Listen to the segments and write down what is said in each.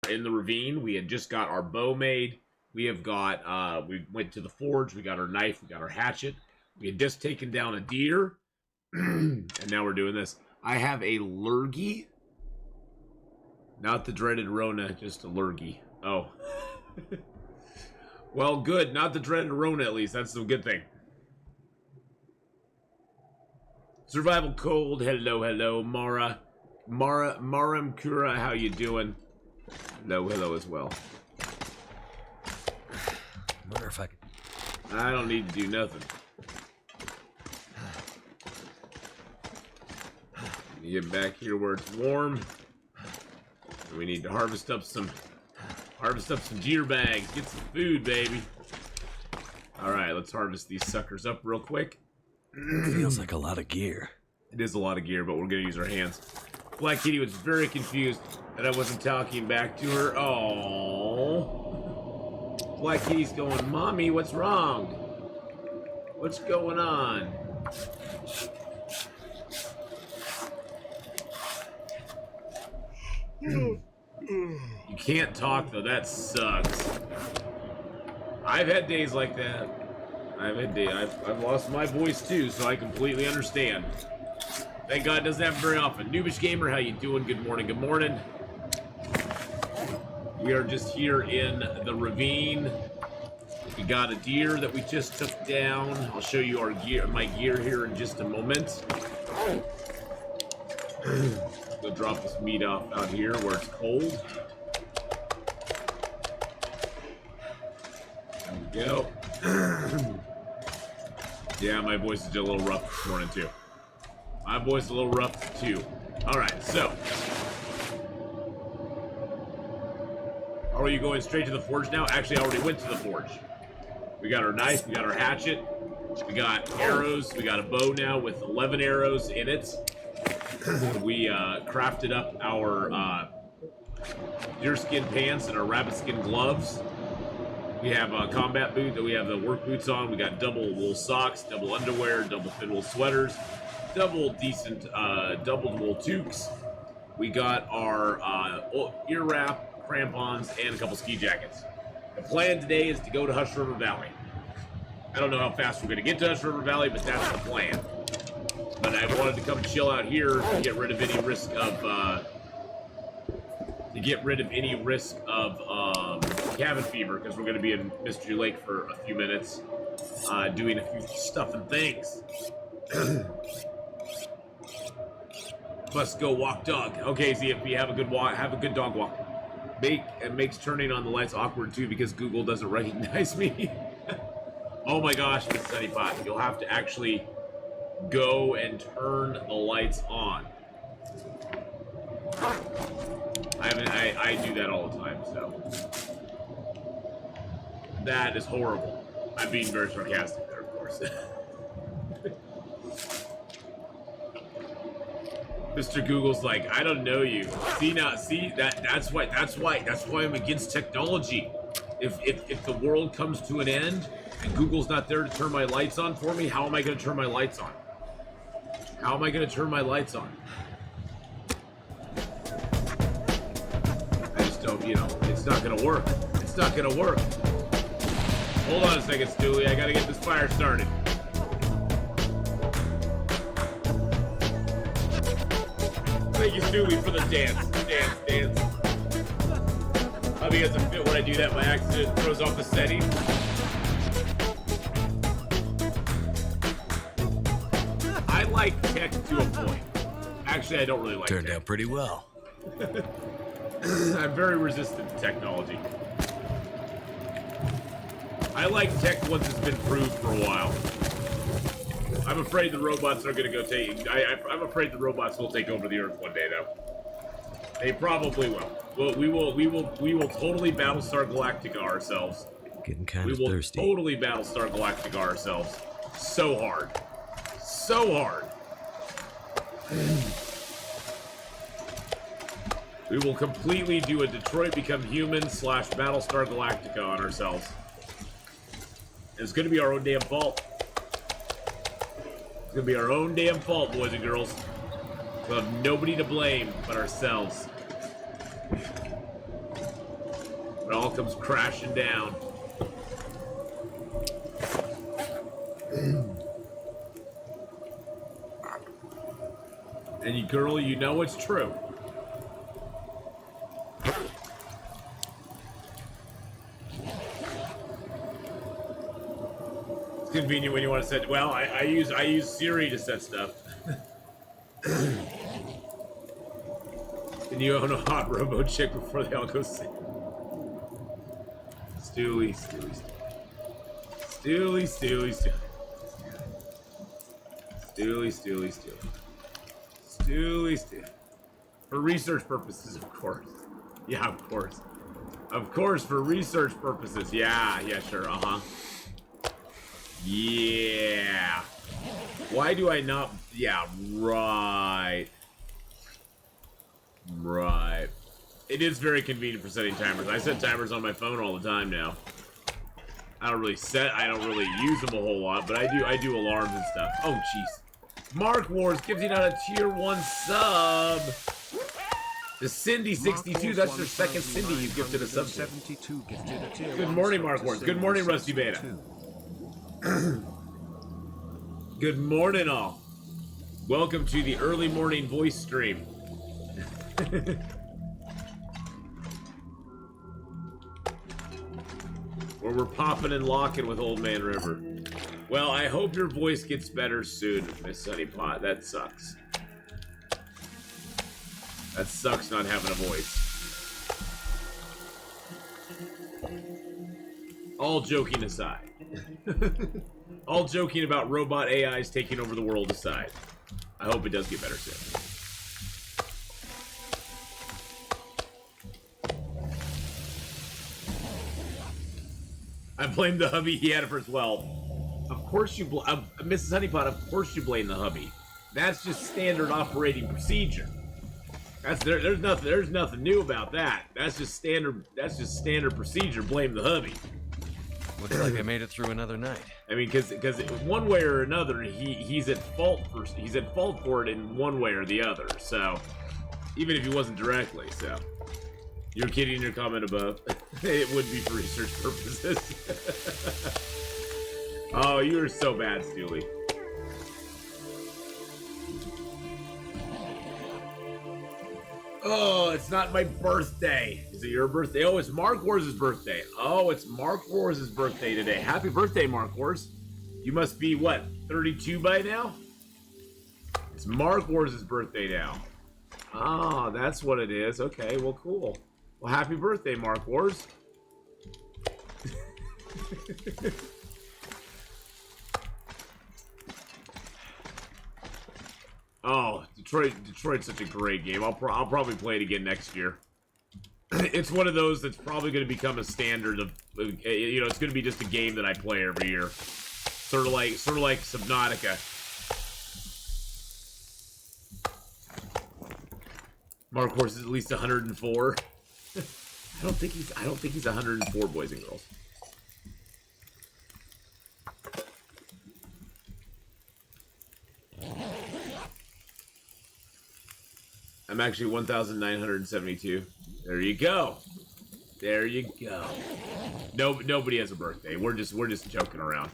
in the ravine. We had just got our bow made. We have got, we went to the forge. We got our knife. We got our hatchet. We had just taken down a deer. And now we're doing this. I have a lurgy. Not the dreaded Rona, just a lurgy. Oh. Well, good. Not the dreaded Rona, at least. That's a good thing. Survival Cold. Hello, hello. Mara Mkura, how you doing? Hello as well. I wonder if I could... I don't need to do nothing. Get back here where it's warm. We need to harvest up some gear bags. Get some food, baby. All right, let's harvest these suckers up real quick. Feels like a lot of gear. It is a lot of gear, but we're gonna use our hands. Black Kitty was very confused that I wasn't talking back to her. Oh, Black Kitty's going, Mommy, what's wrong? What's going on? You can't talk though, that sucks. I've had days like that. I've lost my voice too, so I completely understand. Thank God it doesn't happen very often. Noobish Gamer, how you doing? Good morning, good morning. We are just here in the ravine. We got a deer that we just took down. I'll show you my gear here in just a moment. Go drop this meat off out here where it's cold. There we go. Yeah, my voice is a little rough this morning too. My voice is a little rough too. Alright, so. Are you going straight to the forge now? Actually, I already went to the forge. We got our knife, we got our hatchet, we got arrows, we got a bow now with 11 arrows in it. We crafted up our deerskin pants and our rabbit skin gloves. We have a combat boot that we have the work boots on. We got double wool socks, double underwear, double thin wool sweaters, double wool toques. We got our ear wrap, crampons, and a couple ski jackets. The plan today is to go to Hush River Valley. I don't know how fast we're going to get to Hush River Valley, but that's the plan. But I wanted to come chill out here to get rid of any risk of cabin fever, because we're going to be in Mystery Lake for a few minutes, doing a few stuff and things. Must go walk dog. Okay, ZFP, have a good walk. Have a good dog walk. It makes turning on the lights awkward too because Google doesn't recognize me. Oh my gosh, Miss Sunny Pot, you'll have to actually go and turn the lights on. I do that all the time, so that is horrible. I'm being very sarcastic there, of course. Mr. Google's like, I don't know you. That's why I'm against technology. If the world comes to an end and Google's not there to turn my lights on for me, how am I going to turn my lights on? How am I going to turn my lights on? I just don't, it's not going to work. It's not going to work. Hold on a second, Stewie. I got to get this fire started. Thank you, Stewie, for the dance. Dance. Hubby has a fit when I do that by accident. Throws off the setting. I like tech to a point. Actually, I don't really like Turned tech. out pretty well. I'm very resistant to technology. I like tech once it's been proved for a while. I'm afraid the robots are going to go take... I'm afraid the robots will take over the Earth one day, though. They probably will. Well, we will totally Battlestar Galactica ourselves. Getting kind of thirsty. We will totally Battlestar Galactica ourselves. So hard. So hard. We will completely do a Detroit Become Human / Battlestar Galactica on ourselves. It's going to be our own damn fault. It's going to be our own damn fault, boys and girls. We'll have nobody to blame but ourselves. It all comes crashing down. And you, girl, you know it's true. It's convenient when you want to set. Well, I use Siri to set stuff. And you own a hot robo chick before they all go sick. Stewie. For research purposes, of course. Yeah, of course. Of course, for research purposes. Yeah, sure, Yeah. Why do I not... Yeah, right. Right. It is very convenient for setting timers. I set timers on my phone all the time now. I don't really use them a whole lot, but I do alarms and stuff. Oh, jeez. Mark Wars gives you out a tier 1 sub. The Cindy62, that's your second Cindy you gifted a sub to. Good morning, Mark Wars. Good morning, Rusty Beta. Good morning, all. Welcome to the early morning voice stream. Where we're popping and locking with Old Man River. Well, I hope your voice gets better soon, Miss Sunnypot. That sucks. That sucks not having a voice. All joking aside. All joking about robot AIs taking over the world aside. I hope it does get better soon. I blame the hubby, he had it for his wealth. Of course you Mrs. Honeypot, of course you blame the hubby. That's just standard operating procedure. There's nothing new about that. That's just standard procedure, blame the hubby. Looks like I made it through another night. I mean, because one way or another, he's at fault for it in one way or the other. So, even if he wasn't directly, so. You're kidding your comment above. It would be for research purposes. Oh, you are so bad, Stewie. Oh, it's not my birthday. Is it your birthday? Oh, it's Mark Wars' birthday. Oh, it's Mark Wars' birthday today. Happy birthday, Mark Wars. You must be, what, 32 by now? It's Mark Wars' birthday now. Ah, that's what it is. Okay, well, cool. Well, happy birthday, Mark Wars. Oh, Detroit's such a great game. I'll probably play it again next year. It's one of those that's probably going to become a standard of, you know, it's going to be just a game that I play every year. Sort of like Subnautica. Mark Wars is at least 104. I don't think he's 104, boys and girls. I'm actually 1,972. There you go. There you go. Nobody has a birthday. We're just joking around.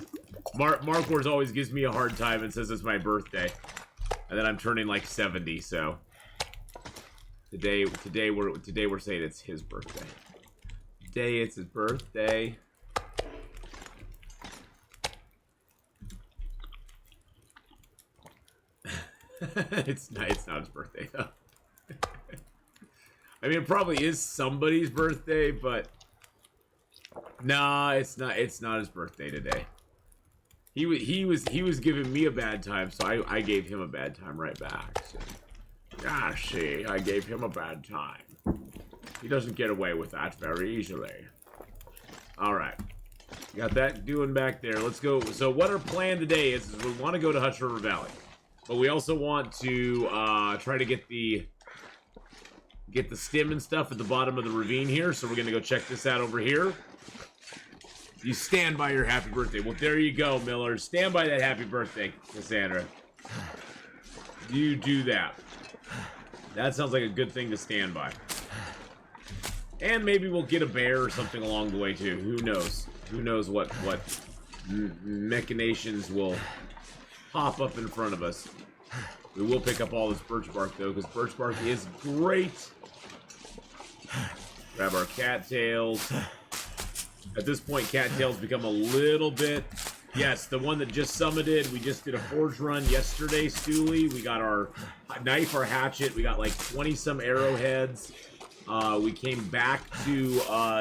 Mark Wars always gives me a hard time and says it's my birthday, and then I'm turning like 70. So today we're saying it's his birthday. Today it's his birthday. It's not his birthday though. I mean, it probably is somebody's birthday, but nah, it's not his birthday today. He was giving me a bad time, so I gave him a bad time right back. So. Gosh, see, I gave him a bad time. He doesn't get away with that very easily. Alright. Got that doing back there. Let's go. So what our plan today is we want to go to Hutch River Valley. But we also want to try to get the stim and stuff at the bottom of the ravine here. So we're going to go check this out over here. You stand by your happy birthday. Well, there you go, Miller. Stand by that happy birthday, Cassandra. You do that. That sounds like a good thing to stand by. And maybe we'll get a bear or something along the way, too. Who knows? Who knows what machinations will pop up in front of us. We will pick up all this birch bark, though, because birch bark is great. Grab our cattails. At this point, cattails become a little bit... Yes, the one that just summited. We just did a forge run yesterday, Stooley. We got our knife, our hatchet. We got like 20-some arrowheads. We came back to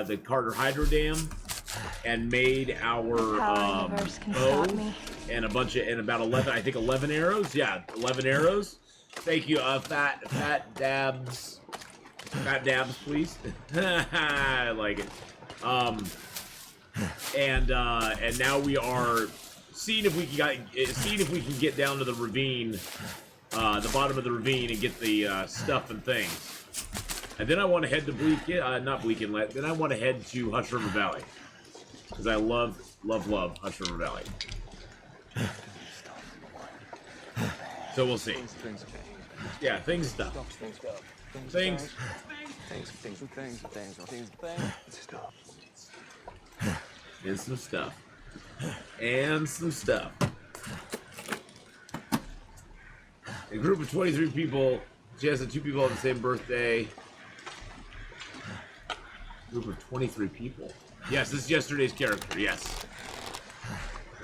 the Carter Hydro Dam and made our bow and a bunch of, and about 11, I think 11 arrows. Yeah, 11 arrows. Thank you, fat dabs. Fat dabs, please. I like it. And now we are seeing if we can get down to the ravine, the bottom of the ravine, and get the stuff and things. And then I want to head to not Bleak Inlet. Then I want to head to Hush River Valley because I love Hush River Valley. So we'll see. Yeah, things stuff. Things. And some stuff. And some stuff. A group of 23 people. She has 2 people on the same birthday. Group of 23 people. Yes, this is yesterday's character. Yes.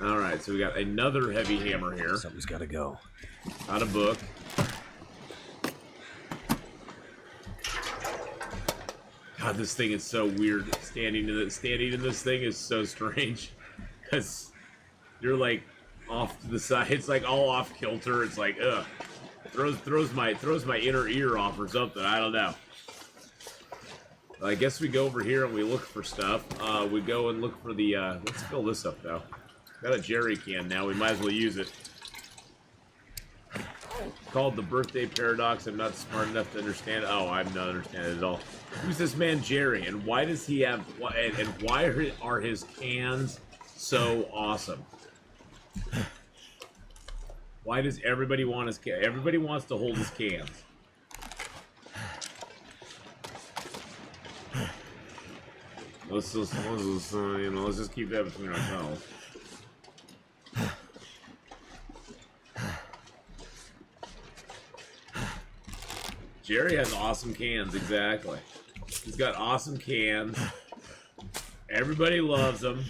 All right, so we got another heavy hammer here. Something's got to go. Not a book. God, this thing is so weird. Standing in this thing is so strange, because you're like off to the side. It's like all off kilter. It's like ugh. Throws my inner ear off or something. I don't know. I guess we go over here and we look for stuff. We go and look for the. Let's fill this up though. Got a jerry can now. We might as well use it. Called the birthday paradox. I'm not smart enough to understand. Oh, I'm not understanding it at all. Who's this man Jerry, and why does he have? And why are his cans so awesome? Why does everybody want his can? Everybody wants to hold his cans. Let's just keep that between ourselves. Jerry has awesome cans, exactly. He's got awesome cans. Everybody loves them.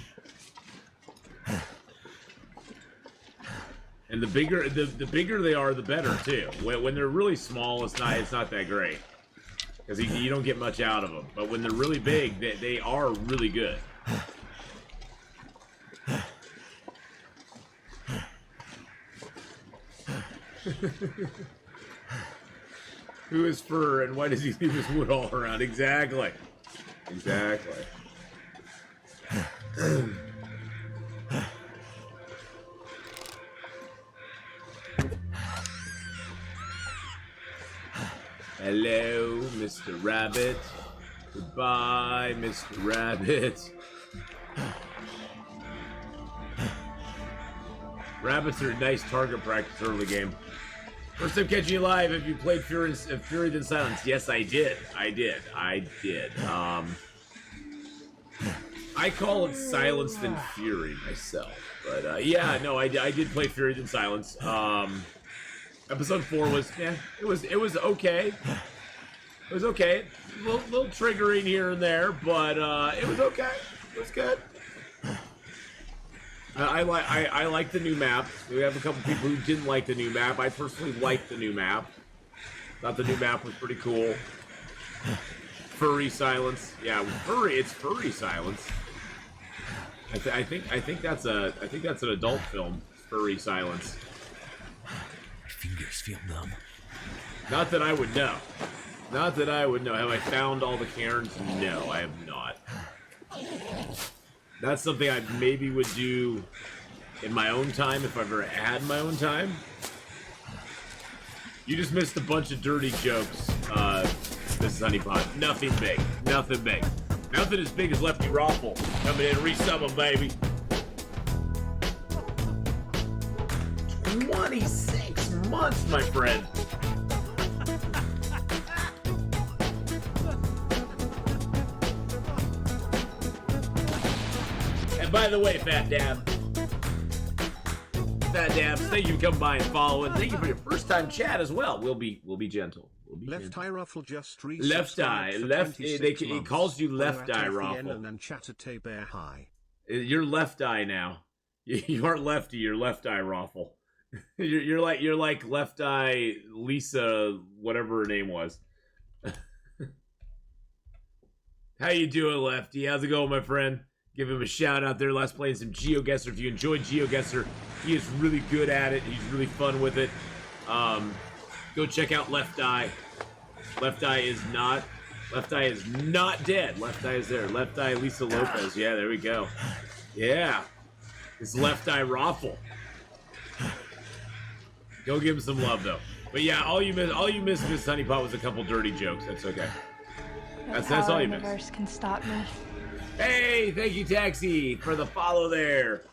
And the bigger they are, the better too. When they're really small, it's not that great, because you don't get much out of them. But when they're really big, they are really good. Who is Fur, and why does he leave his wood all around? Exactly. Exactly. Hello, Mr. Rabbit. Goodbye, Mr. Rabbit. Rabbits are a nice target practice early game. First time catching you live. Have you played Fury Then Silence? Yes, I did. I did. I call it Silence Then Fury myself. But yeah, no, I did play Fury Then Silence. Episode 4 was, yeah, it was okay. It was okay. A little triggering here and there, but it was okay. It was good. I like the new map. We have a couple people who didn't like the new map. I personally liked the new map. Thought the new map was pretty cool. Furry Silence. Yeah, it's Furry Silence. I think that's an adult film. Furry Silence. My fingers feel numb. Not that I would know. Not that I would know. Have I found all the cairns? No, I have not. That's something I maybe would do in my own time if I ever had my own time. You just missed a bunch of dirty jokes, Mrs. Honeypot. Nothing big. Nothing big. Nothing as big as Lefty Raffle. Coming in, resub 'em, baby. 26 months, my friend. By the way, Fat Dab. Fat Dab, thank you for coming by and following. Thank you for your first time chat as well. We'll be gentle. We'll be Left gentle. Eye Ruffle just Left Eye. Left. He calls you Left Eye Ruffle. And Chatter Bear High. You're Left Eye now. You aren't Lefty. You're Left Eye Ruffle. You're like Left Eye Lisa, whatever her name was. How you doing, Lefty? How's it going, my friend? Give him a shout out there. Last playing some GeoGuessr. If you enjoyed GeoGuessr, he is really good at it. He's really fun with it. Go check out Left Eye. Left Eye is not dead. Left Eye is there. Left Eye Lisa Lopez. Yeah, there we go. Yeah. It's Left Eye Raffle. Go give him some love though. But yeah, all you missed, Miss Honeypot, was a couple dirty jokes. That's okay. That's all you missed. Universe can stop me. Hey, thank you, Taxi, for the follow there.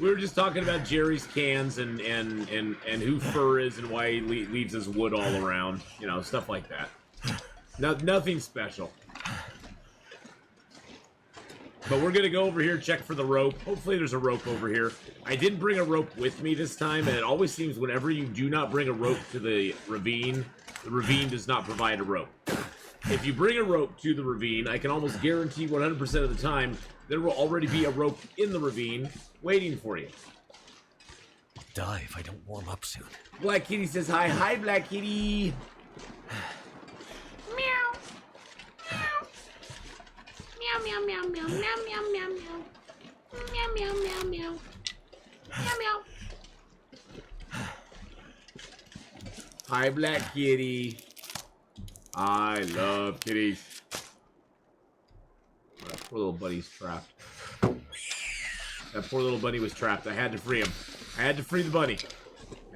We were just talking about Jerry's cans and who Fur is and why he leaves his wood all around. You know, stuff like that. Nothing special. But we're going to go over here, check for the rope. Hopefully there's a rope over here. I didn't bring a rope with me this time, and it always seems whenever you do not bring a rope to the ravine does not provide a rope. If you bring a rope to the ravine, I can almost guarantee 100% of the time there will already be a rope in the ravine waiting for you. Die if I don't warm up soon. Black Kitty says hi. Hi, Black Kitty. Meow. Meow, meow, meow, meow, meow, meow, meow, meow. Meow, meow, meow, meow. Meow, meow. Hi, Black Kitty. I love kitties. That poor little buddy's trapped. That poor little bunny was trapped. I had to free him. I had to free the bunny.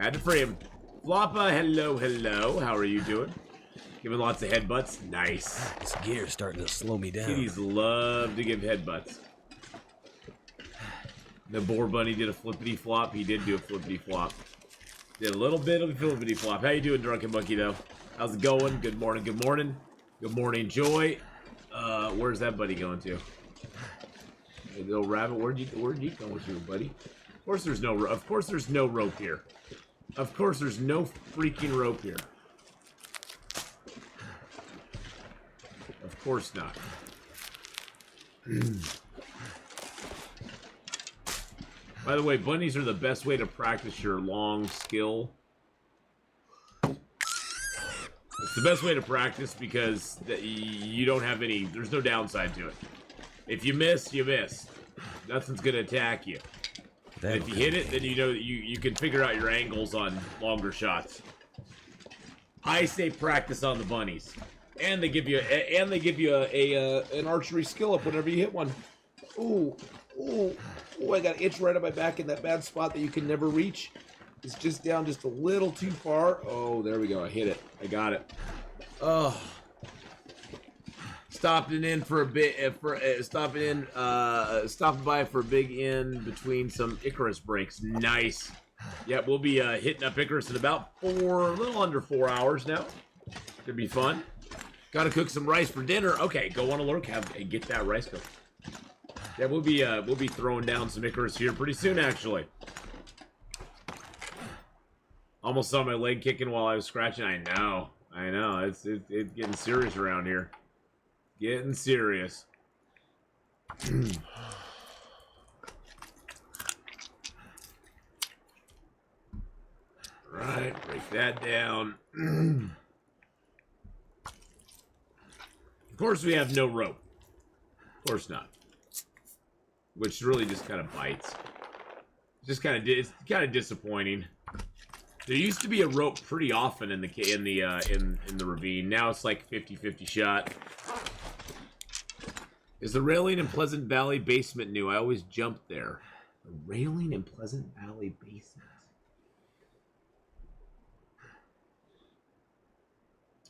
I had to free him. Floppa, hello, hello. How are you doing? Giving lots of headbutts. Nice. This gear's starting to slow me down. Kitties love to give headbutts. The boar bunny did a flippity flop. He did do a flippity flop. Did a little bit of a flippity flop. How you doing, Drunken Monkey, though? How's it going? Good morning, good morning. Good morning, Joy. Where's that buddy going to? Hey, little rabbit, where'd you go to, buddy? Of course there's no rope here. Of course there's no freaking rope here. Of course not. By the way, bunnies are the best way to practice your long skill. It's the best way to practice because you don't have any, there's no downside to it. If you miss, you miss. Nothing's gonna attack you. And if you hit it, then you know that you can figure out your angles on longer shots. I say practice on the bunnies. And they give you an archery skill up whenever you hit one. Ooh, I got an itch right on my back in that bad spot that you can never reach. It's just down just a little too far. Oh, there we go. I hit it. I got it. Oh. Stopping by for a big in between some Icarus breaks. Nice. Yeah, we'll be hitting up Icarus in about a little under 4 hours now. Could be fun. Gotta cook some rice for dinner. Okay, go on a lurk and get that rice cooked. Yeah, we'll be throwing down some Icarus here pretty soon, actually. Almost saw my leg kicking while I was scratching. I know. It's getting serious around here. Getting serious. Right, break that down. Of course we have no rope. Of course not. Which really just kind of bites. It's kind of disappointing. There used to be a rope pretty often in the ravine. Now it's like 50-50 shot. Is the railing in Pleasant Valley basement new? I always jumped there. The railing in Pleasant Valley basement.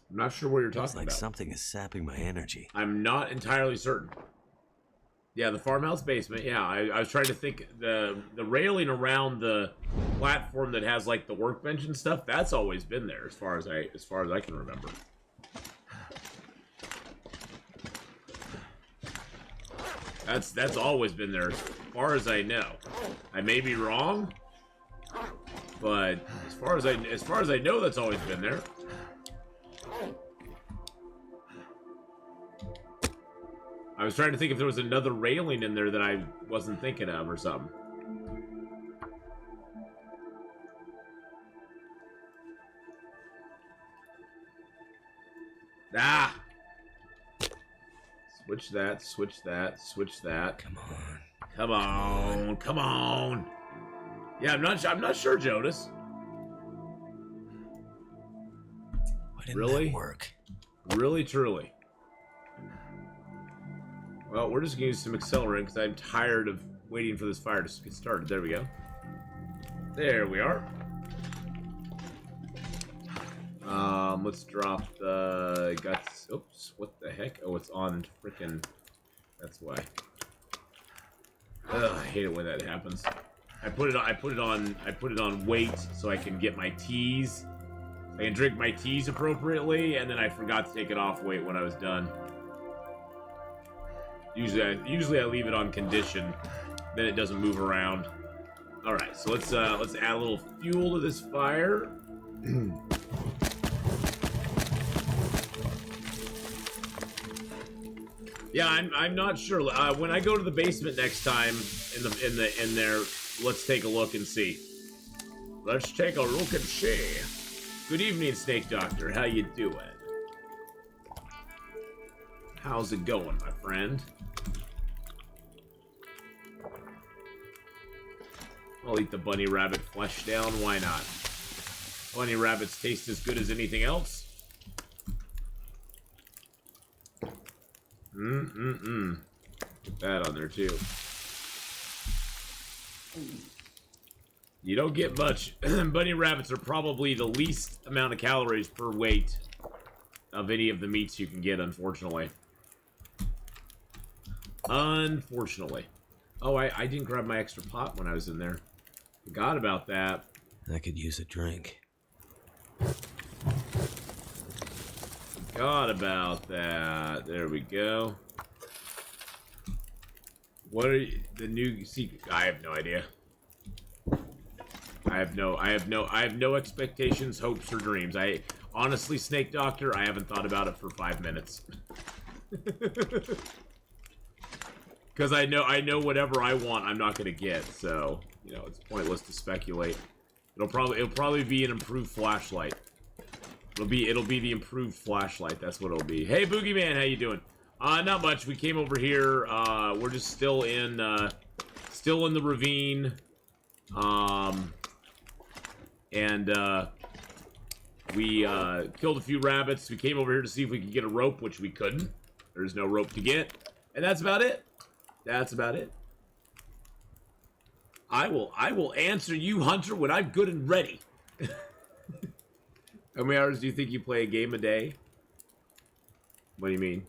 I'm not sure what you're talking It's like about. something is sapping my energy. I'm not entirely certain. Yeah, the farmhouse basement. Yeah, I was trying to think. The railing around the platform that has like the workbench and stuff. That's always been there, as far as I can remember. That's always been there, as far as I know. I may be wrong, but as far as I know, that's always been there. I was trying to think if there was another railing in there that I wasn't thinking of or something. Ah! Switch that, switch that, switch that. Come on. Come on, come on. Yeah, I'm not sure, Jonas. Why didn't Really? that work? Really, truly. Well, we're just gonna use some accelerant because I'm tired of waiting for this fire to get started. There we go. There we are. Let's drop the guts. Oops, what the heck? Oh, it's on frickin'. That's why. Ugh, I hate it when that happens. I put it on weight so I can get my teas. I can drink my teas appropriately, and then I forgot to take it off weight when I was done. Usually I leave it on condition, then it doesn't move around. All right, so let's add a little fuel to this fire. Yeah, I'm not sure. When I go to the basement next time in there, let's take a look and see. Let's take a look and see. Good evening, Snake Doctor. How you doing? How's it going, my friend? I'll eat the bunny rabbit flesh down. Why not? Bunny rabbits taste as good as anything else. Put that on there too. You don't get much. Bunny rabbits are probably the least amount of calories per weight of any of the meats you can get, unfortunately. Unfortunately. Oh, I didn't grab my extra pot when I was in there. Forgot about that. I could use a drink. Forgot about that. There we go. What are the new secret? I have no idea. I have no expectations, hopes, or dreams. Honestly, Snake Doctor, I haven't thought about it for 5 minutes. Because I know whatever I want, I'm not gonna get. So it's pointless to speculate. It'll probably be an improved flashlight. It'll be the improved flashlight. That's what it'll be. Hey, Boogeyman, how you doing? Not much. We came over here. We're just still in the ravine. We killed a few rabbits. We came over here to see if we could get a rope, which we couldn't. There's no rope to get, and that's about it. That's about it. I will answer you, Hunter, when I'm good and ready. How many hours do you think you play a game a day? What do you mean?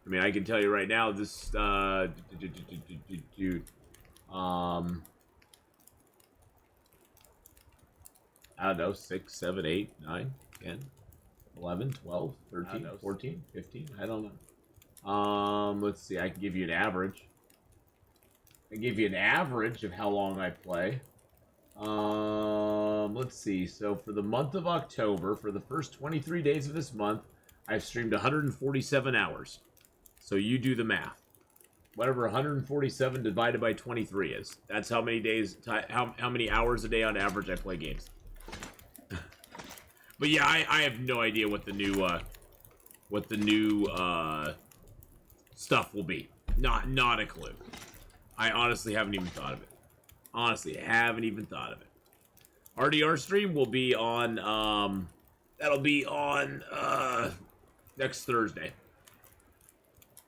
I mean, I can tell you right now, this, I don't know, 6, 7, 8, 9, 10, 11, 12, 13, 14, 15, I don't know. Let's see, I can give you an average. I can give you an average of how long I play. Let's see. So for the month of October, for the first 23 days of this month, I've streamed 147 hours. So you do the math. Whatever 147 divided by 23 is. That's how many days, how many hours a day on average I play games. But yeah, I have no idea what the new stuff will be. Not a clue. I honestly haven't even thought of it. Honestly, haven't even thought of it. RDR stream will be on, that'll be on, next Thursday.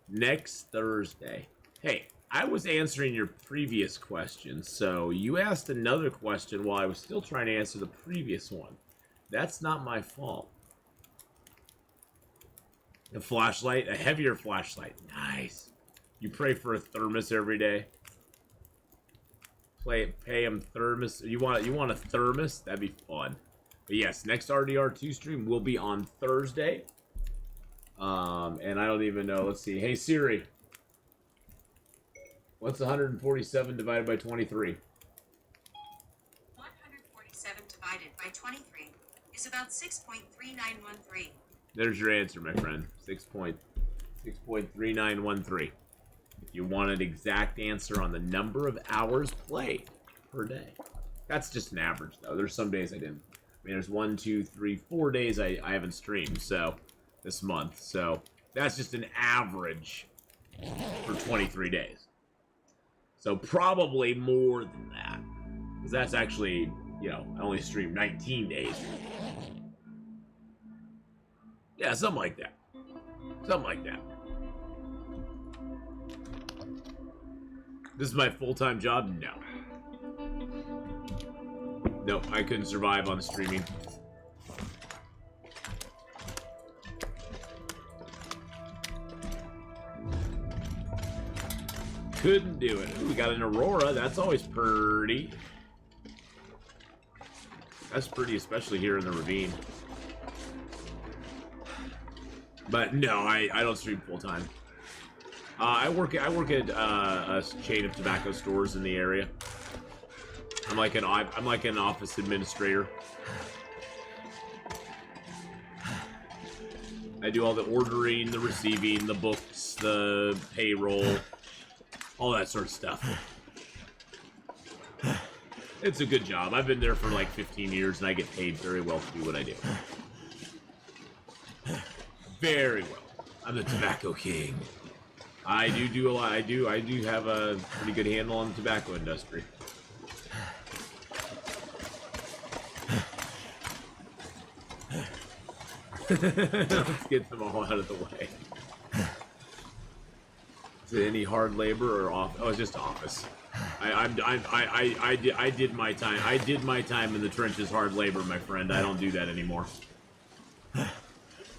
Next Thursday. Hey, I was answering your previous question, so you asked another question while I was still trying to answer the previous one. That's not my fault. A flashlight, a heavier flashlight. Nice. You pray for a thermos every day. Pay him thermos. You want a thermos? That'd be fun. But yes, next RDR2 stream will be on Thursday. And I don't even know. Let's see. Hey Siri. What's 147 divided by 23? 147 divided by 23 is about 6.3913. There's your answer, my friend. 6.3913. If you want an exact answer on the number of hours played per day. That's just an average, though. There's some days I didn't. I mean, there's 1, 2, 3, 4 days I haven't streamed, so this month. So that's just an average for 23 days. So probably more than that. Because that's actually, you know, I only streamed 19 days. Yeah, something like that. Something like that. This is my full-time job? No. No, I couldn't survive on streaming. Couldn't do it. Ooh, we got an aurora. That's always pretty. That's pretty, especially here in the ravine. But no, I don't stream full time. I work at a chain of tobacco stores in the area. I'm like an office administrator. I do all the ordering, the receiving, the books, the payroll, all that sort of stuff. It's a good job. I've been there for like 15 years, and I get paid very well to do what I do. Very well. I'm the tobacco king. I do a lot. I do have a pretty good handle on the tobacco industry. Let's get them all out of the way. Is it any hard labor or off? Oh, it's just office. I did my time. I did my time in the trenches, hard labor, my friend. I don't do that anymore.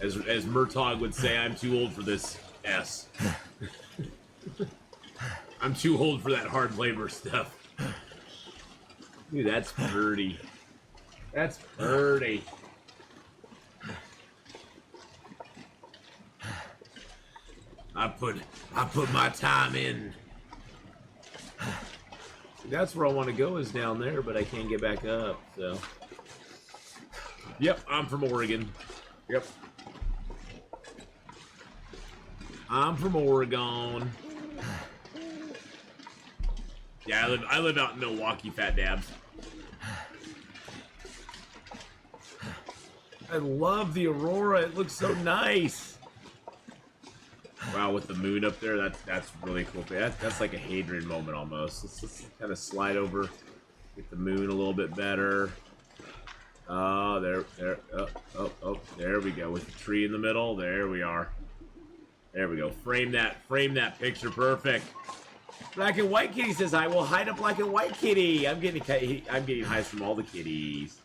As Murtaugh would say, I'm too old for this S. I'm too old for that hard labor stuff. Dude, that's pretty. That's pretty. I put my time in. That's where I want to go, is down there, but I can't get back up, so. Yep, I'm from Oregon. Yep. I'm from Oregon. Yeah, I live out in Milwaukee, fat dabs. I love the aurora. It looks so nice. Wow, with the moon up there, that's really cool. That's like a Hadrian moment almost. Let's just kind of slide over, get the moon a little bit better. Oh, there we go. With the tree in the middle, there we are. There we go. Frame that picture perfect. Black and White Kitty says, "I will hide a Black and White Kitty." I'm getting highs from all the kitties.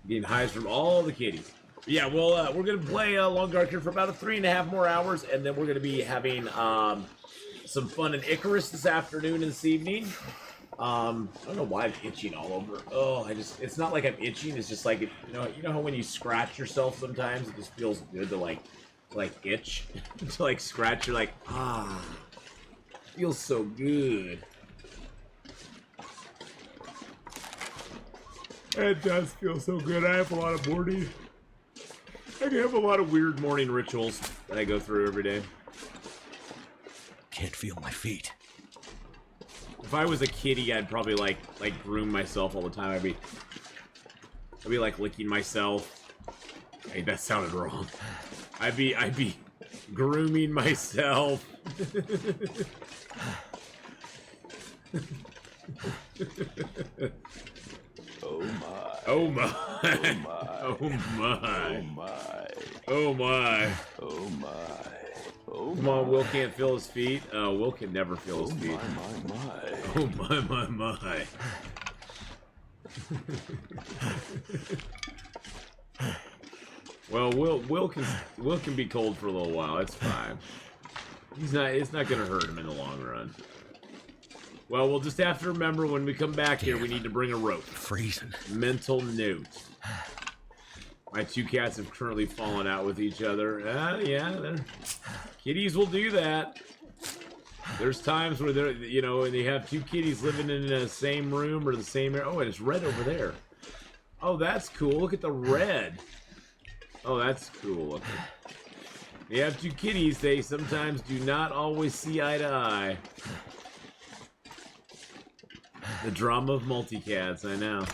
Getting highs from all the kitties. Yeah, well, we're gonna play Long Dark here for about 3.5 more hours, and then we're gonna be having some fun in Icarus this afternoon and this evening. I don't know why I'm itching all over. Oh, it's not like I'm itching. It's just like, you know how when you scratch yourself sometimes, it just feels good to like itch, to like scratch. You're like, feels so good. It does feel so good. I have a lot of morning. I have a lot of weird morning rituals that I go through every day. Can't feel my feet. If I was a kitty, I'd probably like groom myself all the time. I'd be like licking myself. Hey, that sounded wrong. I'd be grooming myself. Oh my. Oh my. Oh my. Oh my. Oh my. Oh my. Oh my. Oh Come on, Will can't feel his feet. Will can never feel his feet. my. Oh my. Well, Will can be cold for a little while. It's fine. It's not gonna hurt him in the long run. Well, we'll just have to remember when we come back here, we need to bring a rope. Freezing. Mental note. My two cats have currently fallen out with each other. Yeah, kitties will do that. There's times where they're, you know, and they have two kitties living in the same room or the same area. Oh, and it's red over there. Oh, that's cool. Look at the red. Oh, that's cool. Okay. They have two kitties. They sometimes do not always see eye to eye. The drama of multicats, I know.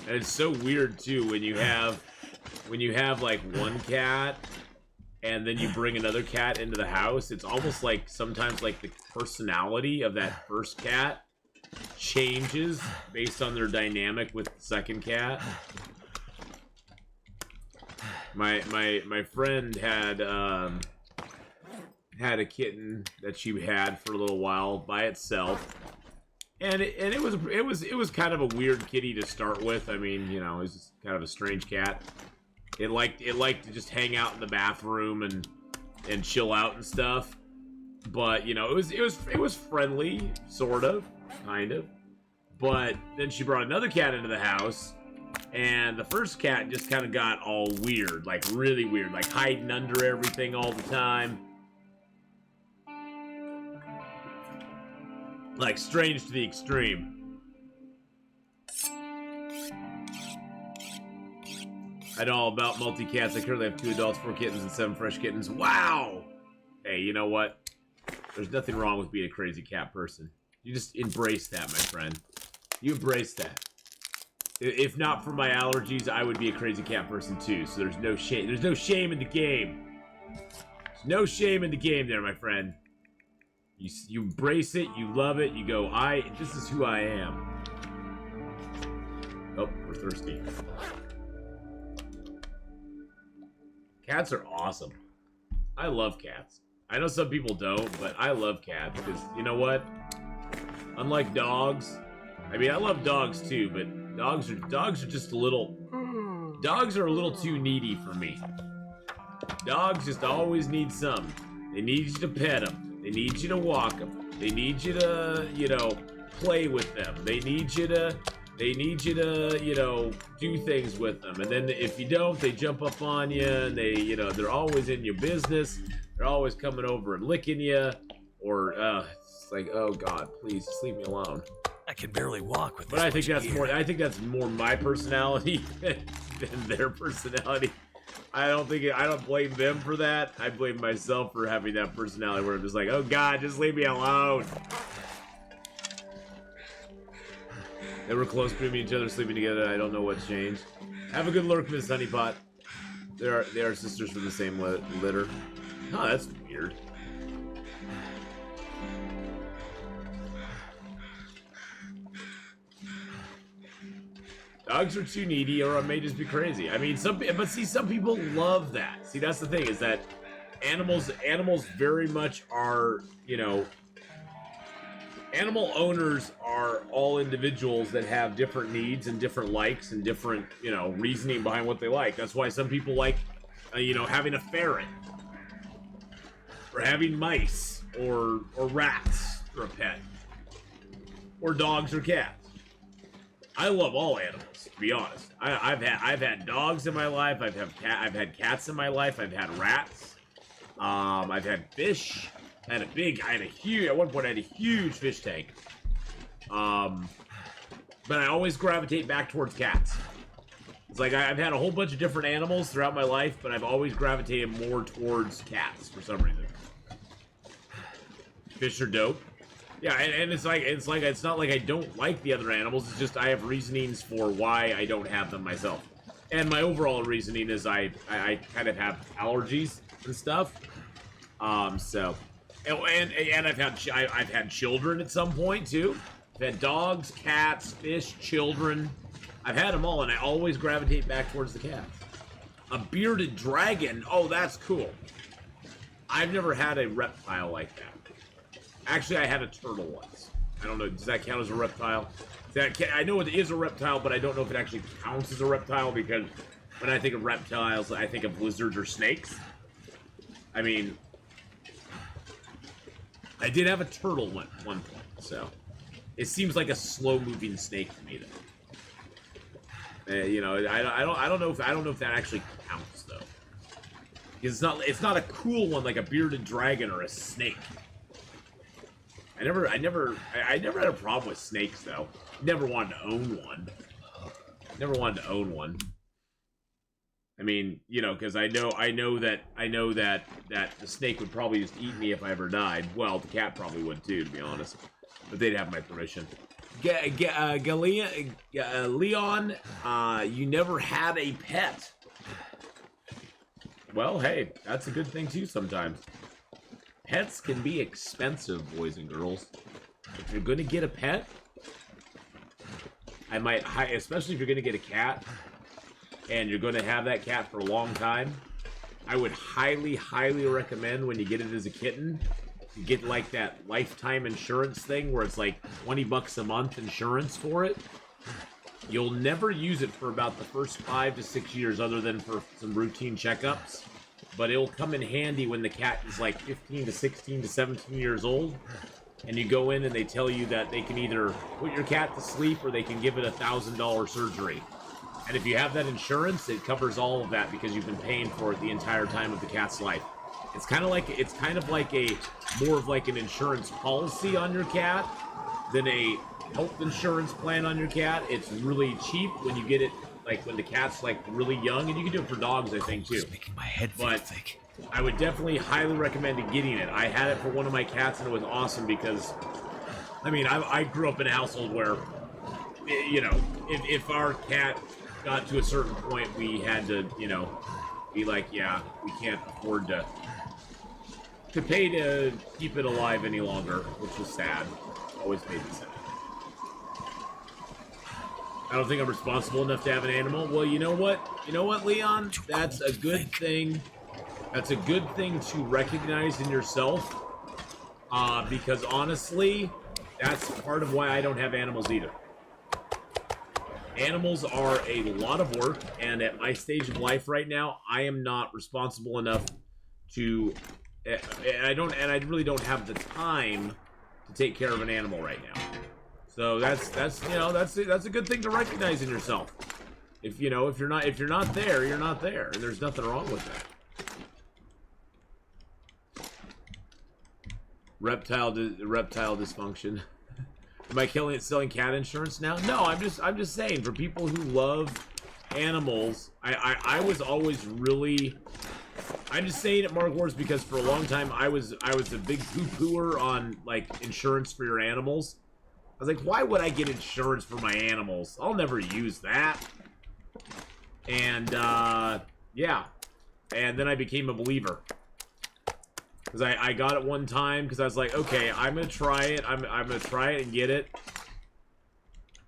And it's so weird too when you have like one cat and then you bring another cat into the house. It's almost like sometimes like the personality of that first cat changes based on their dynamic with the second cat. My friend had a kitten that she had for a little while by itself. And it was kind of a weird kitty to start with. I mean, you know, it was just kind of a strange cat. It liked to just hang out in the bathroom and chill out and stuff. But you know, it was friendly, sort of, kind of. But then she brought another cat into the house, and the first cat just kind of got all weird, like really weird, like hiding under everything all the time. Like, strange to the extreme. I know all about multi-cats. I currently have 2 adults, 4 kittens, and 7 fresh kittens. Wow! Hey, you know what? There's nothing wrong with being a crazy cat person. You just embrace that, my friend. You embrace that. If not for my allergies, I would be a crazy cat person too, so there's no shame. There's no shame in the game. There's no shame in the game there, my friend. You embrace it, you love it, you go, this is who I am. Oh, we're thirsty. Cats are awesome. I love cats. I know some people don't, but I love cats, because, you know what? Unlike dogs, I mean, I love dogs too, but dogs are just a little, dogs are a little too needy for me. Dogs just always need some. They need you to pet them. They need you to walk them. They need you to, you know, play with them. They need you to, you know, do things with them. And then if you don't, they jump up on you and they, you know, they're always in your business. They're always coming over and licking you. Or, it's like, oh God, please, just leave me alone. I can barely walk with this. But I think that's more my personality than their personality. I don't blame them for that. I blame myself for having that personality where I'm just like, oh God, just leave me alone. They were close to each other, sleeping together. I don't know what's changed. Have a good lurk, Miss Honeypot. They are sisters from the same litter. Oh, that's weird. Dogs are too needy, or I may just be crazy. I mean, some people love that. See, that's the thing, is that animals very much are, you know, animal owners are all individuals that have different needs and different likes and different, you know, reasoning behind what they like. That's why some people like, you know, having a ferret, or having mice, or rats for a pet, or dogs or cats. I love all animals, to be honest. I've had dogs in my life. I've had cats in my life. I've had rats. I've had fish. At one point I had a huge fish tank. But I always gravitate back towards cats. It's like I've had a whole bunch of different animals throughout my life, but I've always gravitated more towards cats for some reason. Fish are dope. Yeah, and it's not like I don't like the other animals. It's just I have reasonings for why I don't have them myself. And my overall reasoning is I kind of have allergies and stuff. So, and I've had children at some point too. I've had dogs, cats, fish, children. I've had them all, and I always gravitate back towards the cats. A bearded dragon. Oh, that's cool. I've never had a reptile like that. Actually, I had a turtle once. I don't know, does that count as a reptile? I know it is a reptile, but I don't know if it actually counts as a reptile, because when I think of reptiles, I think of lizards or snakes. I mean, I did have a turtle at one point, so it seems like a slow-moving snake to me, though. You know, I don't know if that actually counts though. Because it's not a cool one like a bearded dragon or a snake. I never had a problem with snakes though. Never wanted to own one. Never wanted to own one. I mean, you know, because I know that the snake would probably just eat me if I ever died. Well, the cat probably would too, to be honest. But they'd have my permission. Leon, you never had a pet. Well, hey, that's a good thing too sometimes. Pets can be expensive, boys and girls. If you're gonna get a pet, I might, especially if you're gonna get a cat, and you're gonna have that cat for a long time, I would highly, highly recommend when you get it as a kitten, you get like that lifetime insurance thing where it's like 20 bucks a month insurance for it. You'll never use it for about the first 5 to 6 years other than for some routine checkups. But it'll come in handy when the cat is like 15 to 16 to 17 years old. And you go in and they tell you that they can either put your cat to sleep or they can give it $1,000 surgery. And if you have that insurance, it covers all of that because you've been paying for it the entire time of the cat's life. It's kind of like more of like an insurance policy on your cat than a health insurance plan on your cat. It's really cheap when you get it, like when the cat's like really young, and you can do it for dogs, I think too. It's making my head feel thick. I would definitely highly recommend getting it. I had it for one of my cats, and it was awesome because, I mean, I grew up in a household where, you know, if our cat got to a certain point, we had to, you know, be like, yeah, we can't afford to pay to keep it alive any longer, which was sad. Always made me sad. I don't think I'm responsible enough to have an animal. Well, you know what? You know what, Leon? That's a good thing. That's a good thing to recognize in yourself. Because honestly, that's part of why I don't have animals either. Animals are a lot of work, and at my stage of life right now, I am not responsible enough to. I really don't have the time to take care of an animal right now. So that's a good thing to recognize in yourself. If you're not there, you're not there, and there's nothing wrong with that. Reptile dysfunction. Am I selling cat insurance now? No, I'm just saying, for people who love animals, I was always really. I'm just saying it, Mark Wars, because for a long time I was a big poo-pooer on like insurance for your animals. I was like, why would I get insurance for my animals? I'll never use that. And yeah, and then I became a believer. Because I got it one time because I was like, okay, I'm gonna try it. I'm gonna try it and get it.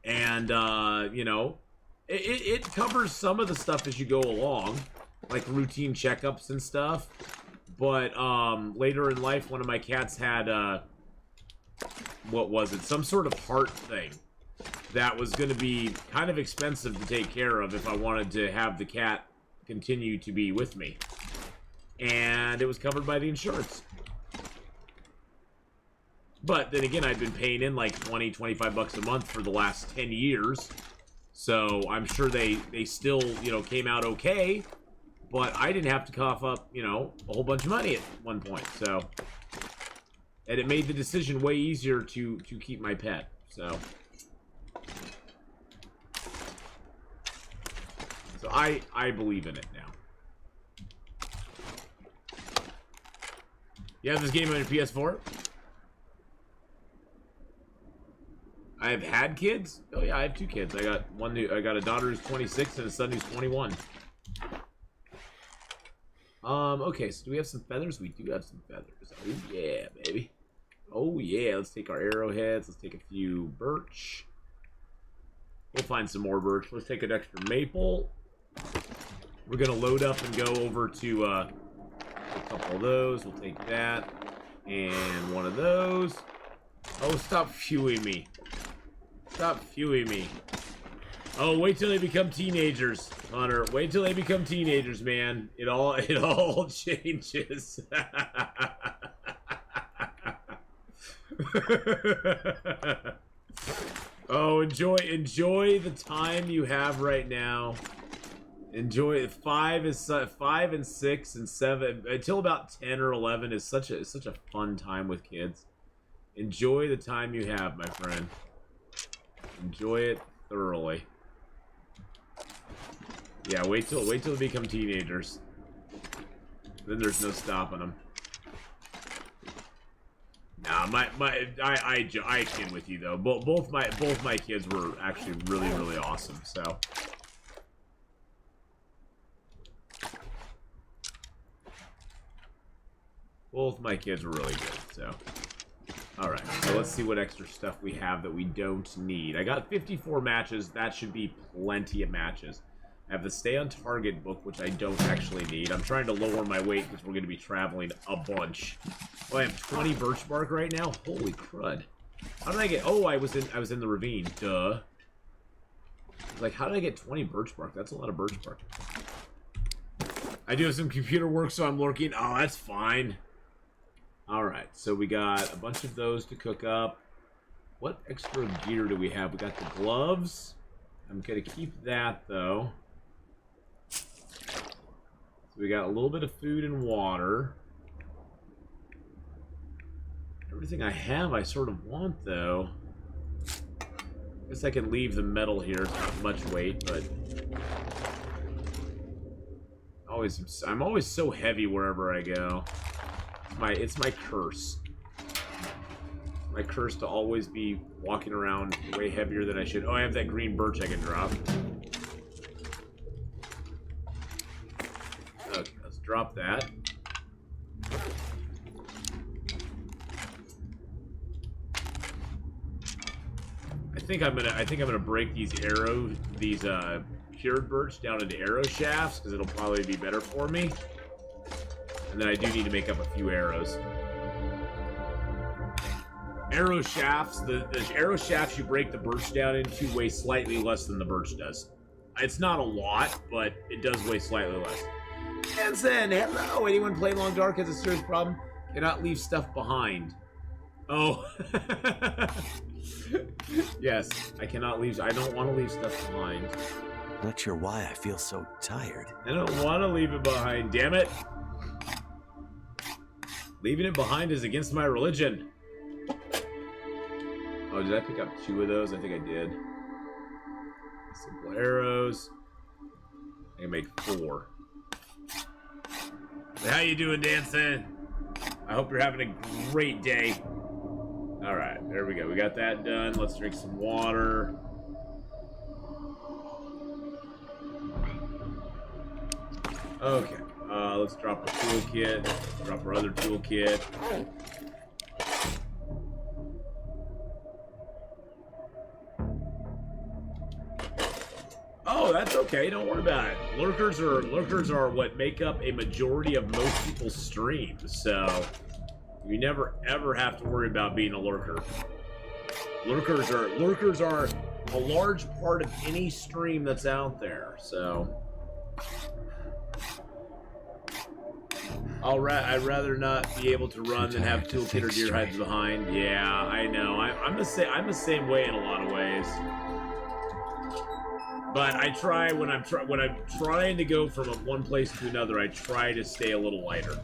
And you know, it covers some of the stuff as you go along, like routine checkups and stuff. But later in life, one of my cats had what was it? Some sort of heart thing that was going to be kind of expensive to take care of if I wanted to have the cat continue to be with me. And it was covered by the insurance. But then again, I'd been paying in like 20, 25 bucks a month for the last 10 years. So I'm sure they still, you know, came out okay. But I didn't have to cough up, you know, a whole bunch of money at one point. So, and it made the decision way easier to keep my pet. So I believe in it now. You have this game on your PS4? I have had kids? Oh yeah, I have 2 kids. I got a daughter who's 26 and a son who's 21. Okay, so do we have some feathers? We do have some feathers. Oh yeah, baby. Oh yeah, let's take our arrowheads. Let's take a few birch. We'll find some more birch. Let's take an extra maple. We're gonna load up and go over to a couple of those. We'll take that and one of those. Oh, stop fewing me. Stop fewing me. Oh, wait till they become teenagers, Hunter. Wait till they become teenagers, man. It all changes. Oh, enjoy the time you have right now. Enjoy it. 5 and 6 and 7 until about 10 or 11 is such a fun time with kids. Enjoy the time you have, my friend. Enjoy it thoroughly. Yeah, wait till they become teenagers. Then there's no stopping them. Nah, I kid with you though. Both my kids were actually really awesome. So. Both my kids were really good. So. Alright, so let's see what extra stuff we have that we don't need. I got 54 matches. That should be plenty of matches. I have the Stay on Target book, which I don't actually need. I'm trying to lower my weight because we're going to be traveling a bunch. Oh, I have 20 birch bark right now? Holy crud. How did I get... Oh, I was in the ravine. Duh. Like, how did I get 20 birch bark? That's a lot of birch bark. I do have some computer work, so I'm lurking. Oh, that's fine. Alright, so we got a bunch of those to cook up. What extra gear do we have? We got the gloves. I'm going to keep that, though. So we got a little bit of food and water. Everything I have, I sort of want, though. I guess I can leave the metal here. It's not much weight, but... I'm always so heavy wherever I go. It's my curse. My curse to always be walking around way heavier than I should. Oh, I have that green birch I can drop. Okay, let's drop that. I think I'm gonna break these cured birch down into arrow shafts because it'll probably be better for me. And then I do need to make up a few arrows. Arrow shafts, the arrow shafts you break the birch down into weigh slightly less than the birch does. It's not a lot, but it does weigh slightly less. Hansen, hello! Anyone playing Long Dark has a serious problem? Cannot leave stuff behind. Oh. Yes, I cannot leave. I don't want to leave stuff behind. Not sure why I feel so tired. I don't want to leave it behind, damn it! Leaving it behind is against my religion. Oh, did I pick up 2 of those? I think I did. Simple arrows. I can make 4. How you doing, Danson? I hope you're having a great day. Alright, there we go. We got that done. Let's drink some water. Okay. Let's drop our toolkit. Drop our other toolkit. Oh, that's okay. Don't worry about it. Lurkers are what make up a majority of most people's streams, so you never ever have to worry about being a lurker. Lurkers are a large part of any stream that's out there, so. I'd rather not be able to run than have toolkit or deer hides behind. Yeah, I know. I'm the same way in a lot of ways. But I try when I'm trying to go from one place to another, I try to stay a little lighter.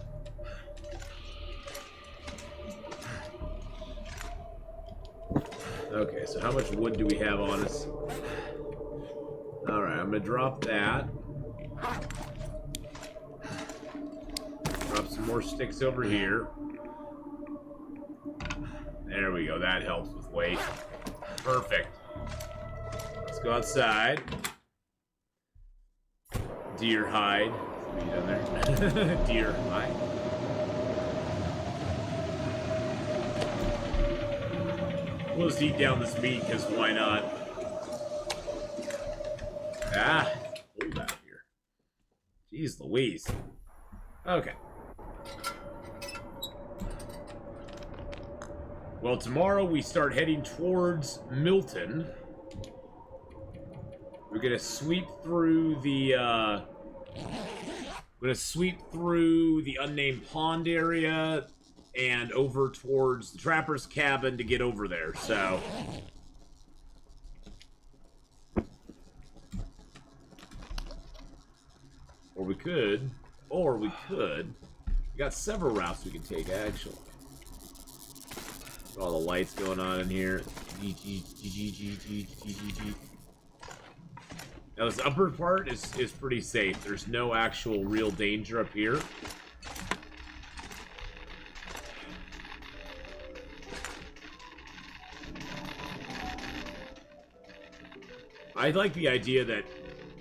Okay, so how much wood do we have on us? All right, I'm gonna drop that. Drop some more sticks over here. There we go. That helps with weight. Perfect. Let's go outside. Deer hide. What are you doing there? Deer hide. We'll just eat down this meat, because why not? Ah, cold out here. Jeez Louise. Okay. Well, tomorrow we start heading towards Milton. We're gonna sweep through the unnamed pond area, and over towards the trapper's cabin to get over there, so... We got several routes we can take, actually. All the lights going on in here. Now this upper part is pretty safe. There's no actual real danger up here. I like the idea that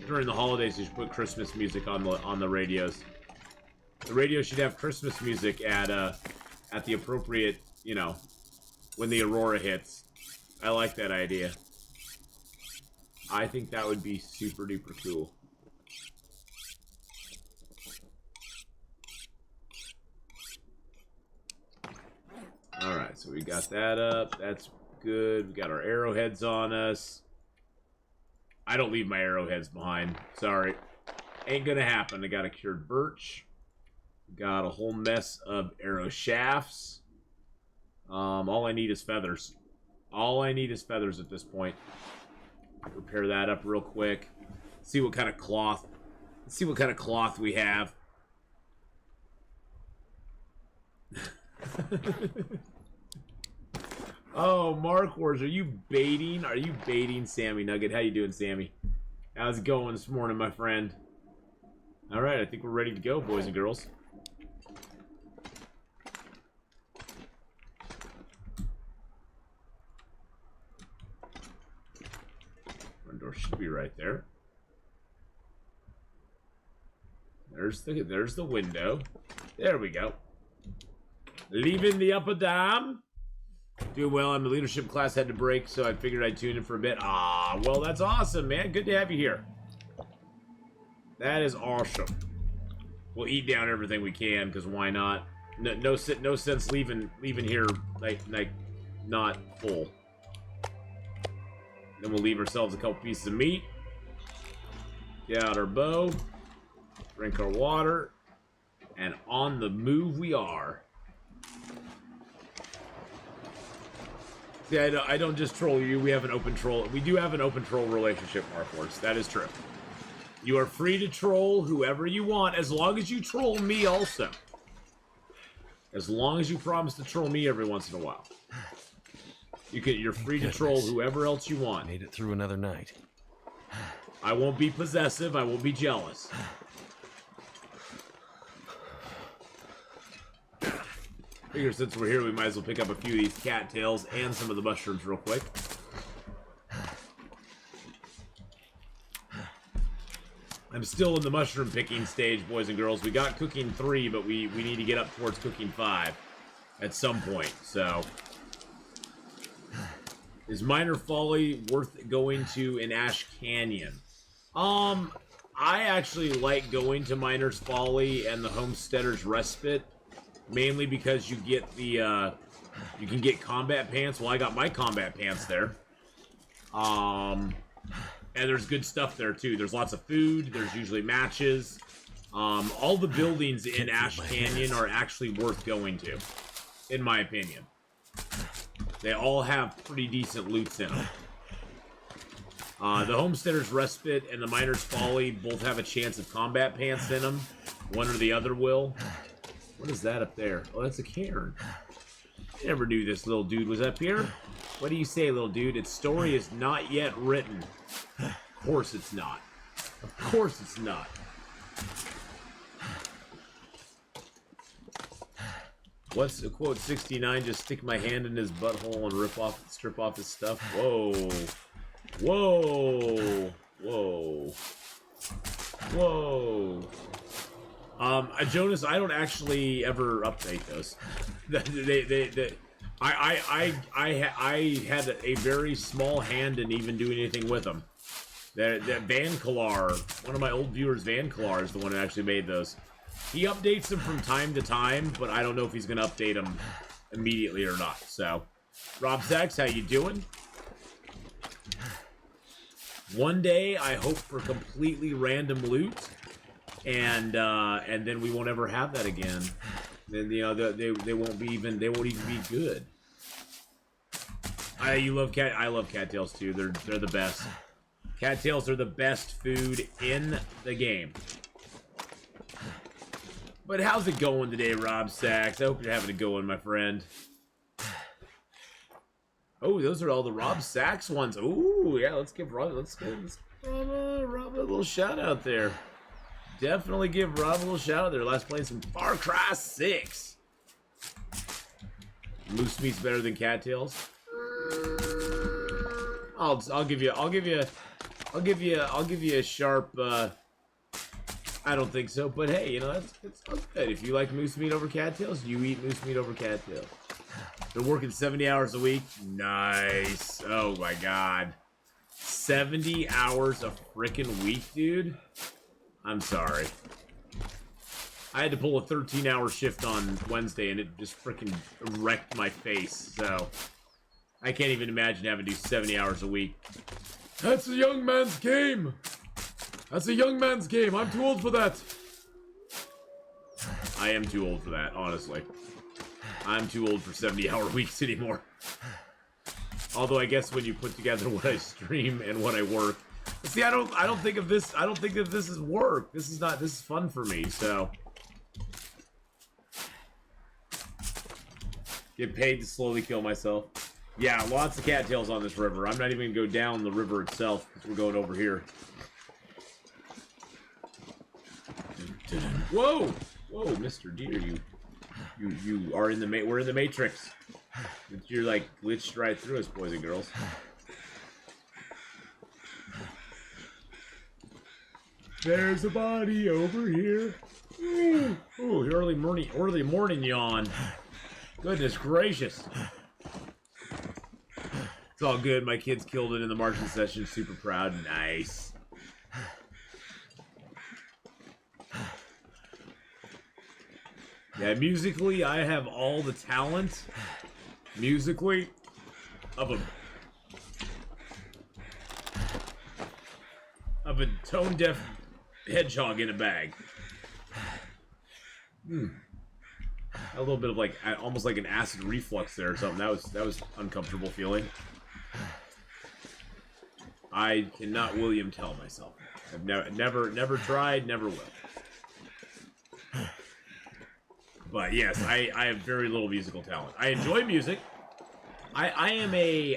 during the holidays you should put Christmas music on the radios. The radio should have Christmas music at the appropriate, you know, when the aurora hits. I like that idea. I think that would be super duper cool. Alright, so we got that up. That's good. We got our arrowheads on us. I don't leave my arrowheads behind. Sorry. Ain't gonna happen. I got a cured birch. Got a whole mess of arrow shafts. All I need is feathers. All I need is feathers at this point. Repair that up real quick. See what kind of cloth. Let's see what kind of cloth we have. Oh, Mark Wars, are you baiting? Are you baiting Sammy Nugget? How you doing, Sammy? How's it going this morning, my friend? All right, I think we're ready to go, boys and girls. Front door should be right there. There's the window. There we go. Leaving the upper dam. Doing well. I'm a leadership class, had to break, so I figured I'd tune in for a bit. Ah, well, that's awesome, man. Good to have you here. That is awesome. We'll eat down everything we can, because why not? No sense leaving here like not full. Then we'll leave ourselves a couple pieces of meat. Get out our bow. Drink our water. And on the move we are. See, I don't just troll you. We have an open troll. We do have an open troll relationship, Mark Wars. That is true. You are free to troll whoever you want, as long as you troll me also. As long as you promise to troll me every once in a while. You're free to troll whoever else you want. Made it through another night. I won't be possessive. I won't be jealous. Figure since we're here, we might as well pick up a few of these cattails and some of the mushrooms real quick. I'm still in the mushroom picking stage, boys and girls. We got cooking 3, but we need to get up towards cooking 5 at some point, so. Is Minor Folly worth going to in Ash Canyon? I actually like going to Miner's Folly and the Homesteader's Respite. Mainly because you get the, you can get combat pants. Well, I got my combat pants there. And there's good stuff there, too. There's lots of food. There's usually matches. All the buildings in Ash Canyon are actually worth going to, in my opinion. They all have pretty decent loots in them. The Homesteader's Respite and the Miner's Folly both have a chance of combat pants in them. One or the other will. What is that up there? Oh, that's a cairn. I never knew this little dude was up here. What do you say, little dude? Its story is not yet written. Of course it's not. Of course it's not. What's the quote 69? Just stick my hand in his butthole and strip off his stuff. Whoa. Whoa. Whoa. Whoa. Jonas, I don't actually ever update those. I had a very small hand in even doing anything with them. That Van Kalar, one of my old viewers, Van Kalar, is the one who actually made those. He updates them from time to time, but I don't know if he's going to update them immediately or not. So, Rob Sachs, how you doing? One day, I hope for completely random loot. And then we won't ever have that again. then you know they won't even be good. You love I love cattails too. They're the best. Cattails are the best food in the game. But how's it going today, Rob Sachs? I hope you're having a good one, my friend. Oh, those are all the Rob Sachs ones. Ooh, yeah, let's give Rob Rob a little shout out there. Definitely give Rob a little shout out there. Last playing some Far Cry 6. Moose meat's better than cattails. I'll give you a sharp. I don't think so, but hey, you know that's good. If you like moose meat over cattails, you eat moose meat over cattails. They're working 70 hours a week. Nice. Oh my god, 70 hours a freaking week, dude. I'm sorry. I had to pull a 13-hour shift on Wednesday, and it just freaking wrecked my face. So I can't even imagine having to do 70 hours a week. That's a young man's game. That's a young man's game. I'm too old for that. I am too old for that, honestly. I'm too old for 70-hour weeks anymore. Although I guess when you put together what I stream and what I work, see, I don't think of this. I don't think that this is work. This is fun for me. So get paid to slowly kill myself. Yeah, lots of cattails on this river. I'm not even gonna go down the river itself because we're going over here. Whoa, whoa, Mr. Deer, you are in the we're in the Matrix. You're like glitched right through us, boys and girls. There's a body over here. Ooh, early morning yawn. Goodness gracious. It's all good. My kids killed it in the marching session. Super proud. Nice. Yeah, musically, I have all the talent, musically, of a tone-deaf hedgehog in a bag. A little bit of like, almost like an acid reflux there or something. That was uncomfortable feeling. I cannot William Tell myself. I've never tried, never will. But yes, I have very little musical talent. I enjoy music. I am a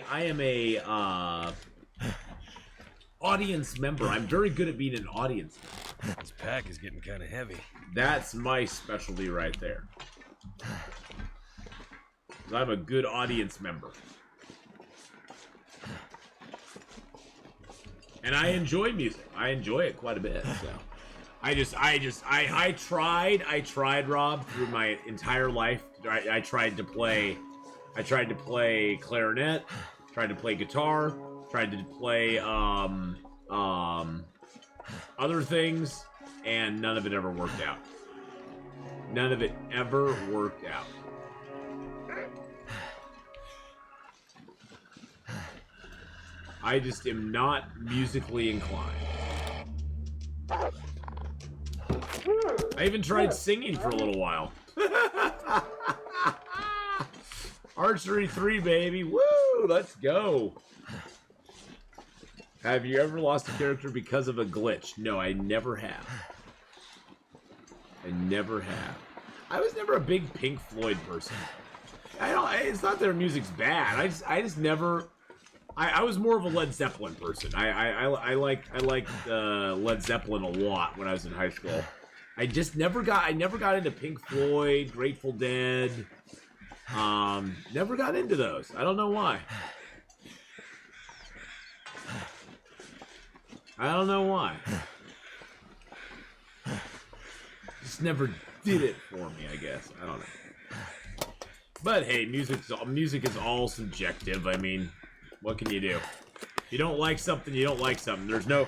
audience member. I'm very good at being an audience member. This pack is getting kind of heavy. That's my specialty right there. I'm a good audience member. And I enjoy music. I enjoy it quite a bit, so. I tried, Rob, through my entire life. I tried to play clarinet, tried to play guitar, tried to play, other things, and none of it ever worked out. None of it ever worked out. I just am not musically inclined. I even tried singing for a little while. Archery 3, baby. Woo! Let's go. Have you ever lost a character because of a glitch? No, I never have. I never have. I was never a big Pink Floyd person. It's not their music's bad. I just never. I was more of a Led Zeppelin person. I liked Led Zeppelin a lot when I was in high school. I never got into Pink Floyd, Grateful Dead. Never got into those. I don't know why. I don't know why. Just never did it for me, I guess. I don't know. But hey, music is all subjective. I mean, what can you do? If you don't like something, you don't like something. There's no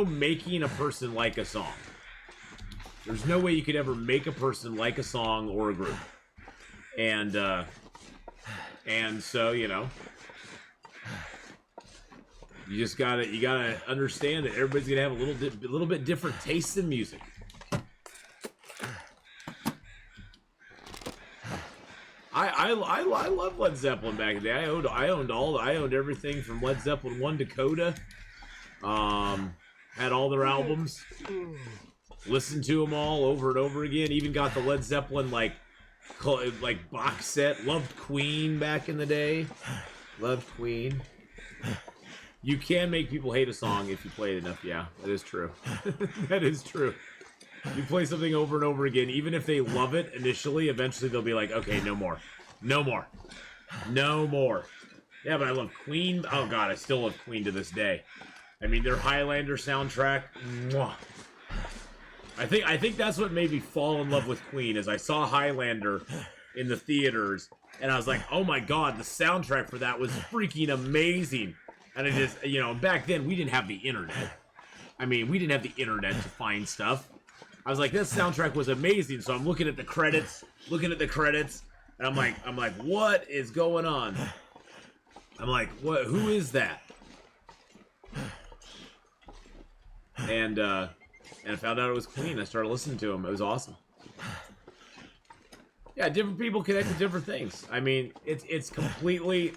making a person like a song. There's no way you could ever make a person like a song or a group. And so, you know, you gotta understand that everybody's gonna have a little bit different tastes in music. I love Led Zeppelin back in the day. I owned everything from Led Zeppelin 1 to Coda. Had all their albums. Listened to them all over and over again. Even got the Led Zeppelin like box set. Loved Queen back in the day. Loved Queen. You can make people hate a song if you play it enough. Yeah, that is true. That is true. You play something over and over again, even if they love it initially, eventually they'll be like, okay, no more. No more. No more. Yeah, but I love Queen. Oh, God, I still love Queen to this day. I mean, their Highlander soundtrack. Mwah. I think that's what made me fall in love with Queen, is I saw Highlander in the theaters, and I was like, oh, my God, the soundtrack for that was freaking amazing. And I just, back then, we didn't have the internet. I mean, we didn't have the internet to find stuff. I was like, this soundtrack was amazing. So I'm looking at the credits, and I'm like, what is going on? I'm like, what? Who is that? And I found out it was Queen. I started listening to him. It was awesome. Yeah, different people connect to different things. I mean, it's completely.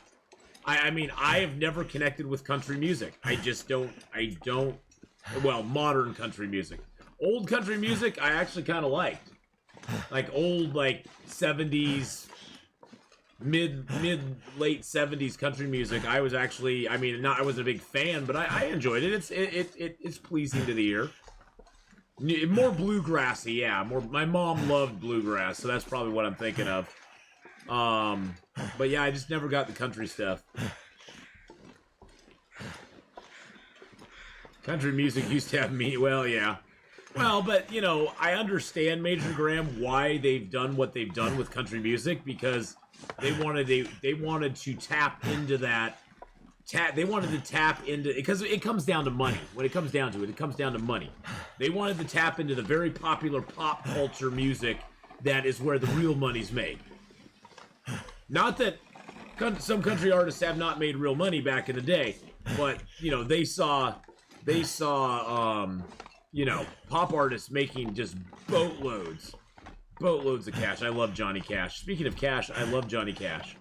I mean, I have never connected with country music. I don't. Well, modern country music. Old country music, I actually kind of liked. Like old, 70s, late 70s country music. I was actually, I wasn't a big fan, but I enjoyed it. It's pleasing to the ear. More bluegrassy, yeah. My mom loved bluegrass, so that's probably what I'm thinking of. But yeah, I just never got the country stuff. Country music used to have me, well, yeah. Well, but, I understand, Major Graham, why they've done what they've done with country music, because they wanted to tap into that. They wanted to tap into, because it comes down to money. When it comes down to it, it comes down to money. They wanted to tap into the very popular pop culture music that is where the real money's made. Not that some country artists have not made real money back in the day, but, they saw pop artists making just boatloads of cash. I love Johnny Cash. Speaking of cash, I love Johnny Cash.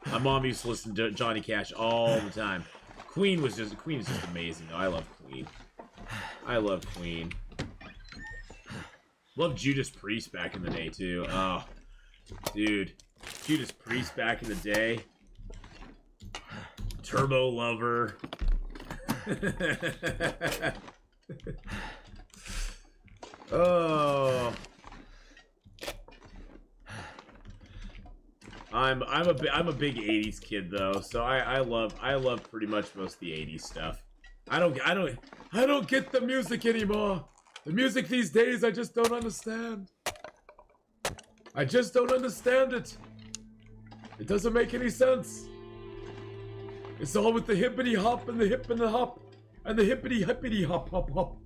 My mom used to listen to Johnny Cash all the time. Queen is just amazing, though. I love Queen. I love Queen. Love Judas Priest back in the day, too. Oh, dude. Judas Priest back in the day. Turbo Lover. Oh, I'm a big '80s kid though, so I love pretty much most of the '80s stuff. I don't get the music anymore. The music these days, I just don't understand. I just don't understand it. It doesn't make any sense. It's all with the hippity hop and the hip and the hop and the hippity hippity hop hop hop.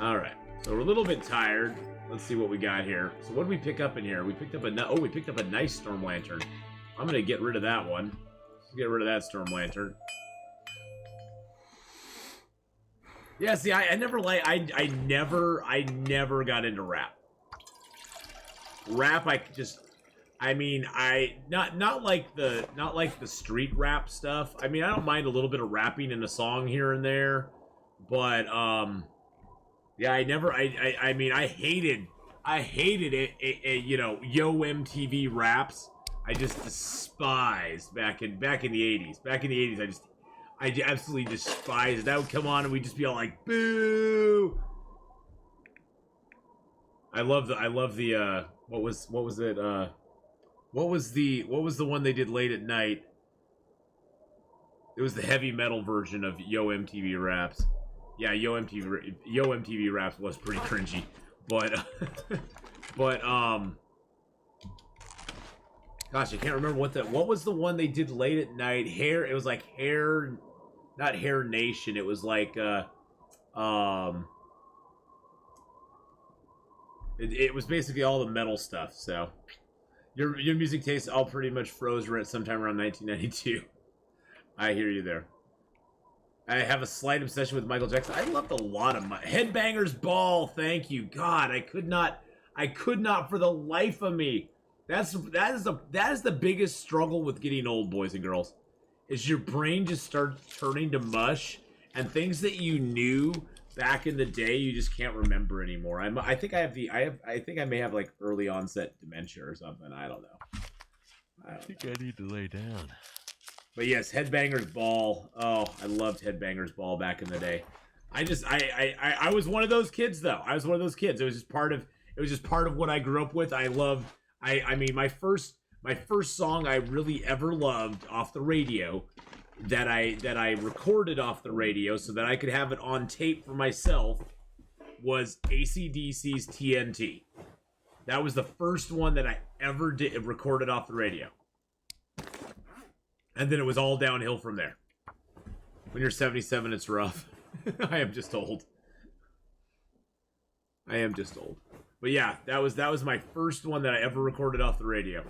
Alright, so we're a little bit tired. Let's see what we got here. So what did we pick up in here? We picked up a nice storm lantern. I'm gonna get rid of that one. Let's get rid of that storm lantern. Yeah, see, I never got into rap. Rap, not like the street rap stuff. I mean, I don't mind a little bit of rapping in a song here and there, but yeah, I hated it, Yo MTV raps. I just despised back in the 80s. Back in the 80s, I absolutely despised it. That would come on and we'd just be all like, boo. I love the what was the one they did late at night? It was the heavy metal version of Yo MTV Raps. Yeah, Yo MTV Raps was pretty cringy, but gosh, I can't remember what was the one they did late at night. It was like not Hair Nation. It was like it was basically all the metal stuff. So your music tastes all pretty much froze sometime around 1992. I hear you there. I have a slight obsession with Michael Jackson. I loved a lot of Headbangers Ball. Thank you, God. I could not for the life of me. That is the biggest struggle with getting old, boys and girls. Is your brain just starts turning to mush, and things that you knew back in the day you just can't remember anymore. I think I may have like early onset dementia or something. I don't know. I think I need to lay down. But yes, Headbangers Ball. Oh, I loved Headbangers Ball back in the day. I was one of those kids though. I was one of those kids. It was just part of what I grew up with. I mean, my first song I really ever loved off the radio that I recorded off the radio so that I could have it on tape for myself was AC/DC's TNT. That was the first one that I ever recorded off the radio. And then it was all downhill from there. When you're 77, it's rough. I am just old. But yeah, that was my first one that I ever recorded off the radio.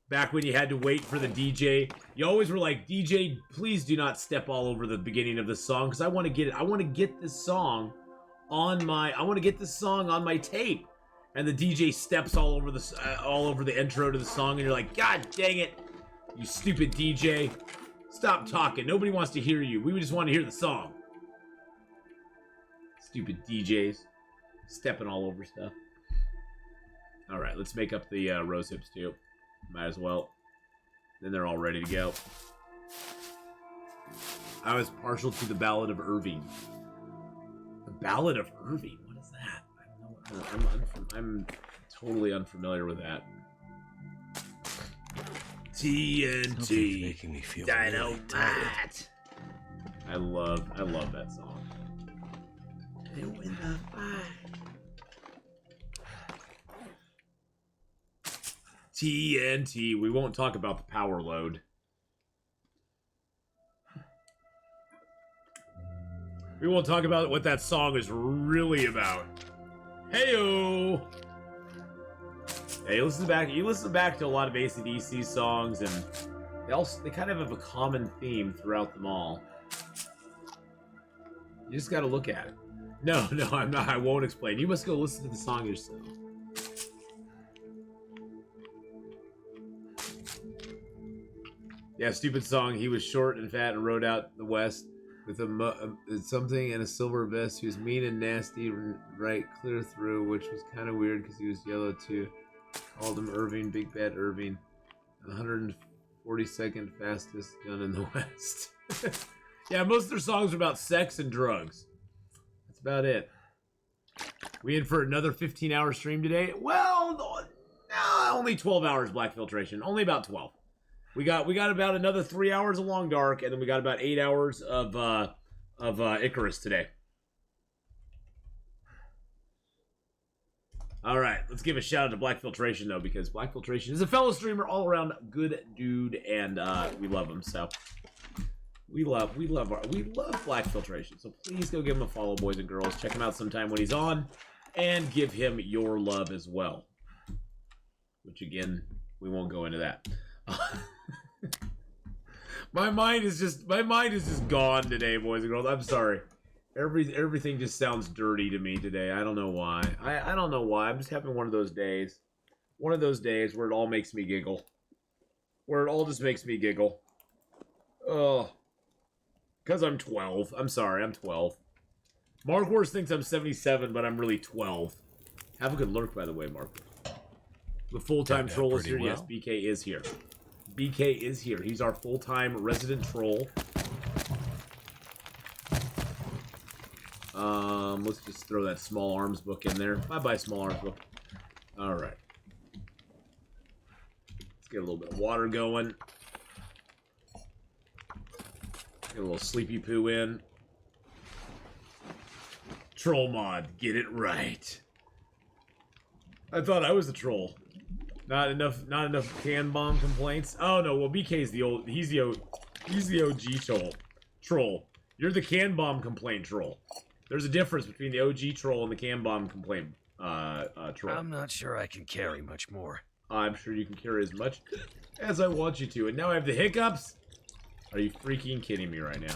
Back when you had to wait for the DJ. You always were like, DJ, please do not step all over the beginning of the song, because I want to get it. I want to get this song on my tape. And the DJ steps all over the intro to the song, and you're like, God dang it. You stupid DJ. Stop talking. Nobody wants to hear you. We just want to hear the song. Stupid DJs. Stepping all over stuff. Alright, let's make up the rose hips too. Might as well. Then they're all ready to go. I was partial to the Ballad of Irving. The Ballad of Irving? What is that? I don't know. I'm totally unfamiliar with that. TNT, making me feel Dynamite. I love that song. And when the TNT. We won't talk about the power load. We won't talk about what that song is really about. Heyo. Hey, you listen back to a lot of AC/DC songs, and they kind of have a common theme throughout them all. You just gotta look at it. No, I'm not. I won't explain. You must go listen to the song yourself. Yeah, stupid song. He was short and fat and rode out the west with something and a silver vest. He was mean and nasty, right clear through, which was kind of weird because he was yellow too. Called him Irving, Big Bad Irving. 142nd fastest gun in the West. Yeah, most of their songs are about sex and drugs. That's about it. We in for another 15-hour stream today? Well, only 12 hours Black Filtration. Only about 12. We got about another 3 hours of Long Dark, and then we got about 8 hours of Icarus today. All right, let's give a shout out to Black Filtration though, because Black Filtration is a fellow streamer, all around good dude, and we love him. So we love Black Filtration. So please go give him a follow, boys and girls. Check him out sometime when he's on, and give him your love as well. Which again, we won't go into that. My mind is just gone today, boys and girls. I'm sorry. Everything just sounds dirty to me today. I don't know why. I don't know why. I'm just having one of those days. One of those days where it all makes me giggle. Where it all just makes me giggle. Oh. Because I'm 12. I'm sorry, I'm 12. Mark Wars thinks I'm 77, but I'm really 12. Have a good lurk, by the way, Mark. The full-time troll is here. Well. Yes, BK is here. BK is here. He's our full-time resident troll. Let's just throw that Small Arms book in there. Bye-bye, Small Arms book. Alright. Let's get a little bit of water going. Get a little sleepy poo in. Troll mod, get it right. I thought I was a troll. Not enough can bomb complaints. Oh no, well BK's he's the OG troll. You're the can bomb complaint troll. There's a difference between the OG troll and the can bomb complaint troll. I'm not sure I can carry much more. I'm sure you can carry as much as I want you to. And now I have the hiccups? Are you freaking kidding me right now?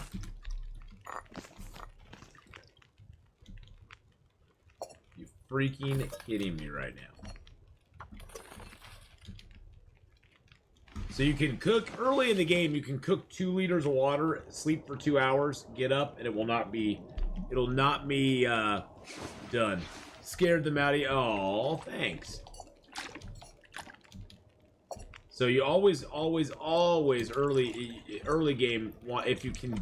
freaking kidding me right now? So you can cook early in the game. You can cook 2 liters of water, sleep for 2 hours, get up, and it'll not be done. Scared them out of you. Oh, thanks. So you always early game. If you can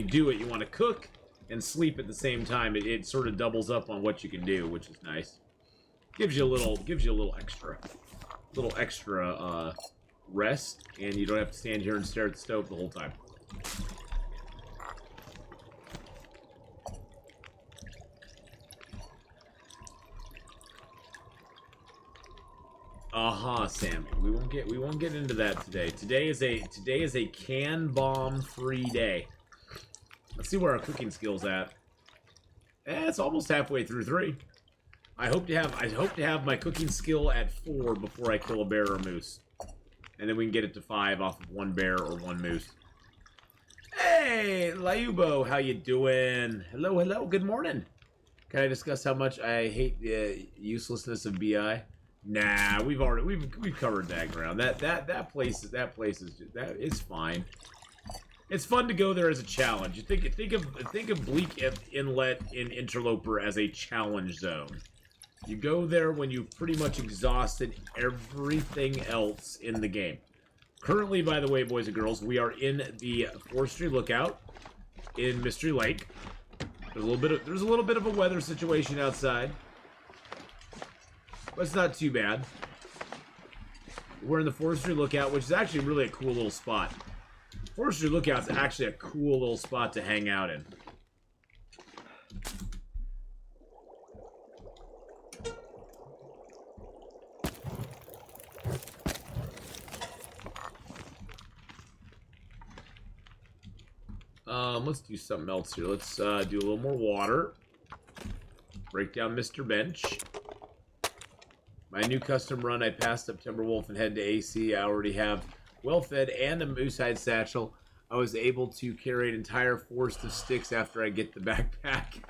do it, you want to cook and sleep at the same time. It sort of doubles up on what you can do, which is nice. Gives you a little extra rest, and you don't have to stand here and stare at the stove the whole time. Sammy. We won't get into that today. Today is a can bomb free day. Let's see where our cooking skill's at. It's almost halfway through 3. I hope to have my cooking skill at 4 before I kill a bear or moose. And then we can get it to 5 off of 1 bear or 1 moose. Hey, Layubo, how you doing? Hello, good morning. Can I discuss how much I hate the uselessness of BI? Nah, we've covered that ground. That place is it's fine. It's fun to go there as a challenge. You think of Bleak Inlet in Interloper as a challenge zone. You go there when you've pretty much exhausted everything else in the game. Currently, by the way, boys and girls, we are in the forestry lookout in Mystery Lake. There's a little bit of a weather situation outside, but it's not too bad. We're in the forestry lookout, which is actually really a cool little spot. Forestry lookout's actually a cool little spot to hang out in. Let's do something else here. Let's do a little more water. Break down Mr. Bench. My new custom run, I passed up Timberwolf and head to AC. I already have well-fed and a moose-hide satchel. I was able to carry an entire forest of sticks after I get the backpack.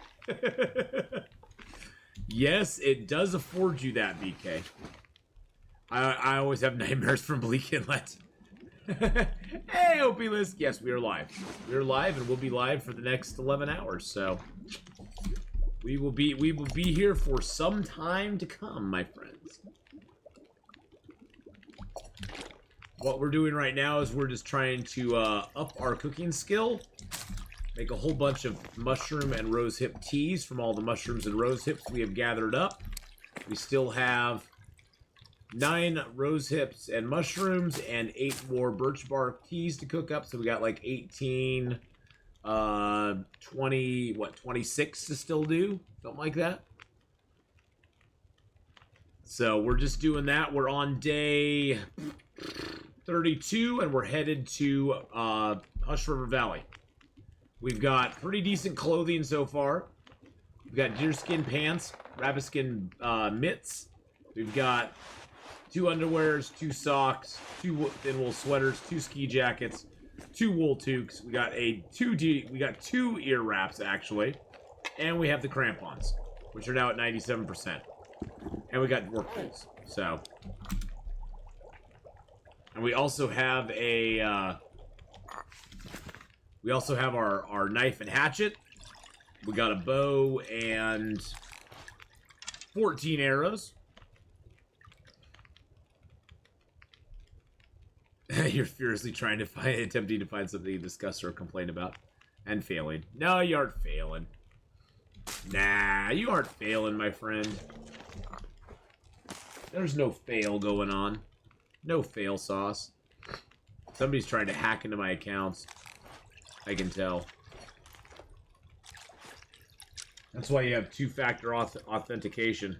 Yes, it does afford you that, BK. I always have nightmares from Bleak Inlet. Hey, OP List. Yes, we are live. We are live, and we'll be live for the next 11 hours. So we will be here for some time to come, my friends. What we're doing right now is we're just trying to up our cooking skill. Make a whole bunch of mushroom and rosehip teas from all the mushrooms and rosehips we have gathered up. We still have 9 rosehips and mushrooms and 8 more birch bark teas to cook up. So we got like 18, 20, 26 to still do? Something like that. So we're just doing that. We're on day 32 and we're headed to Hush River Valley. We've got pretty decent clothing so far. We've got deerskin pants, rabbitskin mitts. We've got 2 underwears, 2 socks, 2 thin wool sweaters, 2 ski jackets, 2 wool toques. We got 2 ear wraps actually, and we have the crampons, which are now at 97%. And we got work tools. So, and we also have a our knife and hatchet. We got a bow and 14 arrows. You're furiously attempting to find something to discuss or complain about. And failing. No, you aren't failing. Nah, you aren't failing, my friend. There's no fail going on. No fail sauce. Somebody's trying to hack into my accounts. I can tell. That's why you have 2-factor authentication.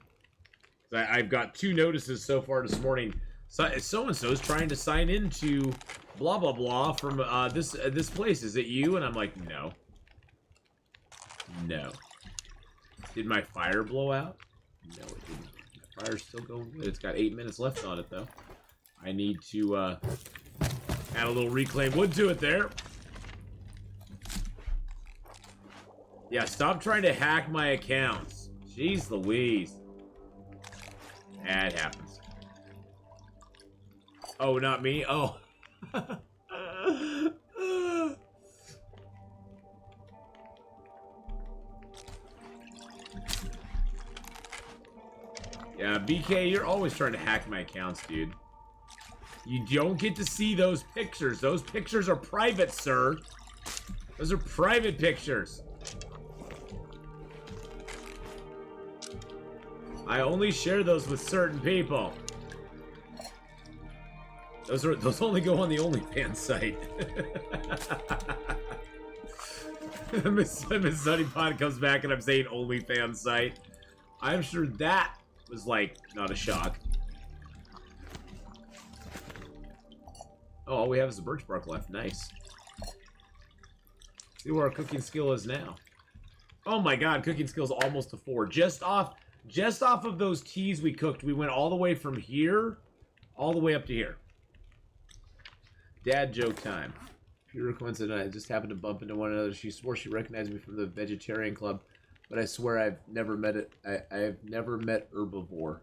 I've got 2 notices so far this morning. So-and-so's trying to sign into blah, blah, blah from this place. Is it you? And I'm like, no. No. Did my fire blow out? No, it didn't. My fire's still going good. It's got 8 minutes left on it, though. I need to add a little reclaimed wood to it there. Yeah, stop trying to hack my accounts. Jeez Louise. That happens. Oh, not me? Oh. Yeah, BK, you're always trying to hack my accounts, dude. You don't get to see those pictures. Those pictures are private, sir. Those are private pictures. I only share those with certain people. Those only go on the OnlyFans site. Miss Sunnypod comes back and I'm saying OnlyFans site. I'm sure that was like not a shock. Oh, all we have is the birch bark left. Nice. See where our cooking skill is now. Oh my god, cooking skill's almost a 4. Just off of those teas we cooked, we went all the way from here, all the way up to here. Dad joke time. Pure coincidence, I just happened to bump into one another. She swore she recognized me from the vegetarian club, but I swear I've never met it. I've never met herbivore.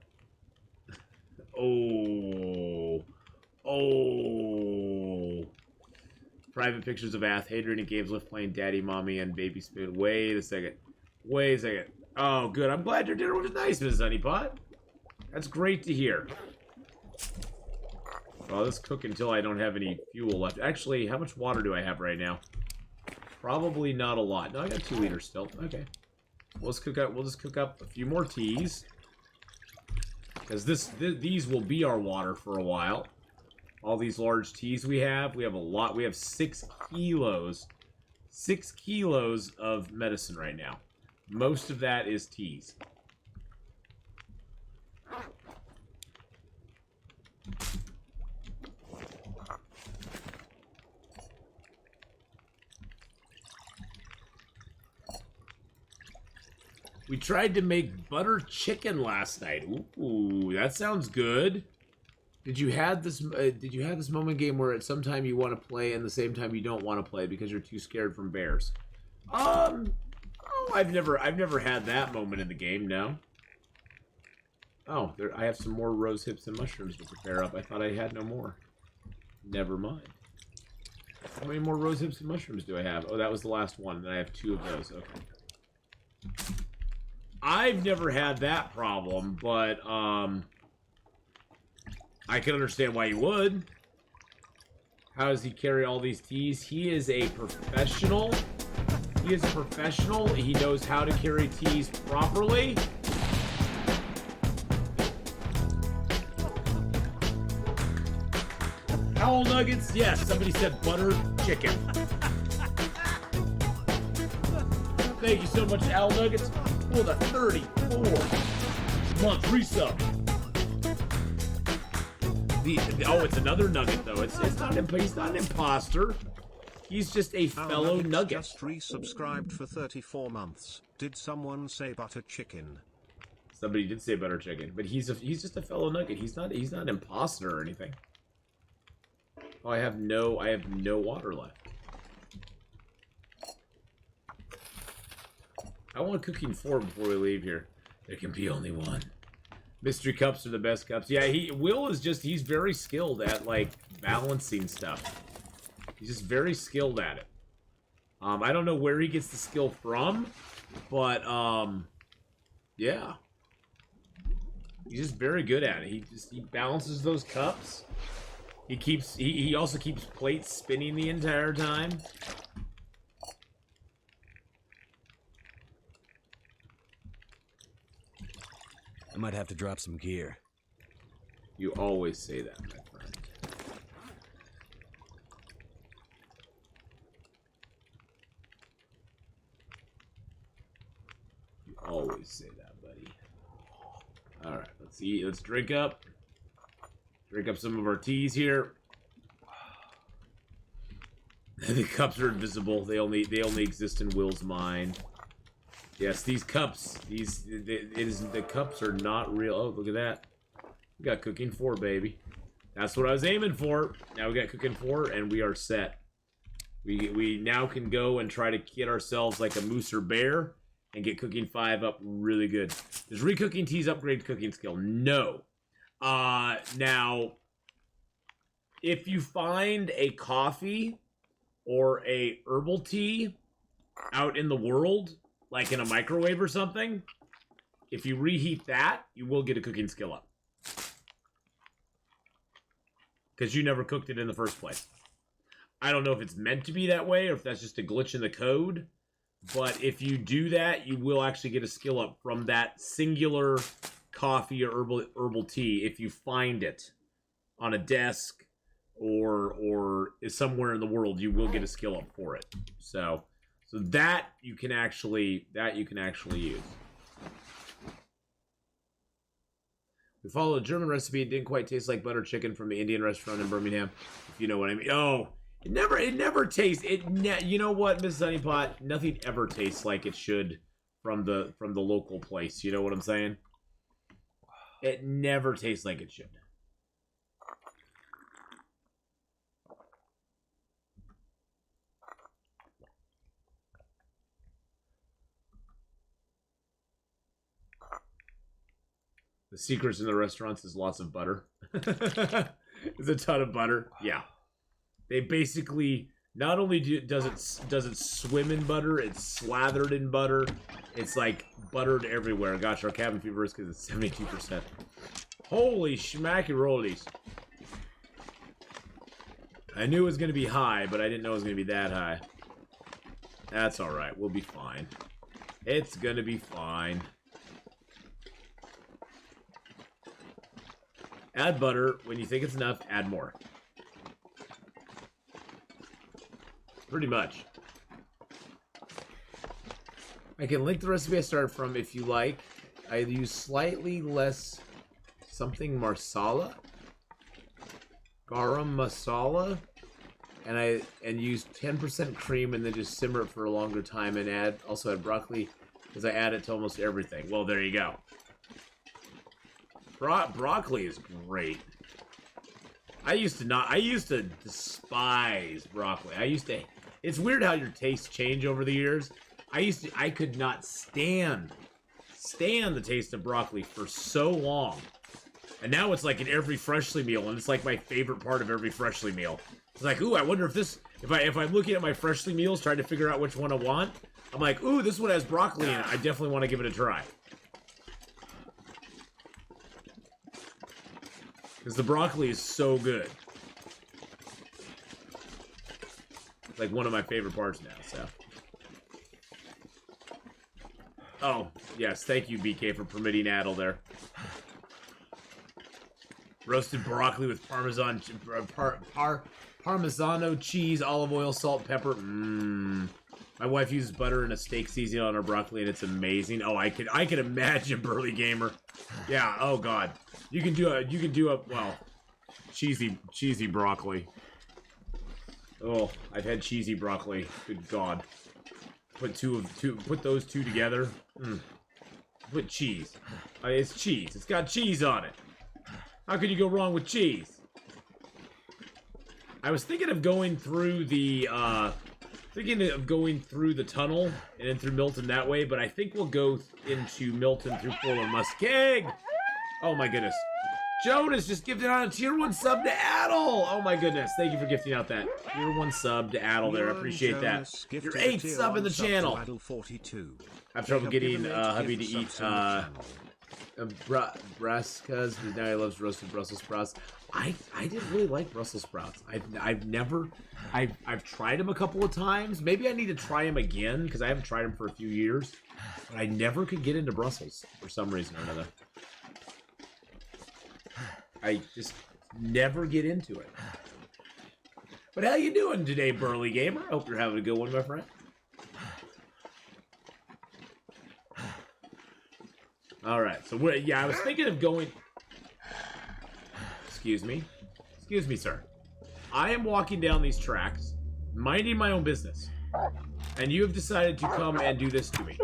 Oh. Oh. Private pictures of Atheenon and games left playing Daddy, Mommy, and Baby Spoon. Wait a second. Wait a second. Oh, good. I'm glad your dinner was nice, Miss Honeypot. That's great to hear. Well, let's cook until I don't have any fuel left. Actually, how much water do I have right now? Probably not a lot. No, I got 2 liters still. Okay. We'll just cook up a few more teas. Because these will be our water for a while. All these large teas we have a lot. We have 6 kilos. 6 kilos of medicine right now. Most of that is teas. We tried to make butter chicken last night. Ooh, that sounds good. Did you have this moment game where at some time you want to play and the same time you don't want to play because you're too scared from bears? Oh, I've never had that moment in the game. No. Oh, I have some more rose hips and mushrooms to prepare up. I thought I had no more. Never mind. How many more rose hips and mushrooms do I have? Oh, that was the last one, and I have 2 of those. Okay. I've never had that problem, but I can understand why you would. How does he carry all these teas? He is a professional. He is a professional. He knows how to carry teas properly. Owl nuggets? Yes, somebody said buttered chicken. Thank you so much, Owl Nuggets, for the 34-month resub. Oh, it's another nugget, though. He's not an imposter. He's just a fellow nugget. Just resubscribed for 34 months. Did someone say butter chicken? Somebody did say butter chicken, but he's just a fellow nugget. He's not an imposter or anything. Oh, I have no water left. I want cooking 4 before we leave here. There can be only one. Mystery cups are the best cups. Yeah, he's very skilled at, like, balancing stuff. He's just very skilled at it. I don't know where he gets the skill from, but, yeah. He's just very good at it. He balances those cups. He also keeps plates spinning the entire time. I might have to drop some gear. You always say that, my friend. You always say that, buddy. Alright, let's eat. Let's drink up. Drink up some of our teas here. The cups are invisible. They only exist in Will's mind. Yes, these cups. The cups are not real. Oh, look at that. We got cooking 4, baby. That's what I was aiming for. Now we got cooking 4, and we are set. We now can go and try to get ourselves like a moose or bear and get cooking 5 up really good. Does recooking teas upgrade cooking skill? No. Now, if you find a coffee or a herbal tea out in the world, like in a microwave or something, if you reheat that, you will get a cooking skill up. Because you never cooked it in the first place. I don't know if it's meant to be that way or if that's just a glitch in the code. But if you do that, you will actually get a skill up from that singular coffee or herbal tea if you find it on a desk or somewhere in the world. You will get a skill up for it. So that you can actually use. We followed a German recipe. It didn't quite taste like butter chicken from the Indian restaurant in Birmingham, if you know what I mean. Oh, it never tastes. You know what, Mrs. Honeypot? Nothing ever tastes like it should from the local place. You know what I'm saying? It never tastes like it should. The secrets in the restaurants is lots of butter. There's a ton of butter. Yeah. They basically not only does it swim in butter, it's slathered in butter. It's like buttered everywhere. Gosh, our cabin fever is because it's 72%. Holy schmacky-rollies. I knew it was going to be high, but I didn't know it was going to be that high. That's alright. We'll be fine. It's going to be fine. Add butter. When you think it's enough, add more. Pretty much. I can link the recipe I started from if you like. I use slightly less something marsala. Garam masala. And use 10% cream and then just simmer it for a longer time and also add broccoli because I add it to almost everything. Well, there you go. Broccoli is great. I used to despise broccoli. It's weird how your tastes change over the years. I could not stand the taste of broccoli for so long. And now it's like in every Freshly meal, and it's like my favorite part of every Freshly meal. It's like, ooh, I wonder if I'm looking at my Freshly meals trying to figure out which one I want, I'm like, ooh, this one has broccoli in it. I definitely want to give it a try. Because the broccoli is so good. It's like one of my favorite parts now, so. Oh, yes, thank you, BK, for permitting Adel there. Roasted broccoli with Parmesan, Parmesano cheese, olive oil, salt, pepper. Mmm. My wife uses butter and a steak seasoning on her broccoli, and it's amazing. Oh, I could imagine, Burly Gamer. Yeah. Oh God. You can do a well, cheesy broccoli. Oh, I've had cheesy broccoli. Good God. Put those two together. Put cheese. It's cheese. It's got cheese on it. How could you go wrong with cheese? I was thinking of going through the tunnel and then through Milton that way, but I think we'll go into Milton through Fuller Muskeg. Oh my goodness. Jonas just gifted out a tier 1 sub to Adel. Oh my goodness. Thank you for gifting out that tier 1 sub to Adel there. I appreciate that. Your 8th sub in the channel. I have trouble getting hubby to eat brassicas, but now he loves roasted Brussels sprouts. I didn't really like Brussels sprouts. I've tried them a couple of times. Maybe I need to try them again because I haven't tried them for a few years. But I never could get into Brussels for some reason or another. I just never get into it. But how you doing today, Burly Gamer? Hope you're having a good one, my friend. All right, so I was thinking of going. Excuse me, sir. I am walking down these tracks, minding my own business, and you have decided to come and do this to me.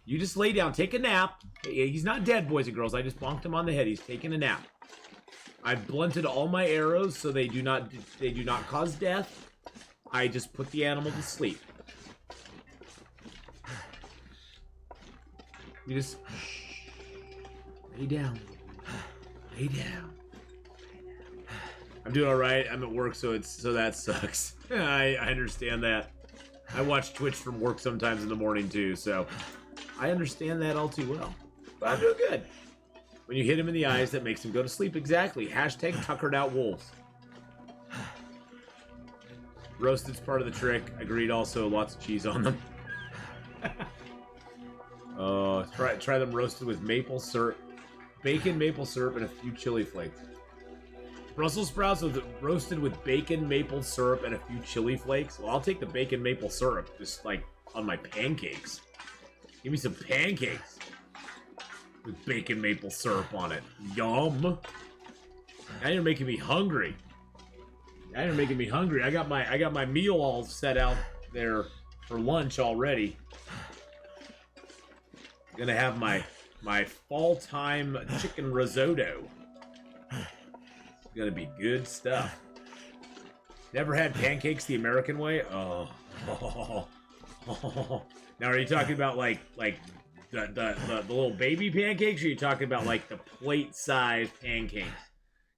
You just lay down, take a nap. He's not dead, boys and girls. I just bonked him on the head. He's taking a nap. I've blunted all my arrows so they do not cause death. I just put the animal to sleep. You just lay down. Lay down. I'm doing all right. I'm at work, so that sucks. I understand that. I watch Twitch from work sometimes in the morning too, so I understand that all too well. But I'm doing good. When you hit him in the eyes, that makes him go to sleep. Exactly. Hashtag tuckered out wolves. Roasted's part of the trick. Agreed. Also, lots of cheese on them. Try them roasted with maple syrup, bacon, maple syrup, and a few chili flakes. Brussels sprouts roasted with bacon, maple syrup, and a few chili flakes. Well, I'll take the bacon maple syrup, just like on my pancakes. Give me some pancakes with bacon maple syrup on it. Yum! Now you're making me hungry. Now you're making me hungry. I got my meal all set out there for lunch already. Gonna have my fall time chicken risotto. It's gonna be good stuff. Never had pancakes the American way? Oh. Now are you talking about like the little baby pancakes, or are you talking about like the plate size pancakes?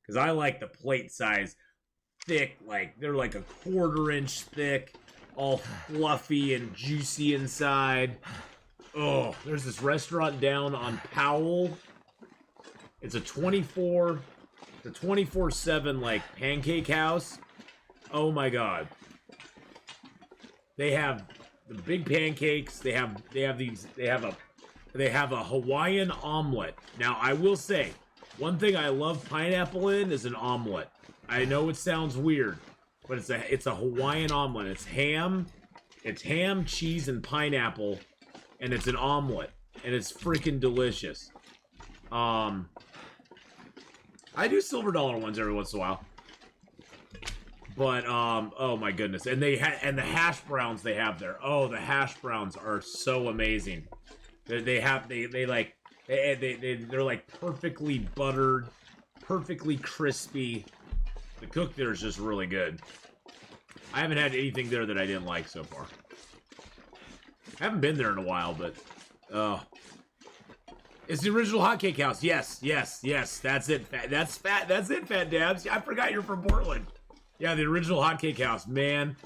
Because I like the plate size thick, like they're like a 1/4 inch thick, all fluffy and juicy inside. Oh, there's this restaurant down on Powell. It's a 24/7 like pancake house. Oh my god. They have the big pancakes. They have a Hawaiian omelet. Now, I will say, one thing I love pineapple in is an omelet. I know it sounds weird, but it's a Hawaiian omelet. It's ham, cheese, and pineapple. And it's an omelet, and it's freaking delicious. I do silver dollar ones every once in a while, but oh my goodness, and the hash browns they have there. Oh, the hash browns are so amazing. They're like perfectly buttered, perfectly crispy. The cook there is just really good. I haven't had anything there that I didn't like so far. I haven't been there in a while, but it's the original hotcake house. Yes. That's it. That's it, Fat Dabs. I forgot you're from Portland. Yeah, the original hotcake house. Man,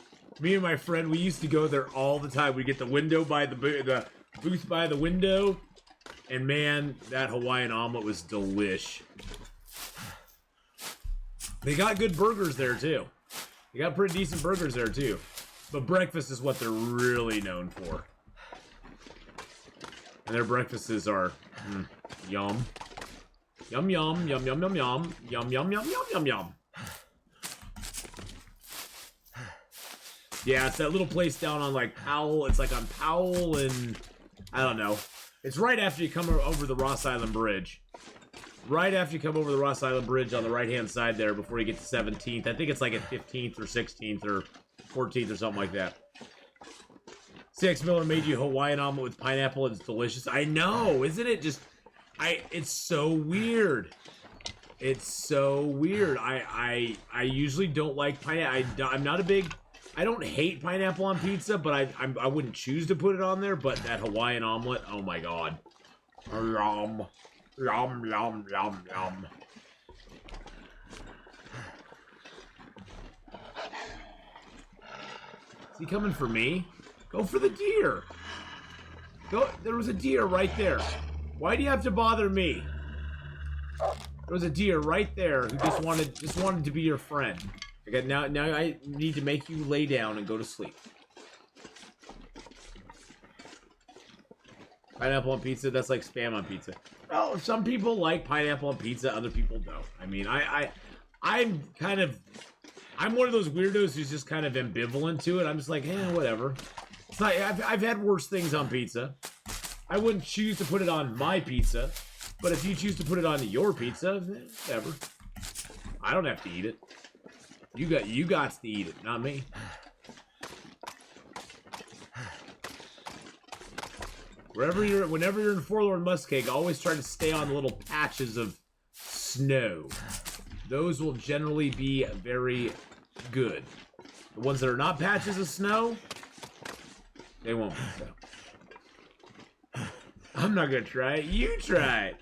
me and my friend, we used to go there all the time. We get the window by the booth by the window, and man, that Hawaiian omelet was delish. They got good burgers there too. They got pretty decent burgers there too. But breakfast is what they're really known for. And their breakfasts are yum. Yum, yum, yum, yum, yum, yum. Yum, yum, yum, yum, yum, yum. Yeah, it's that little place down on, like, Powell. It's, like, on Powell and... I don't know. It's right after you come over the Ross Island Bridge. Right after you come over the Ross Island Bridge on the right-hand side there before you get to 17th. I think it's, like, at 15th or 16th or 14th or something like that. CX Miller made you Hawaiian omelet with pineapple, and it's delicious. I know, isn't it? It's so weird. It's so weird. I usually don't like pineapple. I'm not a big. I don't hate pineapple on pizza, but I wouldn't choose to put it on there. But that Hawaiian omelet, oh my god, yum, yum, yum, yum, yum. Is he coming for me? Go for the deer. Go. There was a deer right there. Why do you have to bother me? There was a deer right there who just wanted to be your friend. Okay, now I need to make you lay down and go to sleep. Pineapple on pizza, that's like spam on pizza. Well, some people like pineapple on pizza, other people don't. I mean, I'm one of those weirdos who's just kind of ambivalent to it. I'm just like, whatever. It's not, I've had worse things on pizza. I wouldn't choose to put it on my pizza, but if you choose to put it on your pizza, whatever. I don't have to eat it. You got to eat it, not me. Whenever you're in Forlorn Muskeg, always try to stay on the little patches of snow. Those will generally be very good. The ones that are not patches of snow, they won't be so. I'm not gonna try it. You try it.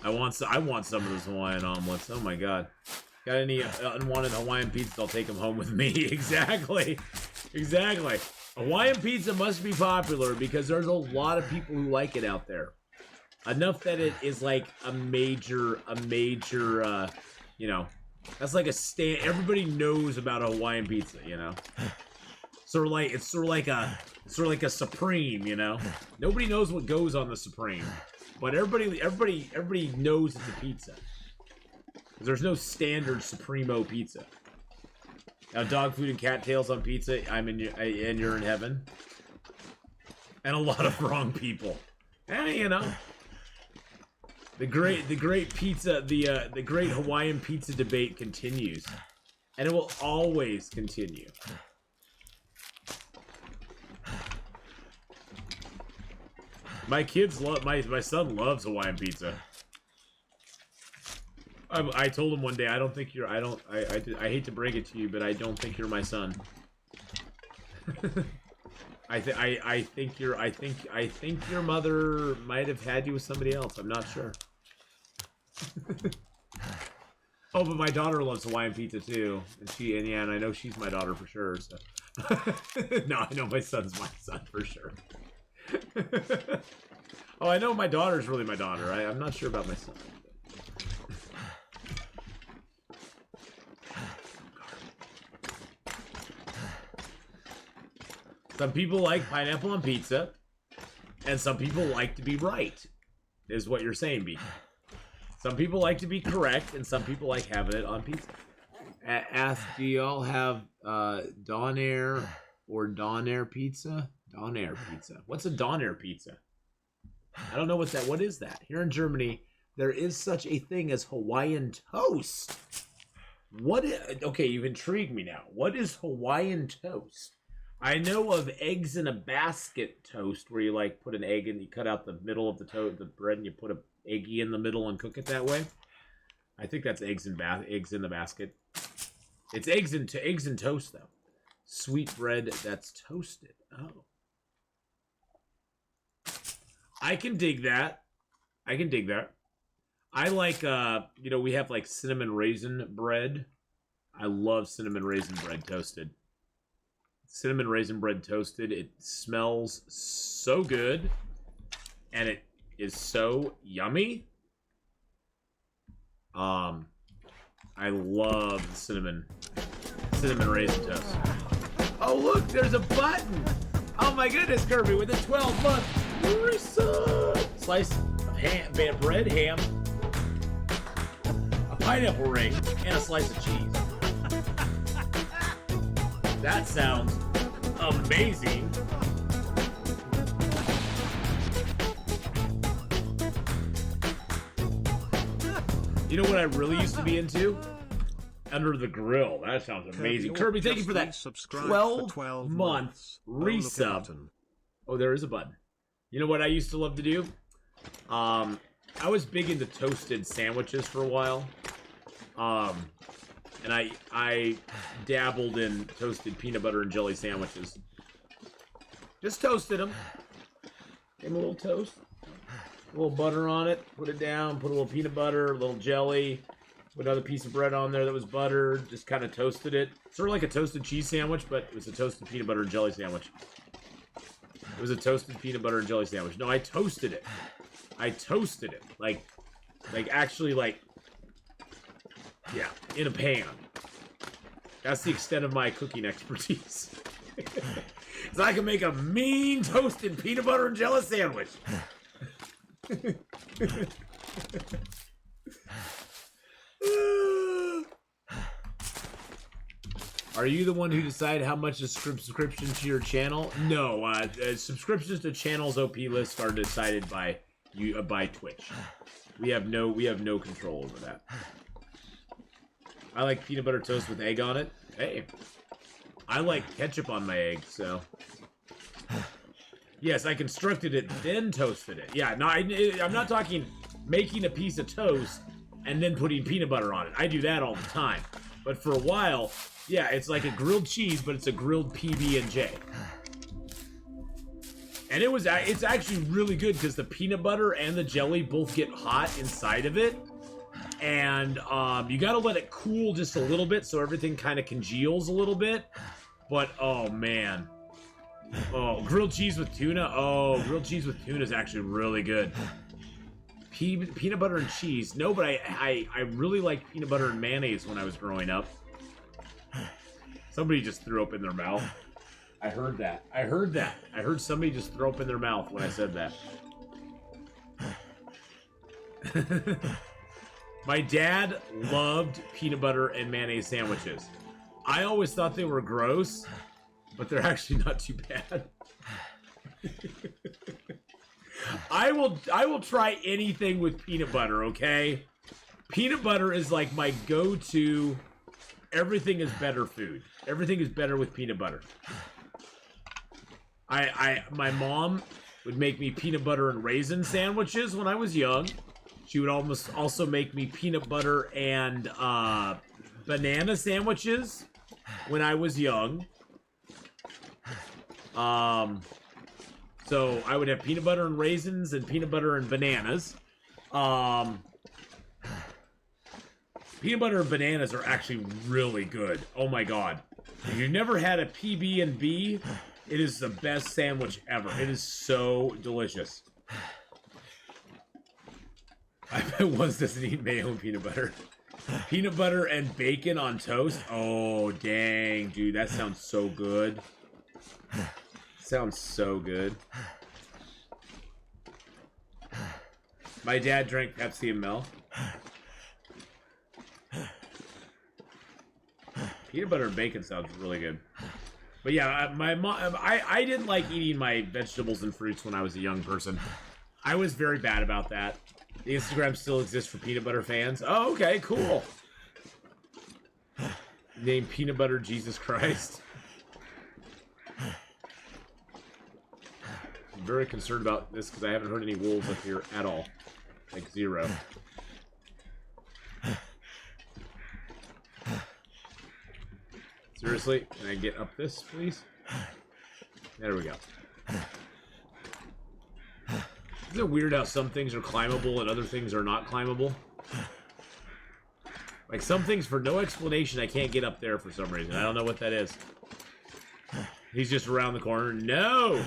I want some of those Hawaiian omelets. Oh my god. Got any unwanted Hawaiian pizza? I'll take them home with me. Exactly. Exactly. Hawaiian pizza must be popular because there's a lot of people who like it out there. Enough that it is like a major, you know, that's like a stand. Everybody knows about a Hawaiian pizza, you know. It's sort of like a Supreme, you know. Nobody knows what goes on the Supreme, but everybody knows it's a pizza. There's no standard Supremo pizza. Now, dog food and cattails on pizza, and you're in heaven. And a lot of wrong people. You know. The great pizza, the great Hawaiian pizza debate continues, and it will always continue. My kids love my son loves Hawaiian pizza. I told him one day, I don't think you're. I hate to break it to you, but I don't think you're my son. I think your mother might have had you with somebody else. I'm not sure. Oh, but my daughter loves Hawaiian pizza too, and I know she's my daughter for sure. So. No, I know my son's my son for sure. Oh, I know my daughter's really my daughter. I'm not sure about my son. Some people like pineapple on pizza, and some people like to be right, is what you're saying, B. Some people like to be correct, and some people like having it on pizza. Ask, do y'all have Donair or Donair pizza? Donair pizza. What's a Donair pizza? I don't know what that. What is that? Here in Germany, there is such a thing as Hawaiian toast. Okay, you've intrigued me now. What is Hawaiian toast? I know of eggs in a basket toast, where you like put an egg and you cut out the middle of the bread and you put an eggy in the middle and cook it that way. I think that's eggs in the basket. It's eggs and toast though. Sweet bread that's toasted. Oh, I can dig that. I like we have like cinnamon raisin bread. I love cinnamon raisin bread toasted. Cinnamon raisin bread toasted. It smells so good, and it is so yummy. I love cinnamon raisin toast. Oh look, there's a button. Oh my goodness, Kirby with a 12-month reset. Slice of bread, ham, a pineapple ring, and a slice of cheese. That sounds amazing. You know what I really used to be into? Under the Grill. That sounds amazing. Kirby, thank you for that 12-month resub. Oh, there is a button. You know what I used to love to do? I was big into toasted sandwiches for a while. And I dabbled in toasted peanut butter and jelly sandwiches. Just toasted them. Gave them a little toast. A little butter on it. Put it down. Put a little peanut butter, a little jelly. Put another piece of bread on there that was buttered. Just kind of toasted it. Sort of like a toasted cheese sandwich, but it was a toasted peanut butter and jelly sandwich. It was a toasted peanut butter and jelly sandwich. No, I toasted it. Like actually, like... Yeah, in a pan. That's the extent of my cooking expertise. So I can make a mean toasted peanut butter and jelly sandwich. Are you the one who decided how much is subscription to your channel? No, subscriptions to channels OP list are decided by Twitch. We have no control over that. I like peanut butter toast with egg on it. Hey, I like ketchup on my egg, so. Yes, I constructed it, then toasted it. Yeah, no, I'm not talking making a piece of toast and then putting peanut butter on it. I do that all the time. But for a while, yeah, it's like a grilled cheese, but it's a grilled PB&J. And it's actually really good because the peanut butter and the jelly both get hot inside of it. And you gotta let it cool just a little bit so everything kind of congeals a little bit. But, oh man. Oh, grilled cheese with tuna. Oh, grilled cheese with tuna is actually really good. Peanut butter and cheese. No, but I really liked peanut butter and mayonnaise when I was growing up. Somebody just threw up in their mouth. I heard that. I heard that. I heard somebody just throw up in their mouth when I said that. My dad loved peanut butter and mayonnaise sandwiches. I always thought they were gross, but they're actually not too bad. I will try anything with peanut butter, okay? Peanut butter is like my go-to. Everything is better food. Everything is better with peanut butter. My mom would make me peanut butter and raisin sandwiches when I was young. She would also make me peanut butter and banana sandwiches when I was young. So I would have peanut butter and raisins and peanut butter and bananas. Peanut butter and bananas are actually really good. Oh my god. If you've never had a PB&B, it is the best sandwich ever. It is so delicious. I bet Ones doesn't eat mayo and peanut butter. Peanut butter and bacon on toast? Oh, dang, dude. That sounds so good. Sounds so good. My dad drank Pepsi and milk. Peanut butter and bacon sounds really good. But yeah, my mom, I didn't like eating my vegetables and fruits when I was a young person. I was very bad about that. The Instagram still exists for peanut butter fans. Oh, okay, cool. Name Peanut Butter Jesus Christ. I'm very concerned about this because I haven't heard any wolves up here at all. Like zero. Seriously, can I get up this, please? There we go. Isn't it weird how some things are climbable and other things are not climbable? Like some things, for no explanation, I can't get up there for some reason. I don't know what that is. He's just around the corner. No!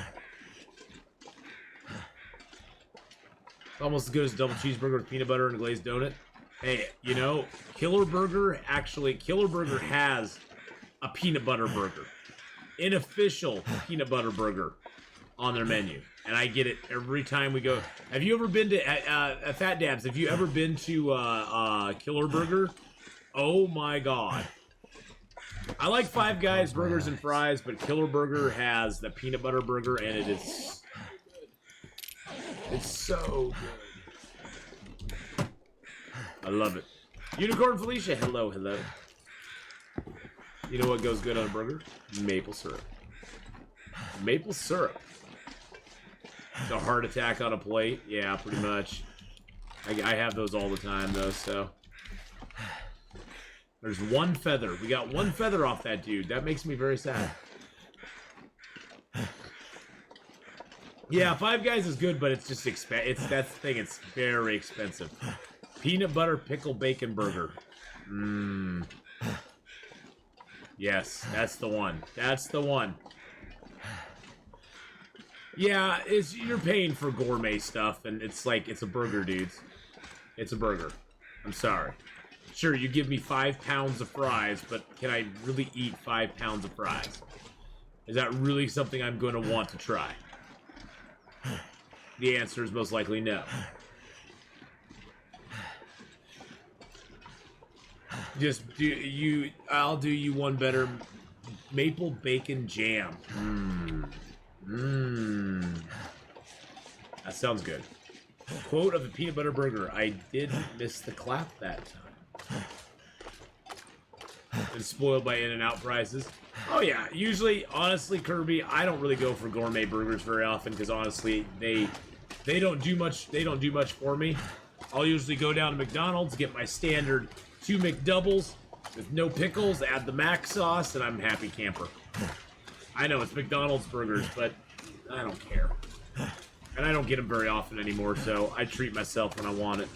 Almost as good as a double cheeseburger with peanut butter and a glazed donut. Hey, you know, Killer Burger has a peanut butter burger. Unofficial peanut butter burger on their menu. And I get it every time we go. Have you ever been to Fat Dabs? Have you ever been to Killer Burger? Oh my god. I like Five Guys burgers and fries, but Killer Burger has the peanut butter burger, and it is... It's so good. I love it. Unicorn Felicia, hello, hello. You know what goes good on a burger? Maple syrup. Maple syrup. It's a heart attack on a plate. Yeah, pretty much. I have those all the time, though, so... There's one feather. We got one feather off that dude. That makes me very sad. Yeah, Five Guys is good, but it's just that's the thing. It's very expensive. Peanut butter pickle bacon burger. Mmm. Yes, that's the one. That's the one. Yeah, you're paying for gourmet stuff, and it's like, it's a burger, dudes. It's a burger. I'm sorry. Sure, you give me 5 pounds of fries, but can I really eat 5 pounds of fries? Is that really something I'm going to want to try? The answer is most likely no. I'll do you one better. Maple bacon jam. That sounds good. Quote of the peanut butter burger. I did miss the clap that time. Been spoiled by In-N-Out prices. Oh yeah, usually, honestly, Kirby, I don't really go for gourmet burgers very often because honestly, they don't do much. They don't do much for me. I'll usually go down to McDonald's, get my standard 2 McDoubles with no pickles, add the mac sauce, and I'm happy camper. I know it's McDonald's burgers, but I don't care. And I don't get them very often anymore, so I treat myself when I want it.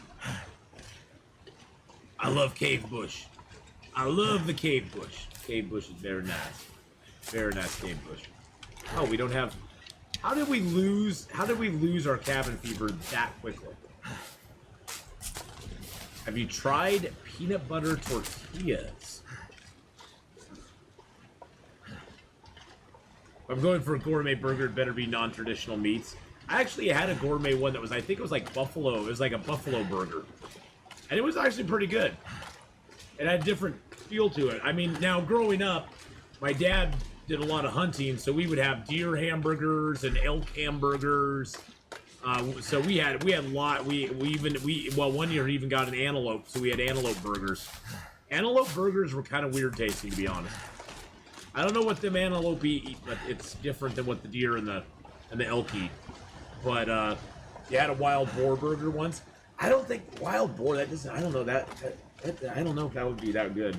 I love cave bush. I love the cave bush. Cave bush is very nice. Very nice cave bush. Oh, we don't have... How did we lose our cabin fever that quickly? Have you tried peanut butter tortillas? If I'm going for a gourmet burger, it better be non-traditional meats. I actually had a gourmet one that was, I think it was like buffalo. It was like a buffalo burger. And it was actually pretty good. It had a different feel to it. I mean, now growing up, my dad did a lot of hunting, so we would have deer hamburgers and elk hamburgers. So we had a lot. Well, one year he even got an antelope, so we had antelope burgers. Antelope burgers were kind of weird tasting, to be honest. I don't know what them antelope eat, but it's different than what the deer and the elk eat. But you had a wild boar burger once. I don't think wild boar. That doesn't. I don't know that. I don't know if that would be that good.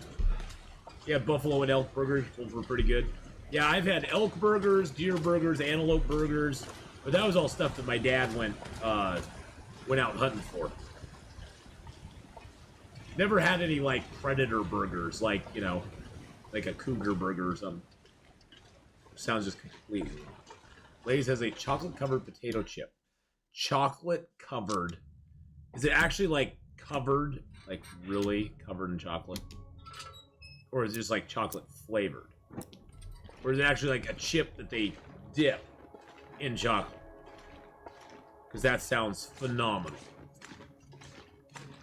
Yeah, buffalo and elk burgers. Those were pretty good. Yeah, I've had elk burgers, deer burgers, antelope burgers, but that was all stuff that my dad went out hunting for. Never had any like predator burgers, like like a cougar burger or something. Sounds just completely. Lay's has a chocolate-covered potato chip. Chocolate-covered. Is it actually like covered, like really covered in chocolate, or is it just like chocolate flavored? Or is it actually like a chip that they dip in chocolate? Because that sounds phenomenal.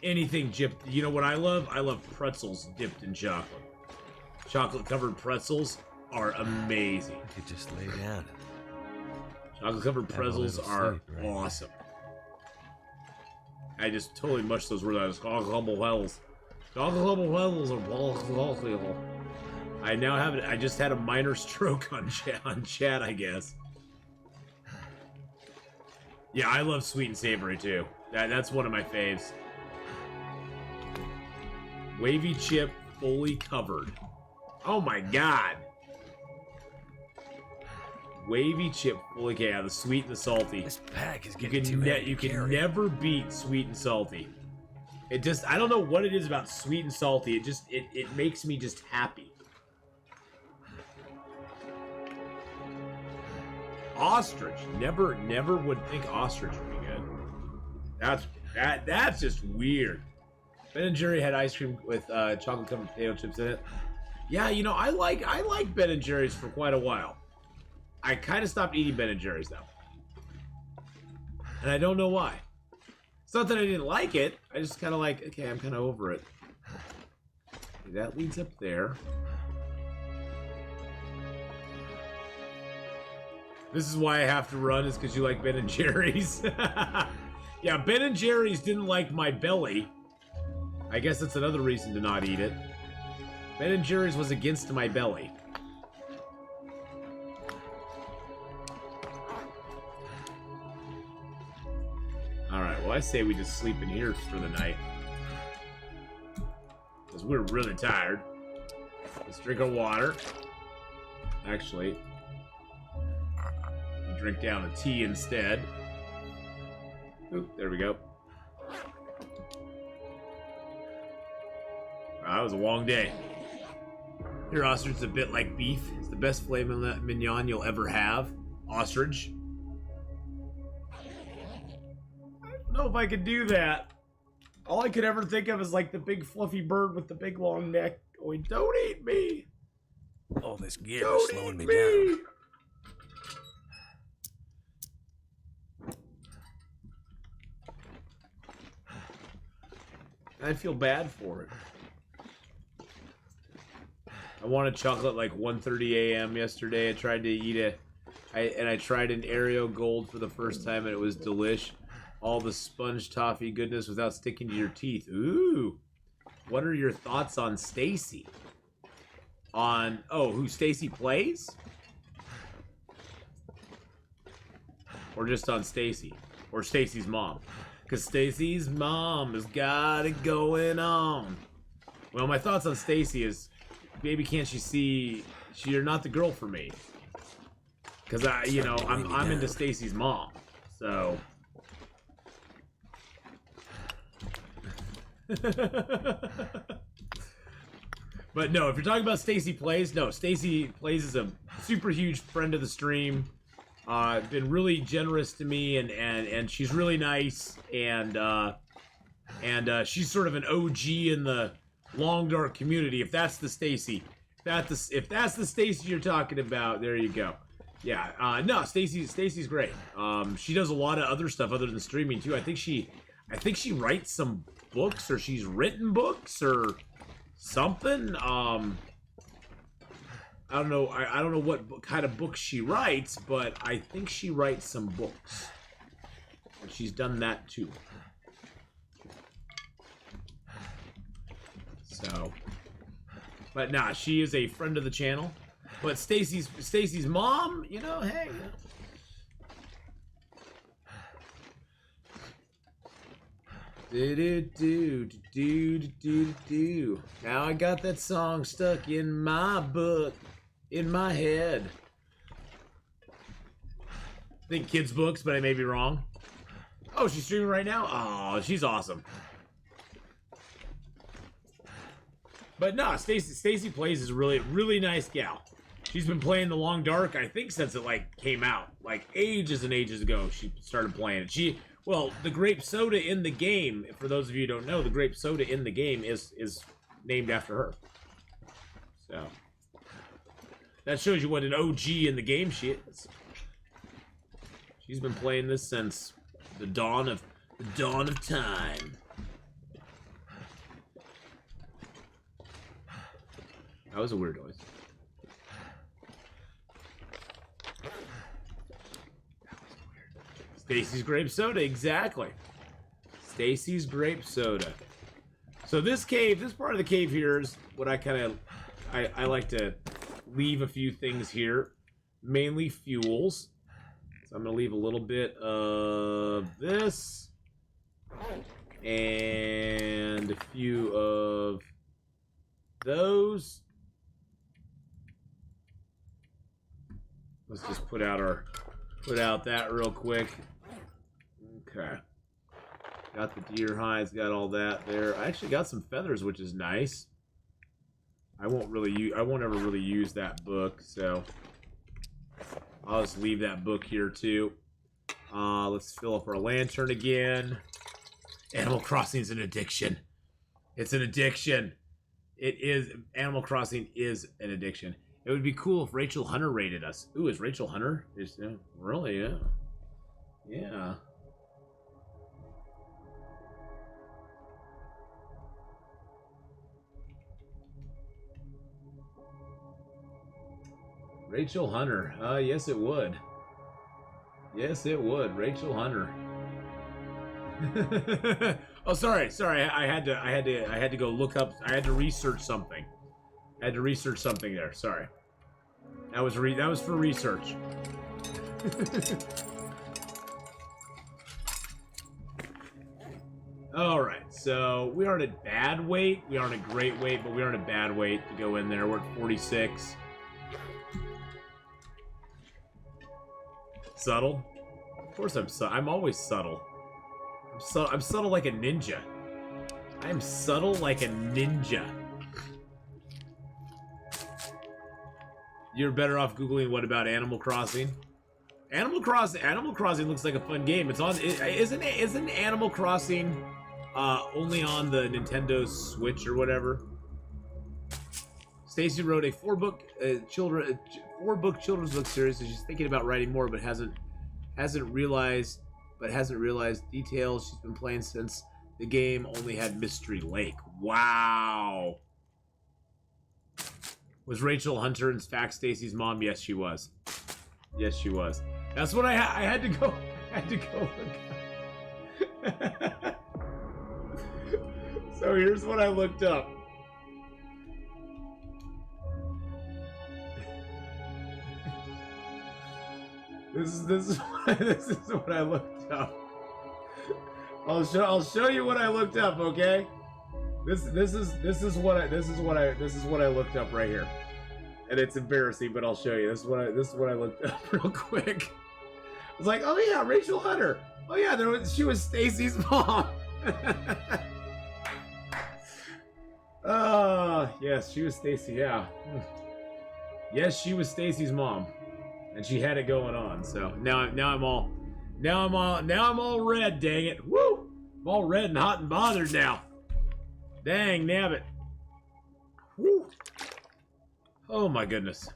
Anything dipped. You know what I love? I love pretzels dipped in chocolate. Chocolate-covered pretzels are amazing. I could just lay down. Chocolate-covered pretzels are awesome. I just totally mushed those words out. Chocolate-covered pretzels. Chocolate-covered pretzels are... I now have it. I just had a minor stroke on chat, I guess. Yeah, I love sweet and savory too. That's one of my faves. Wavy chip, fully covered. Oh my god. Wavy chip, fully covered. Yeah, the sweet and the salty. This pack is getting too heavy. You can never beat sweet and salty. It just, I don't know what it is about sweet and salty. It makes me just happy. Ostrich. Never would think ostrich would be good. That's just weird. Ben & Jerry had ice cream with chocolate covered potato chips in it. Yeah, I like Ben & Jerry's for quite a while. I kind of stopped eating Ben & Jerry's though. And I don't know why. It's not that I didn't like it. I just kind of like, okay, I'm kind of over it. Okay, that leads up there. This is why I have to run, is because you like Ben & Jerry's. Yeah, Ben & Jerry's didn't like my belly. I guess that's another reason to not eat it. Ben & Jerry's was against my belly. Alright, well I say we just sleep in here for the night. Because we're really tired. Let's drink our water. Actually... drink down a tea instead. Oop, there we go. Wow, that was a long day. Your ostrich is a bit like beef. It's the best filet mignon you'll ever have. Ostrich. I don't know if I could do that. All I could ever think of is like the big fluffy bird with the big long neck going, "Don't eat me!" All this gear is slowing me down. I feel bad for it. I wanted chocolate like 1:30 a.m. yesterday. I tried to eat I tried an Oreo Gold for the first time, and it was delish. All the sponge toffee goodness without sticking to your teeth. Ooh. What are your thoughts on Stacy? Who Stacy plays? Or just on Stacy? Or Stacy's mom? Because Stacy's mom has got it going on. Well, my thoughts on Stacy is, baby, can't you see you're not the girl for me? Because I'm into Stacy's mom. So. But no, if you're talking about Stacy Plays, no, Stacy Plays is a super huge friend of the stream. Been really generous to me, and she's really nice, and she's sort of an OG in the Long Dark community. If that's the Stacy, if that's the Stacy you're talking about, there you go. Yeah, no, Stacy's great. She does a lot of other stuff other than streaming too. I think she writes some books, or she's written books or something. I don't know. I don't know what kind of books she writes, but I think she writes some books. And she's done that too. So, but nah, she is a friend of the channel. But Stacy's mom, you know, hey. Do. Now I got that song stuck in my book, in my head. I think kids' books, but I may be wrong. Oh, she's streaming right now? Oh, she's awesome. But no, Stacy Plays is a really nice gal. She's been playing The Long Dark, I think, since it like came out, like ages and ages ago. She started playing it. Well, the grape soda in the game, for those of you who don't know, the grape soda in the game is named after her. So that shows you what an OG in the game she is. She's been playing this since the dawn of time. That was a weird noise. Stacy's grape soda, exactly. Stacy's grape soda. So this part of the cave here is what I like to leave a few things here. Mainly fuels. So I'm gonna leave a little bit of this. And a few of those. Let's just put out that real quick. Okay. Got the deer hides, got all that there. I actually got some feathers, which is nice. I won't ever really use that book, so I'll just leave that book here too. Let's fill up our lantern again. Animal Crossing is an addiction. It's an addiction. It is. Animal Crossing is an addiction. It would be cool if Rachel Hunter rated us. Ooh, is Rachel Hunter? Really? Yeah. Yeah. Rachel Hunter. Yes, it would. Yes, it would. Rachel Hunter. Oh, sorry. I had to go look up. I had to research something. There. Sorry. That was for research. All right. So we aren't at bad weight. We aren't a great weight, but we aren't a bad weight to go in there. We're at 46. Subtle. Of course I'm always subtle. I'm subtle like a ninja. I am subtle like a ninja. You're better off Googling what about Animal Crossing. Animal Crossing looks like a fun game. It's on. Isn't Animal Crossing only on the Nintendo Switch or whatever? Stacy wrote a four-book children's book series, and she's thinking about writing more, but hasn't realized details. She's been playing since the game only had Mystery Lake. Wow. Was Rachel Hunter in fact Stacy's mom? Yes, she was. Yes, she was. That's what I had to go. I had to go look up. So here's what I looked up. This is what I looked up. I'll show you what I looked up, okay? This is what I looked up right here, and it's embarrassing, but I'll show you. This is what I looked up real quick. was like, oh yeah, Rachel Hunter. Oh yeah, she was Stacy's mom. Yes, she was Stacy. Yeah. Yes, she was Stacy's mom, and she had it going on. So now I'm all red. Dang it! Woo! I'm all red and hot and bothered now. Dang, nabbit. Woo! Oh my goodness.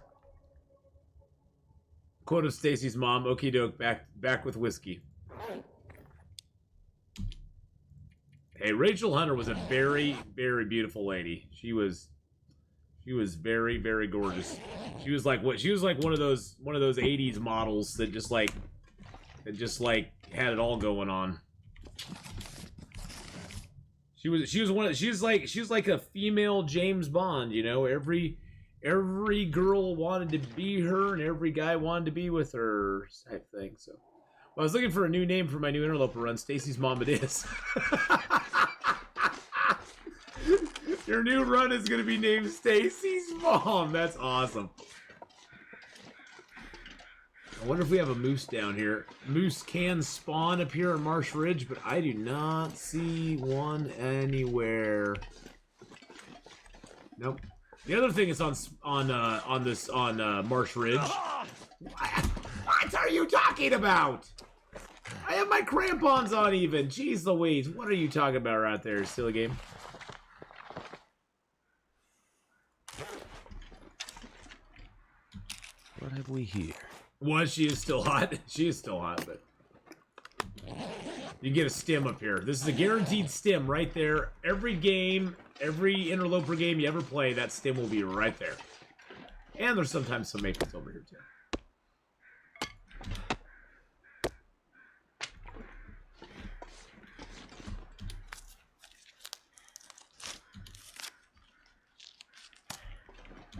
Quote of Stacy's mom: "Okie doke, back with whiskey." Hey, Rachel Hunter was a very, very beautiful lady. She was very, very gorgeous. She was like one of those 80s models that just like had it all going on. She was like a female James Bond, you know. Every girl wanted to be her and every guy wanted to be with her type thing. So well, I was looking for a new name for my new Interloper run. Stacy's mom it is. Your new run is going to be named Stacy's mom. That's awesome. I wonder if we have a moose down here. Moose can spawn up here on Marsh Ridge, but I do not see one anywhere. Nope. The other thing is on Marsh Ridge. What are you talking about? I have my crampons on even. Jeez Louise, what are you talking about right there, silly game? What have we here? Well, she is still hot. She is still hot, but you get a stim up here. This is a guaranteed stim right there. Every game, every Interloper game you ever play, that stim will be right there. And there's sometimes some maples over here too.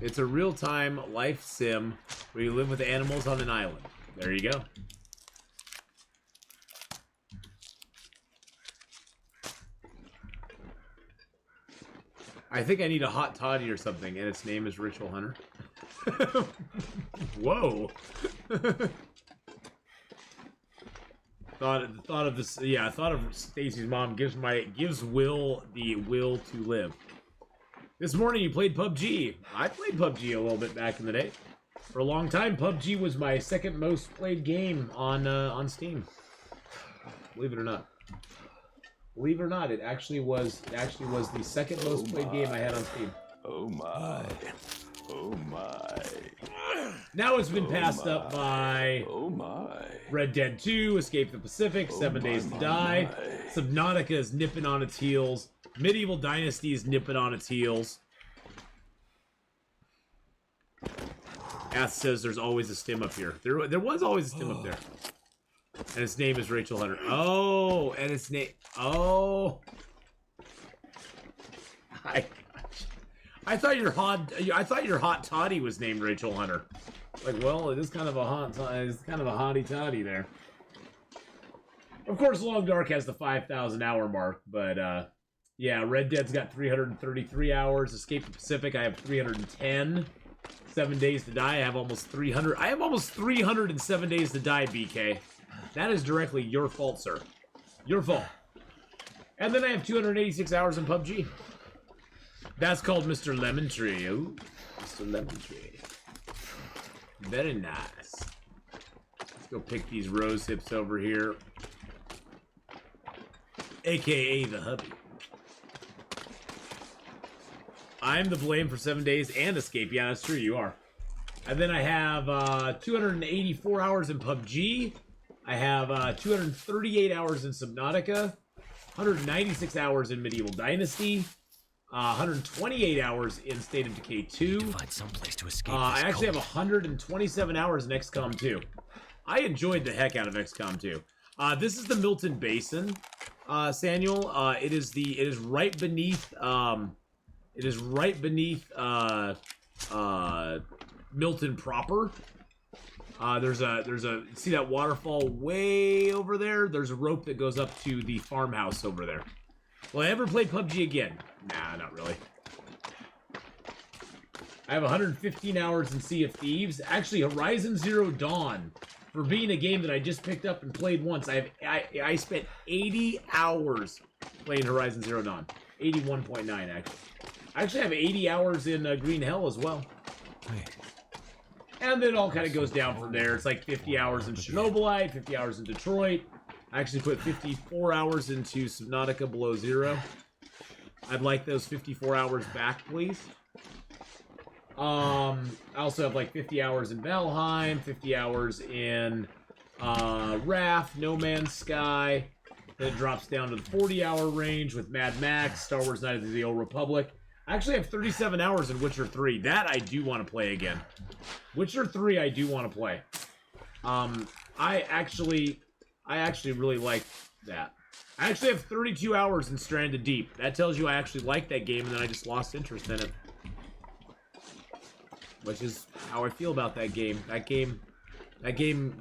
It's a real-time life sim where you live with animals on an island. There you go. I think I need a hot toddy or something, and its name is Rachel Hunter. Whoa. thought of this. Yeah, I thought of Stacy's mom gives Will the will to live. This morning you played PUBG. I played PUBG a little bit back in the day. For a long time, PUBG was my second most played game on Steam. Believe it or not. Believe it or not, it actually was the second most played game I had on Steam. Oh my. Oh my. Now it's been passed up by Oh my. Red Dead 2, Escape the Pacific, 7 Days to Die. Subnautica is nipping on its heels. Medieval Dynasty is nipping on its heels. Ath says there's always a stim up here. There was always a stim up there. And its name is Rachel Hunter. Oh, and its name... Oh. I thought your hot toddy was named Rachel Hunter. Like, well, it is kind of a hottie toddy there. Of course, Long Dark has the 5,000 hour mark, but yeah, Red Dead's got 333 hours. Escape the Pacific, I have 310. 7 Days to Die, I have almost 300. I have almost 307 Days to Die, BK. That is directly your fault, sir. Your fault. And then I have 286 hours in PUBG. That's called Mr. Lemon Tree. Ooh, Mr. Lemon Tree. Very nice. Let's go pick these rose hips over here. AKA the hubby. I'm the blame for 7 days and Escape. Yeah, that's true, you are. And then I have 284 hours in PUBG. I have 238 hours in Subnautica. 196 hours in Medieval Dynasty. 128 hours in State of Decay 2. Find someplace to escape. I actually have 127 hours in XCOM 2. I enjoyed the heck out of XCOM 2. This is the Milton Basin, Samuel. It is right beneath Milton proper. There's a see that waterfall way over there? There's a rope that goes up to the farmhouse over there. Will I ever play PUBG again? Nah, not really. I have 115 hours in Sea of Thieves. Actually, Horizon Zero Dawn For being a game that I just picked up and played once, I spent 80 hours playing Horizon Zero Dawn. 81.9, actually. I actually have 80 hours in Green Hell as well. And then it all kind of goes down from there. It's like 50 hours in Chernobylite, 50 hours in Detroit. I actually put 54 hours into Subnautica Below Zero. I'd like those 54 hours back, please. I also have like 50 hours in Valheim, 50 hours in Wrath, No Man's Sky. Then it drops down to the 40-hour range with Mad Max, Star Wars Knights of the Old Republic. I actually have 37 hours in Witcher 3. That I do want to play again. Witcher 3 I do want to play. I actually really like that. I actually have 32 hours in Stranded Deep. That tells you I actually like that game, and then I just lost interest in it. Which is how I feel about that game. That game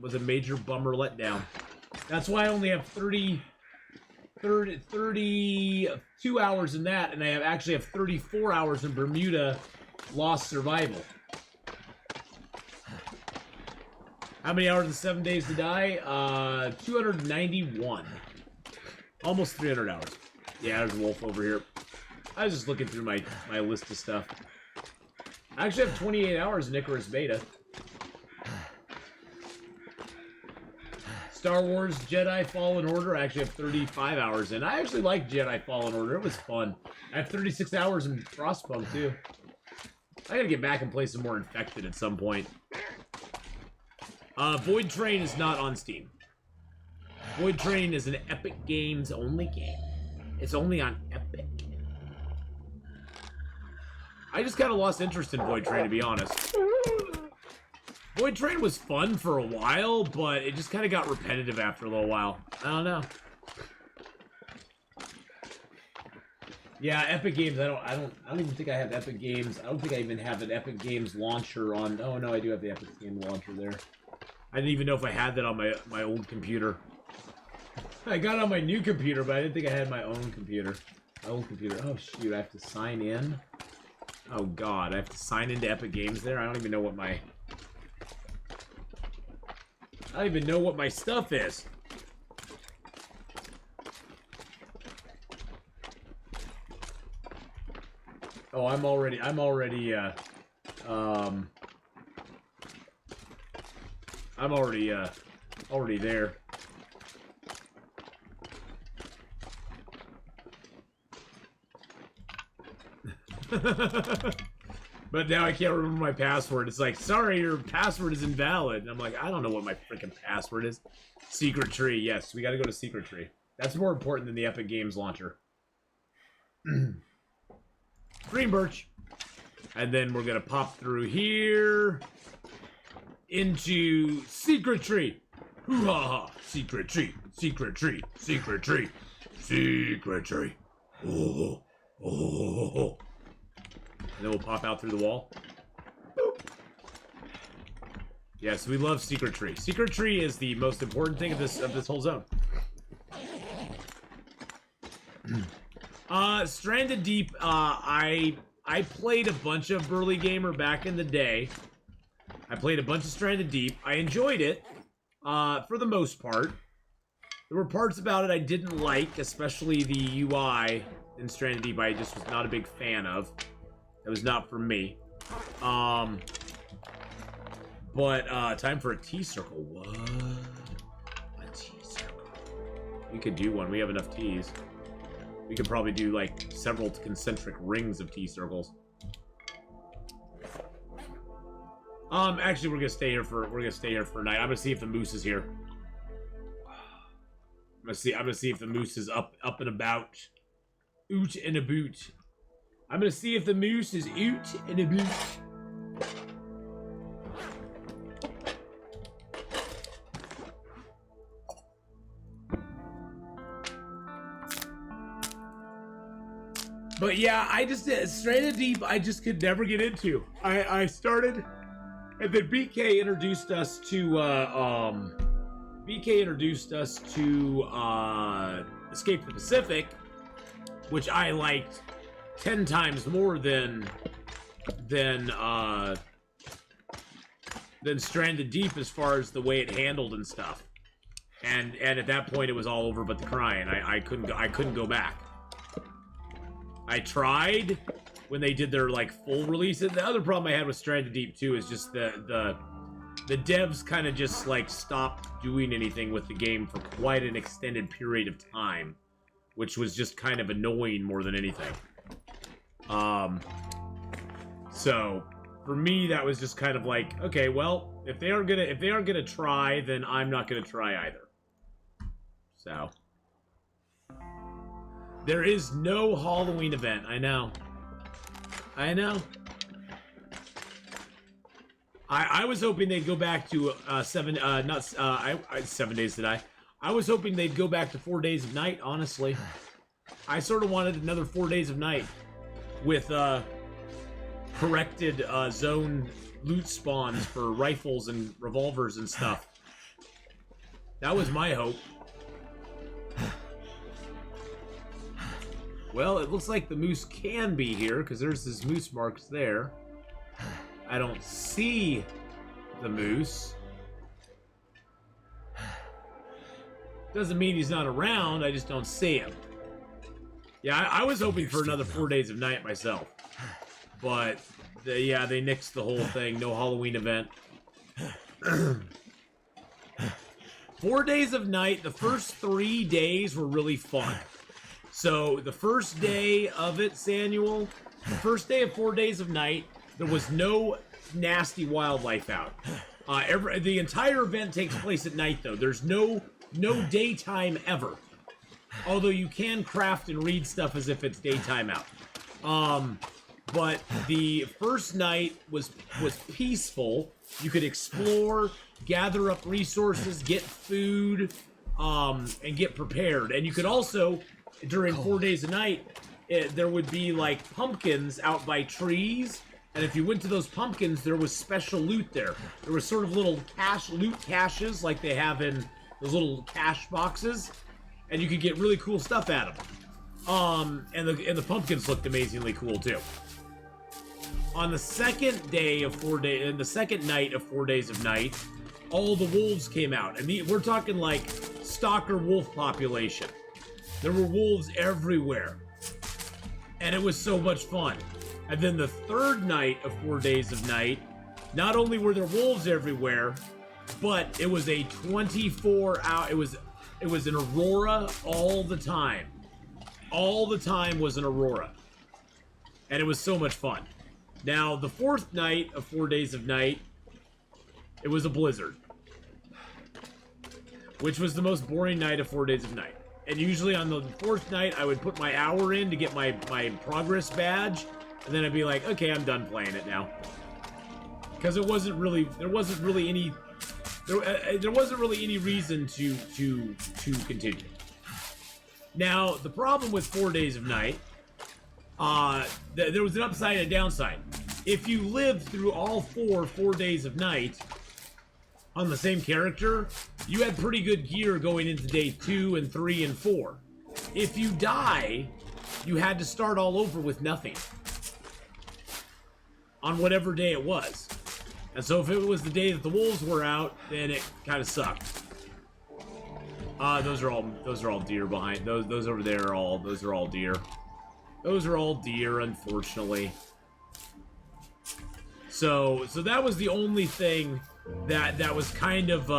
was a major bummer letdown. That's why I only have 32 hours in that, and I actually have 34 hours in Bermuda Lost Survival. How many hours in 7 Days to Die? 291. Almost 300 hours. Yeah, there's a wolf over here. I was just looking through my list of stuff. I actually have 28 hours in Icarus Beta. Star Wars Jedi Fallen Order, I actually have 35 hours in. I actually like Jedi Fallen Order. It was fun. I have 36 hours in Frostpunk, too. I gotta get back and play some more Infected at some point. Void Train is not on Steam. Void Train is an Epic Games only game. It's only on Epic. I just kind of lost interest in Void Train, to be honest. Void Train was fun for a while, but it just kind of got repetitive after a little while. I don't know. Yeah, Epic Games. I don't even think I have Epic Games. I don't think I even have an Epic Games launcher on. Oh no, I do have the Epic Games launcher there. I didn't even know if I had that on my old computer. I got it on my new computer, but I didn't think I had my own computer. My old computer. Oh shoot, I have to sign in. Oh god, I have to sign into Epic Games there? I don't even know what my... I don't even know what my stuff is. Oh, I'm already there. But now I can't remember my password. It's like, sorry, your password is invalid. And I'm like, I don't know what my freaking password is. Secret Tree, yes, we gotta go to Secret Tree. That's more important than the Epic Games launcher. Green Birch. And then we're gonna pop through here into Secret Tree. Hoo-ha-ha! Secret Tree, Secret Tree, Secret Tree, Secret Tree. Oh, oh, oh, oh. And then we'll pop out through the wall. Boop. Yes, we love Secret Tree. Secret Tree is the most important thing of this whole zone. Stranded Deep, I played a bunch of Burly Gamer back in the day. I played a bunch of Stranded Deep. I enjoyed it, for the most part. There were parts about it I didn't like, especially the UI in Stranded Deep I just was not a big fan of. It was not for me. But, time for a T-circle. What? A T-circle. We could do one. We have enough T's. We could probably do, like, several concentric rings of T-circles. Actually, we're gonna stay here for a night. I'm gonna see if the moose is here. I'm gonna see if the moose is up and about. Oot and a boot. I'm gonna see if the moose is oot and a boot. But yeah, I just Stranded Deep. I just could never get into. I started, and then BK introduced us to Escape the Pacific, which I liked 10 times more than than Stranded Deep as far as the way it handled and stuff. And at that point, it was all over but the crying. I couldn't go back. I tried when they did their like full release. And the other problem I had with Stranded Deep too is just the devs kind of just like stopped doing anything with the game for quite an extended period of time, which was just kind of annoying more than anything. So for me, that was just kind of like, okay, well, if they aren't gonna try, then I'm not gonna try either. So there is no Halloween event. I know. I was hoping they'd go back to 7 days to die. I was hoping they'd go back to 4 days of night, honestly. I sort of wanted another 4 days of night with corrected zone loot spawns for rifles and revolvers and stuff. That was my hope. Well, it looks like the moose can be here, because there's this moose marks there. I don't see the moose. Doesn't mean he's not around, I just don't see him. Yeah, I was hoping for another 4 days of night myself. But, they nixed the whole thing. No Halloween event. 4 days of night, the first 3 days were really fun. So, the first day of it, Samuel, the first day of 4 days of night, there was no nasty wildlife out. The entire event takes place at night, though. There's no daytime ever. Although you can craft and read stuff as if it's daytime out. But the first night was peaceful. You could explore, gather up resources, get food, and get prepared. And you could also, during 4 days a night, there would be like pumpkins out by trees. And if you went to those pumpkins, there was special loot there. There was sort of little loot caches like they have in those little cache boxes. And you could get really cool stuff out of them. And the pumpkins looked amazingly cool too. On the second day of 4 days, and the second night of 4 days of night, all the wolves came out, and we're talking like stalker wolf population. There were wolves everywhere, and it was so much fun. And then the third night of 4 days of night, not only were there wolves everywhere, but it was a 24-hour. It was an aurora all the time. All the time was an aurora. And it was so much fun. Now, the fourth night of 4 days of night, it was a blizzard. Which was the most boring night of 4 days of night. And usually on the fourth night, I would put my hour in to get my progress badge. And then I'd be like, okay, I'm done playing it now. Because there wasn't really any reason to continue. Now, the problem with 4 days of night, there was an upside and a downside. If you lived through all 4 days of night on the same character, you had pretty good gear going into day 2 and 3 and 4. If you die, you had to start all over with nothing on whatever day it was. And so if it was the day that the wolves were out, then it kind of sucked. Those are all deer behind. Those over there are all deer. Those are all deer, unfortunately. So that was the only thing that was kind of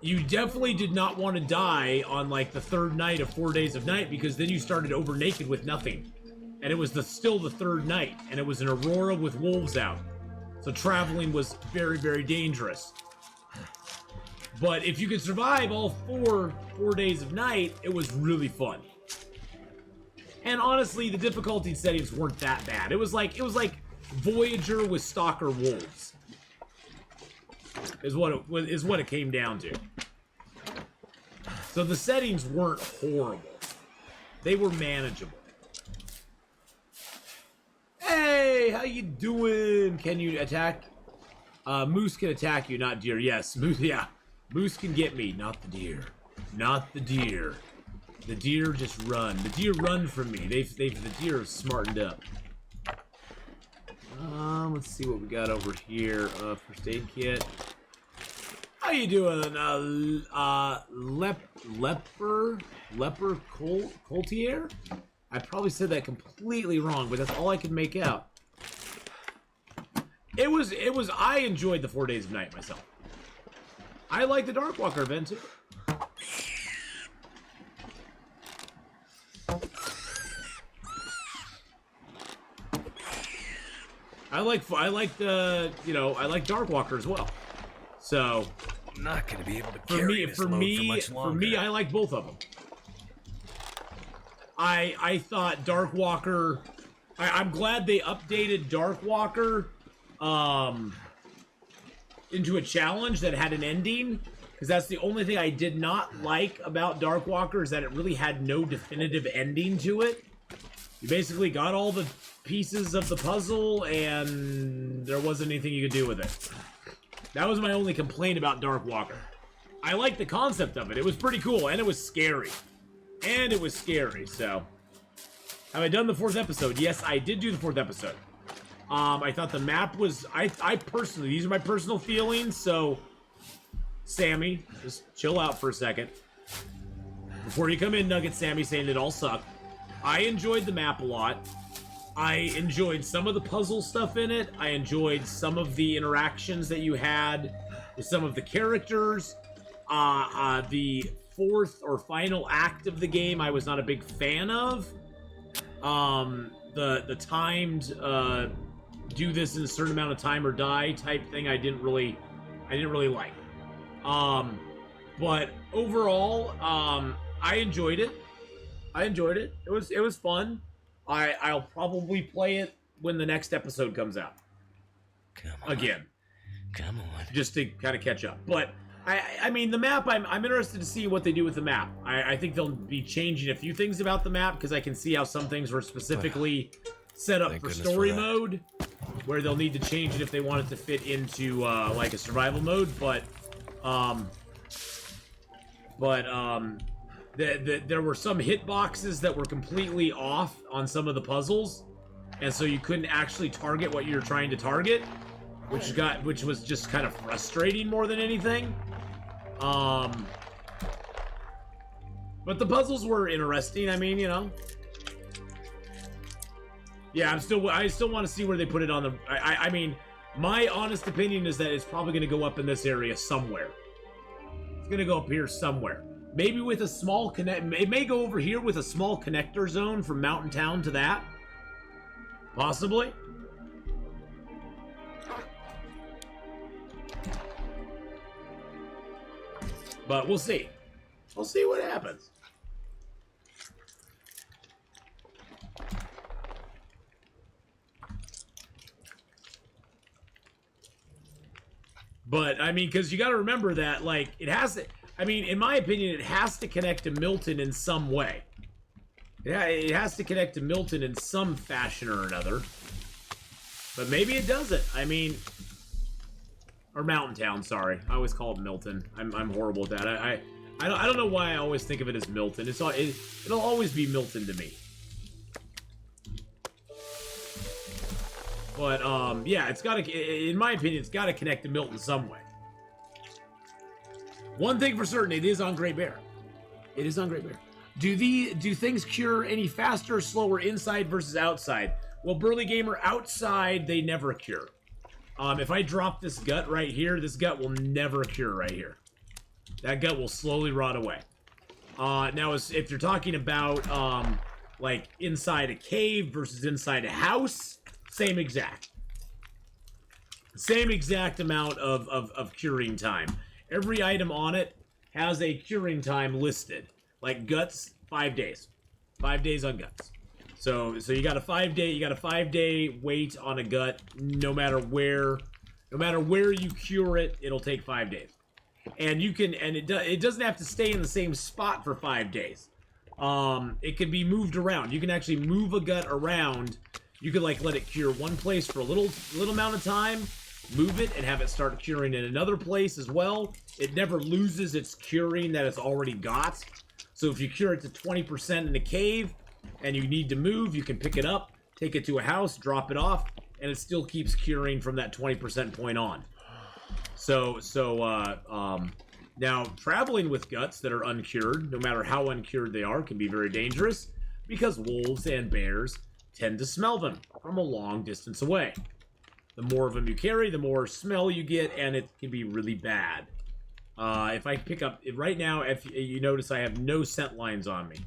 you definitely did not want to die on like the third night of 4 days of night, because then you started over naked with nothing. And it was still the third night, and it was an aurora with wolves out. So traveling was very, very dangerous. But if you could survive all four days of night, it was really fun. And honestly, the difficulty settings weren't that bad. It was like Voyager with Stalker Wolves. Is what it came down to. So the settings weren't horrible. They were manageable. Hey, how you doing? Can you attack? Moose can attack you, not deer. Yes, moose. Yeah, moose can get me, not the deer. Not the deer. The deer just run. The deer run from me. The deer have smartened up. Let's see what we got over here. First aid kit. How you doing? Leper Coltier? I probably said that completely wrong, but that's all I could make out. I enjoyed the 4 Days of Night myself. I like the Darkwalker event too. I like Darkwalker as well. So I'm not gonna be able to carry this load for much longer. For me, I like both of them. I thought Darkwalker. I'm glad they updated Darkwalker into a challenge that had an ending, because that's the only thing I did not like about Darkwalker, is that it really had no definitive ending to it. You basically got all the pieces of the puzzle and there wasn't anything you could do with it. That was my only complaint about Darkwalker. I liked the concept of it. It was pretty cool, and it was scary. So have I done the 4th episode? Yes, I did do the 4th episode. I thought the map was, I personally, these are my personal feelings, so Sammy, just chill out for a second. Before you come in, Nugget Sammy, saying it all sucked. I enjoyed the map a lot. I enjoyed some of the puzzle stuff in it. I enjoyed some of the interactions that you had with some of the characters. The 4th or final act of the game, I was not a big fan of. The timed do this in a certain amount of time or die type thing, I didn't really like. But overall, I enjoyed it. It was fun. I'll probably play it when the next episode comes out. Come on. Again. Come on. Just to kind of catch up. But I mean, the map, I'm interested to see what they do with the map. I think they'll be changing a few things about the map, because I can see how some things were specifically set up for story mode, where they'll need to change it if they want it to fit into like a survival mode. But there were some hitboxes that were completely off on some of the puzzles, and so you couldn't actually target what you're trying to target, which was just kind of frustrating more than anything. But the puzzles were interesting. I mean, you know. Yeah, I still want to see where they put it on the. I mean, my honest opinion is that it's probably going to go up in this area somewhere. It's going to go up here somewhere. Maybe with a small connect. It may go over here with a small connector zone from Mountain Town to that. Possibly. But we'll see. We'll see what happens. But, I mean, because you got to remember that, like, it has to... I mean, in my opinion, it has to connect to Milton in some way. Yeah, it has to connect to Milton in some fashion or another. But maybe it doesn't. I mean... Or Mountain Town, sorry. I always call it Milton. I'm horrible at that. I don't know why I always think of it as Milton. It'll always be Milton to me. But, yeah, it's gotta... In my opinion, it's gotta connect to Milton some way. One thing for certain, it is on Great Bear. It is on Great Bear. Do things cure any faster or slower inside versus outside? Well, Burly Gamer, outside, they never cure. If I drop this gut right here, this gut will never cure right here. That gut will slowly rot away. Now, if you're talking about, like, inside a cave versus inside a house, same exact. Same exact amount of curing time. Every item on it has a curing time listed. Like guts, 5 days. 5 days on guts. So you got a 5 day wait on a gut. No matter where you cure it, it'll take 5 days. And it doesn't have to stay in the same spot for 5 days. It can be moved around. You can actually move a gut around. You could like let it cure one place for a little amount of time, move it and have it start curing in another place as well. It never loses its curing that it's already got. So if you cure it to 20% in a cave and you need to move, you can pick it up, take it to a house, drop it off, and it still keeps curing from that 20% point on. Now, traveling with guts that are uncured, no matter how uncured they are, can be very dangerous because wolves and bears tend to smell them from a long distance away. The more of them you carry, the more smell you get, and it can be really bad. If I pick up... Right now, if you notice, I have no scent lines on me.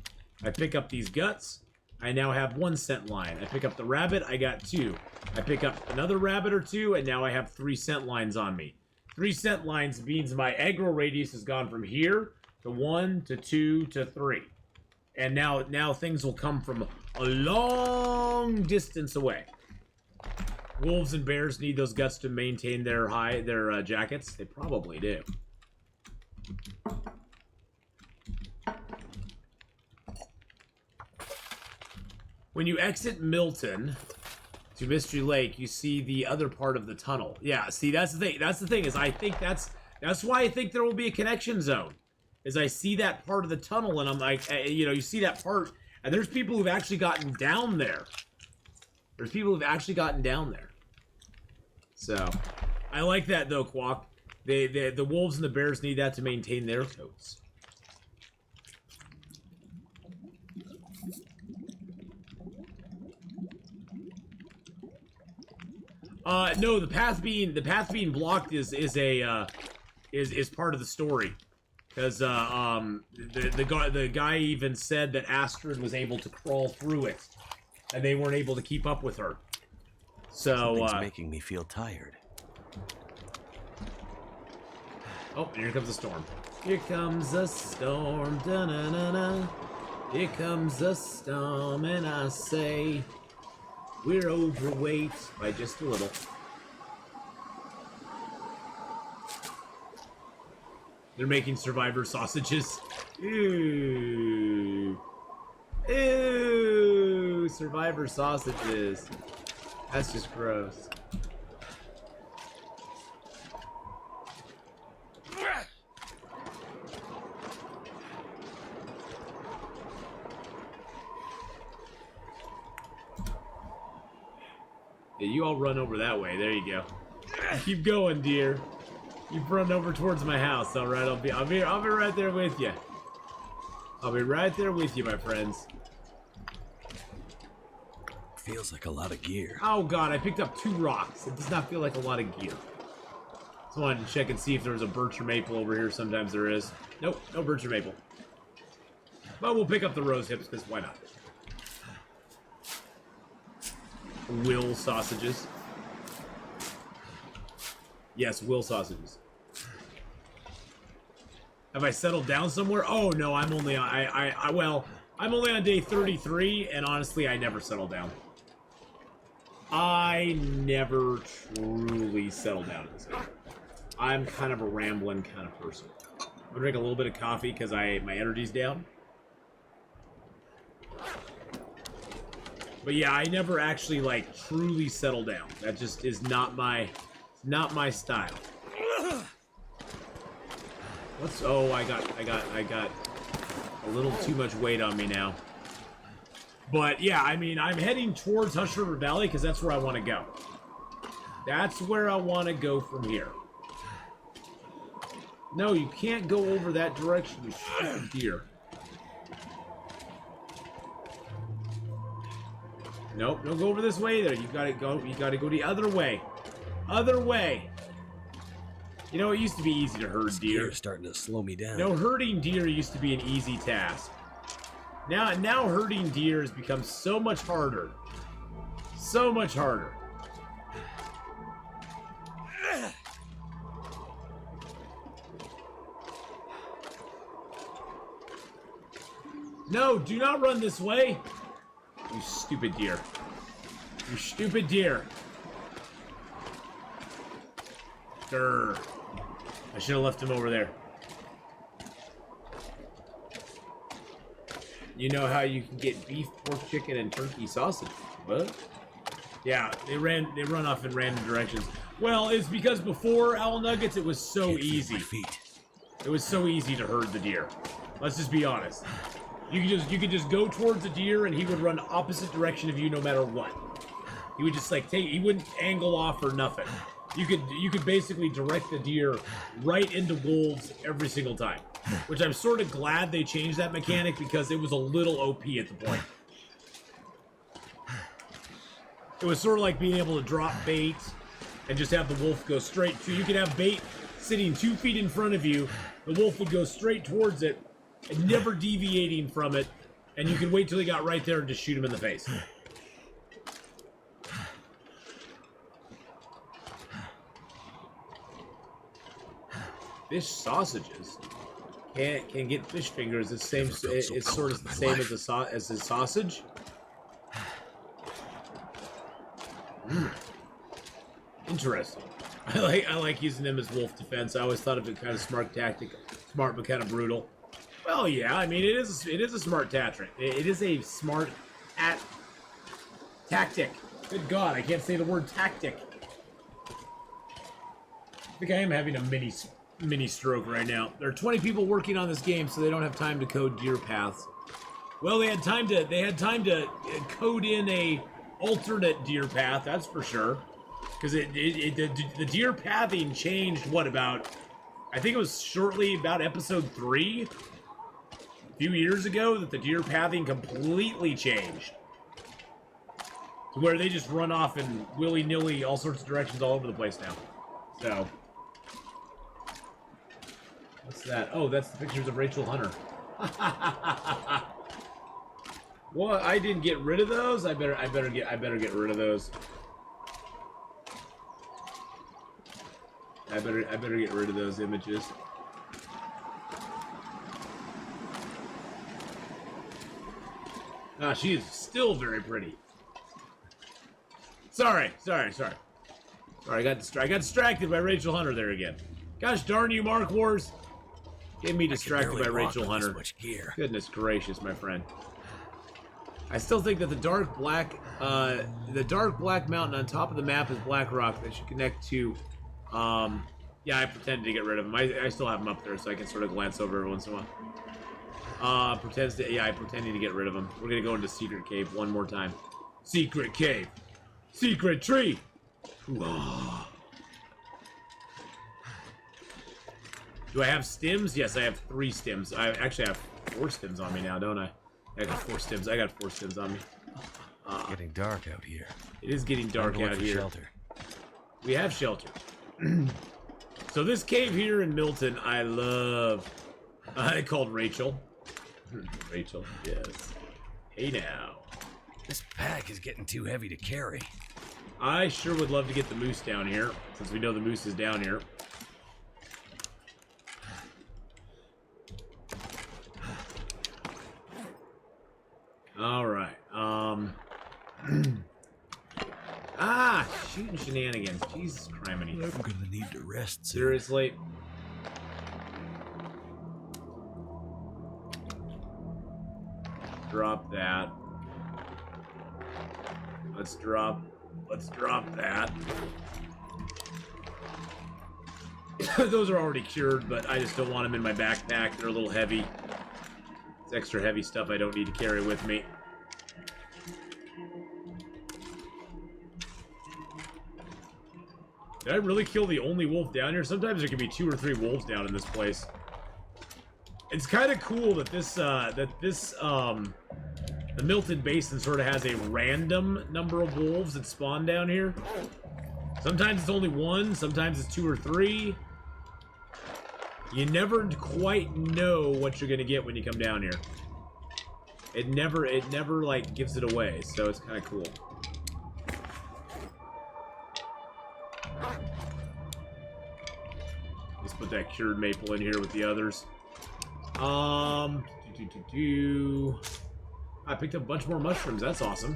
I pick up these guts, I now have 1 scent line. I pick up the rabbit, I got 2. I pick up another rabbit or 2, and now I have 3 scent lines on me. 3 scent lines means my aggro radius has gone from here to 1 to 2 to 3. And now things will come from a long distance away. Wolves and bears need those guts to maintain their jackets. They probably do. When you exit Milton to Mystery Lake, you see the other part of the tunnel. Yeah, see, that's the thing. That's the thing, is I think that's why I think there will be a connection zone. Is I see that part of the tunnel, and I'm like, you know, you see that part, and there's people who've actually gotten down there. There's people who've actually gotten down there. So, I like that, though, Quack. The wolves and the bears need that to maintain their coats. No, the path being blocked is part of the story, because the guy even said that Astrid was able to crawl through it, and they weren't able to keep up with her. So Something's making me feel tired. Oh, and here comes a storm. Here comes a storm, da-na-na-na. Here comes a storm, and I say we're overweight by just a little. They're making survivor sausages. Ew. Ew. Survivor sausages. That's just gross. Yeah, you all run over that way. There you go. Keep going, dear. You've run over towards my house. All right, I'll be right there with you. I'll be right there with you, my friends. Feels like a lot of gear. Oh god, I picked up 2 rocks. It does not feel like a lot of gear. Just wanted to check and see if there was a birch or maple over here. Sometimes there is. Nope, no birch or maple. But we'll pick up the rose hips, because why not? Will sausages. Yes, will sausages. Have I settled down somewhere? Oh no, I'm only on well, I'm only on day 33, and honestly, I never settle down. I never truly settle down in this game. I'm kind of a rambling kind of person. I'm gonna drink a little bit of coffee because my energy's down. But yeah, I never actually like truly settle down. That just is not my style. What's I got a little too much weight on me now. But yeah, I mean, I'm heading towards Hush River Valley because that's where I want to go. That's where I want to go from here. No, you can't go over that direction, you stupid deer. Nope, don't go over this way there. You gotta go the other way. Other way. You know, it used to be easy to herd deer. Deer starting to slow me down. No, herding deer used to be an easy task. Now herding deer has become so much harder. So much harder. No, do not run this way. You stupid deer. You stupid deer. Grr. I should have left him over there. You know how you can get beef, pork, chicken, and turkey sausage? What? Yeah, they run off in random directions. Well, it's because before Owl Nuggets, it was so easy. It was so easy to herd the deer. Let's just be honest. You could just go towards the deer, and he would run opposite direction of you no matter what. He would just like he wouldn't angle off or nothing. You could basically direct the deer right into wolves every single time, which I'm sort of glad they changed that mechanic because it was a little OP at the point. It was sort of like being able to drop bait and just have the wolf go straight to. You could have bait sitting 2 feet in front of you. The wolf would go straight towards it and never deviating from it, and you could wait till he got right there and just shoot him in the face. Fish sausages can get fish fingers. It's same. It's sort of the same as a sausage. Interesting. I like using them as wolf defense. I always thought of it kind of smart tactic, smart but kind of brutal. Well, yeah. I mean, it is a smart tactic. It is a smart tactic. Good God, I can't say the word tactic. I think I am having a mini stroke right now. There are 20 people working on this game, so they don't have time to code deer paths. Well, they had time to code in a alternate deer path, that's for sure. Because the deer pathing changed, what, about, I think it was shortly about episode 3, a few years ago, that the deer pathing completely changed. To where they just run off in willy-nilly all sorts of directions all over the place now. So. What's that? Oh, that's the pictures of Rachel Hunter. What? I didn't get rid of those? I better get rid of those. I better get rid of those images. Ah, she is still very pretty. Sorry. I got distracted by Rachel Hunter there again. Gosh darn you, Mark Wars. Get me distracted by Rachel Hunter. Much gear. Goodness gracious, my friend. I still think that the dark black mountain on top of the map is black rock that should connect to. Yeah, I pretended to get rid of him. I still have him up there, so I can sort of glance over every once in a while. I'm pretending to get rid of him. We're gonna go into Secret Cave one more time. Secret Cave. Secret Tree. Ooh. Do I have stims? Yes, I have 3 stims. I actually have 4 stims on me now, don't I? I got 4 stims. I got 4 stims on me. It's getting dark out here. It is getting dark out here. Shelter. We have shelter. So this cave here in Milton, I love. I called Rachel. Rachel, yes. Hey now. This pack is getting too heavy to carry. I sure would love to get the moose down here, since we know the moose is down here. All right. Shooting shenanigans. Jesus criminy. I'm gonna need to rest soon. Seriously. Drop that. Let's drop that. Those are already cured, but I just don't want them in my backpack. They're a little heavy. It's extra heavy stuff I don't need to carry with me. Did I really kill the only wolf down here? Sometimes there can be 2 or 3 wolves down in this place. It's kind of cool that the Milton Basin sort of has a random number of wolves that spawn down here. Sometimes it's only 1, sometimes it's 2 or 3. You never quite know what you're gonna get when you come down here. It never like gives it away, so it's kind of cool. Let's put that cured maple in here with the others. I picked up a bunch more mushrooms. That's awesome.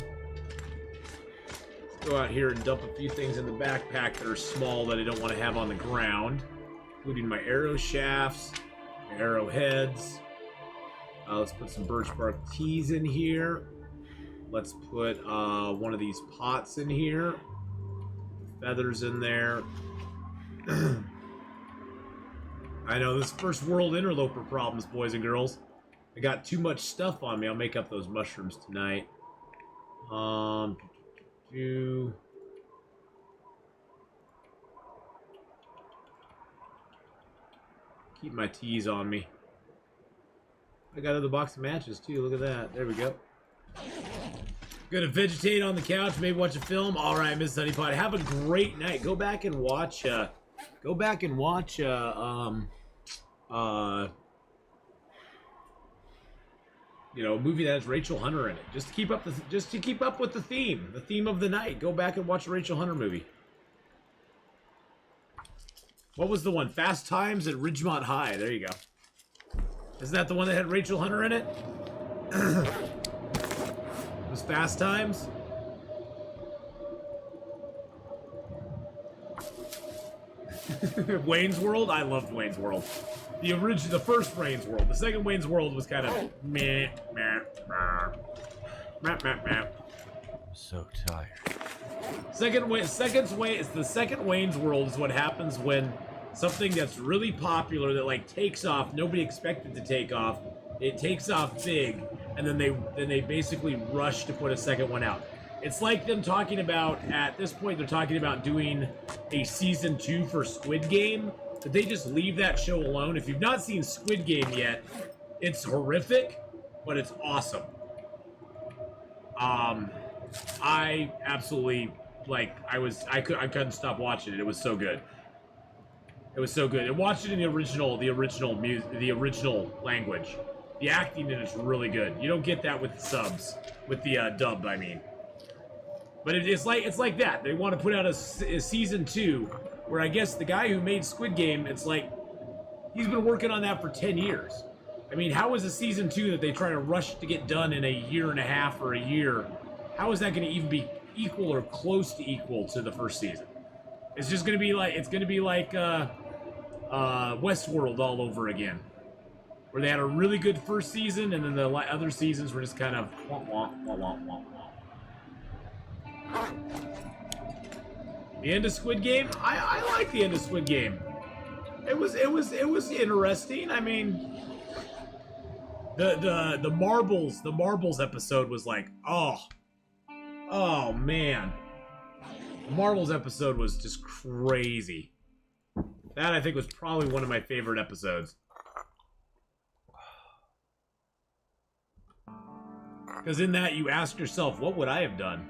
Let's go out here and dump a few things in the backpack that are small that I don't want to have on the ground, including my arrow shafts, my arrowheads. Let's put some birch bark teas in here. Let's put one of these pots in here. Feathers in there. I know, this first world interloper problems, boys and girls. I got too much stuff on me. I'll make up those mushrooms tonight. Keep my teas on me. I got another box of matches too. Look at that. There we go. Gonna vegetate on the couch, maybe watch a film. All right, Miss Honeypot, have a great night. Go back and watch. You know, a movie that has Rachel Hunter in it. Just to keep up with the theme of the night. Go back and watch a Rachel Hunter movie. What was the one? Fast Times at Ridgemont High. There you go. Isn't that the one that had Rachel Hunter in it? It was Fast Times. Wayne's World. I loved Wayne's World. The first Wayne's World. The second Wayne's World was kind of meh, meh, meh, meh, meh, meh. I'm so tired. The second Wayne's World is what happens when something that's really popular that like takes off. Nobody expected to take off. It takes off big, and then they basically rush to put a second one out. It's like them talking about, at this point, they're talking about doing a season 2 for Squid Game. But they just leave that show alone. If you've not seen Squid Game yet, it's horrific, but it's awesome. I absolutely I couldn't stop watching it. It was so good. It was so good. And watch it in the original language. The acting in it's really good. You don't get that with the subs, with the dub, I mean. But it's like that. They want to put out a season 2, where I guess the guy who made Squid Game, it's like he's been working on that for 10 years. I mean, how is a season 2 that they try to rush to get done in a year and a half or a year? How is that going to even be equal or close to equal to the first season? It's just going to be like Westworld all over again, where they had a really good first season, and then the other seasons were just kind of womp womp womp womp womp womp. The end of Squid Game, I like the end of Squid Game. It was interesting. I mean, the marbles episode was like, oh man, the marbles episode was just crazy. That, I think, was probably one of my favorite episodes. Because in that, you ask yourself, what would I have done?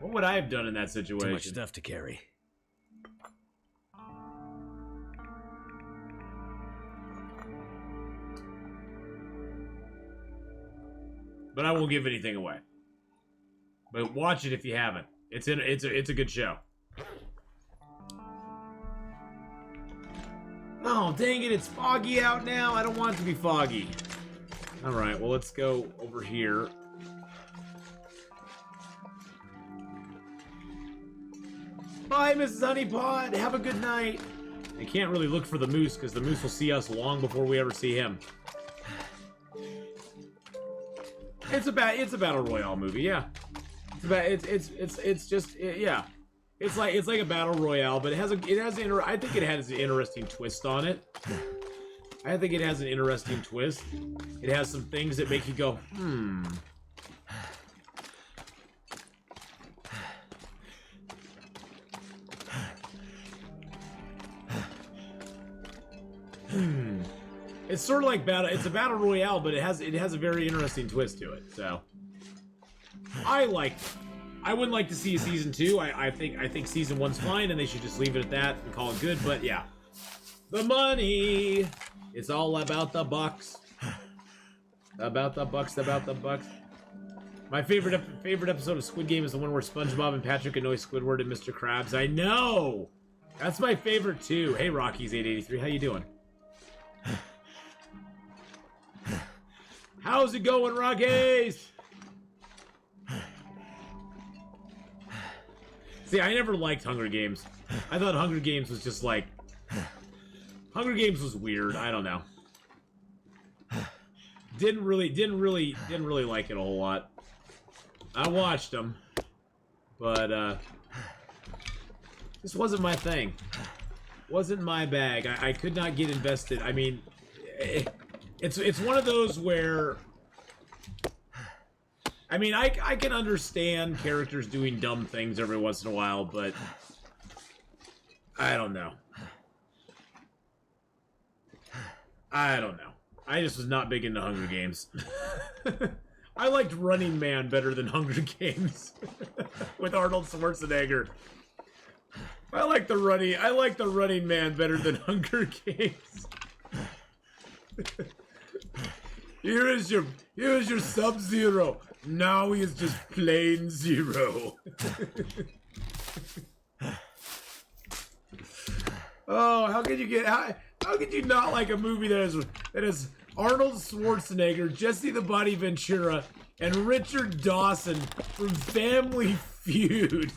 What would I have done in that situation? Too much stuff to carry. But I won't give anything away. But watch it if you haven't. It's a good show. Oh, dang it, it's foggy out now. I don't want it to be foggy. Alright, well, let's go over here. Bye, Mrs. Honeypot. Have a good night. I can't really look for the moose, because the moose will see us long before we ever see him. It's a battle royale movie, yeah. It's like a battle royale, but I think it has an interesting twist on it. I think it has an interesting twist. It has some things that make you go, It's sort of like it's a battle royale, but it has a very interesting twist to it. So I wouldn't like to see a season 2. I think season 1's fine, and they should just leave it at that and call it good. But yeah, the money. It's all about the bucks. About the bucks. My favorite episode of Squid Game is the one where SpongeBob and Patrick annoy Squidward and Mr. Krabs. I know. That's my favorite too. Hey, Rockies883, how you doing? How's it going, Rockies? See, I never liked Hunger Games. I thought Hunger Games was just like... Hunger Games was weird. I don't know. Didn't really like it a whole lot. I watched them, but this wasn't my thing. Wasn't my bag. I could not get invested. I mean, it's one of those where I mean, I can understand characters doing dumb things every once in a while, but I don't know. I don't know. I just was not big into Hunger Games. I liked Running Man better than Hunger Games with Arnold Schwarzenegger. I like the Running Man better than Hunger Games. Here is your Sub-Zero. Now he is just plain Zero. Oh, how could you not like a movie that is Arnold Schwarzenegger, Jesse the Body Ventura, and Richard Dawson from Family Feud?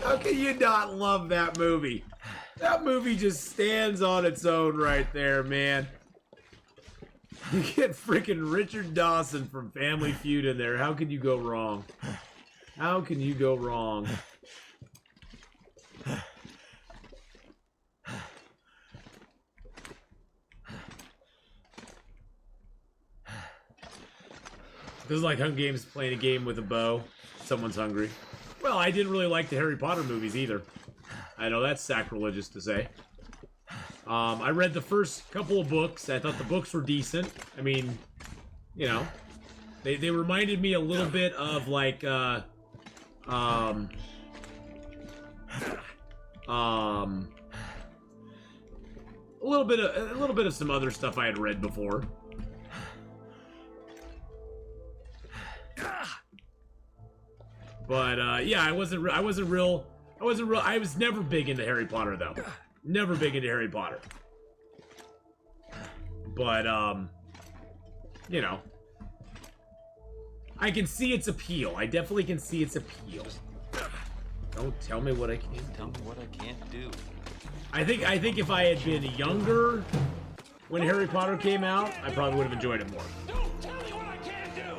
How can you not love that movie? That movie just stands on its own right there, man. You get freaking Richard Dawson from Family Feud in there. How can you go wrong? How can you go wrong? This is like Hunger Games playing a game with a bow. Someone's hungry. Well, I didn't really like the Harry Potter movies either. I know that's sacrilegious to say. I read the first couple of books. I thought the books were decent. I mean, you know, they reminded me a little bit of like a little bit of some other stuff I had read before. But yeah, I was never big into Harry Potter though. Never big into Harry Potter. But you know, I can see its appeal. I definitely can see its appeal. Don't tell me what I can't. Tell me what I can't do. I think if I had been younger when Harry Potter came out, I probably would have enjoyed it more. Don't tell me what I can't do.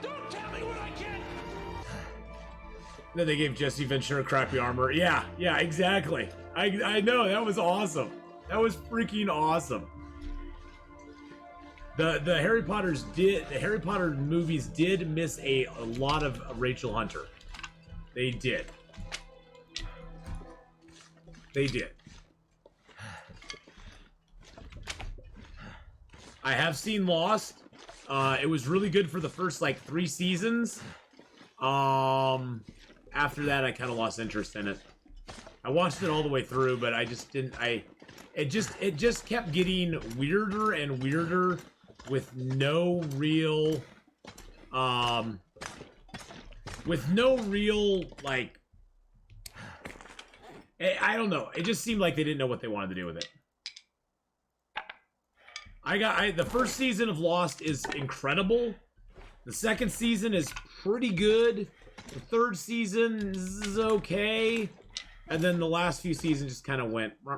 Don't tell me what I can't. Then they gave Jesse Ventura crappy armor. Yeah, exactly. I know, that was awesome. That was freaking awesome. The Harry Potter movies did miss a lot of Rachel Hunter. They did. They did. I have seen Lost. It was really good for the first like 3 seasons. After that, I kind of lost interest in it. I watched it all the way through, but I just didn't. It just kept getting weirder and weirder with no real, like, I don't know. It just seemed like they didn't know what they wanted to do with it. The first season of Lost is incredible. The second season is pretty good. The third season is okay. And then the last few seasons just kind of went. I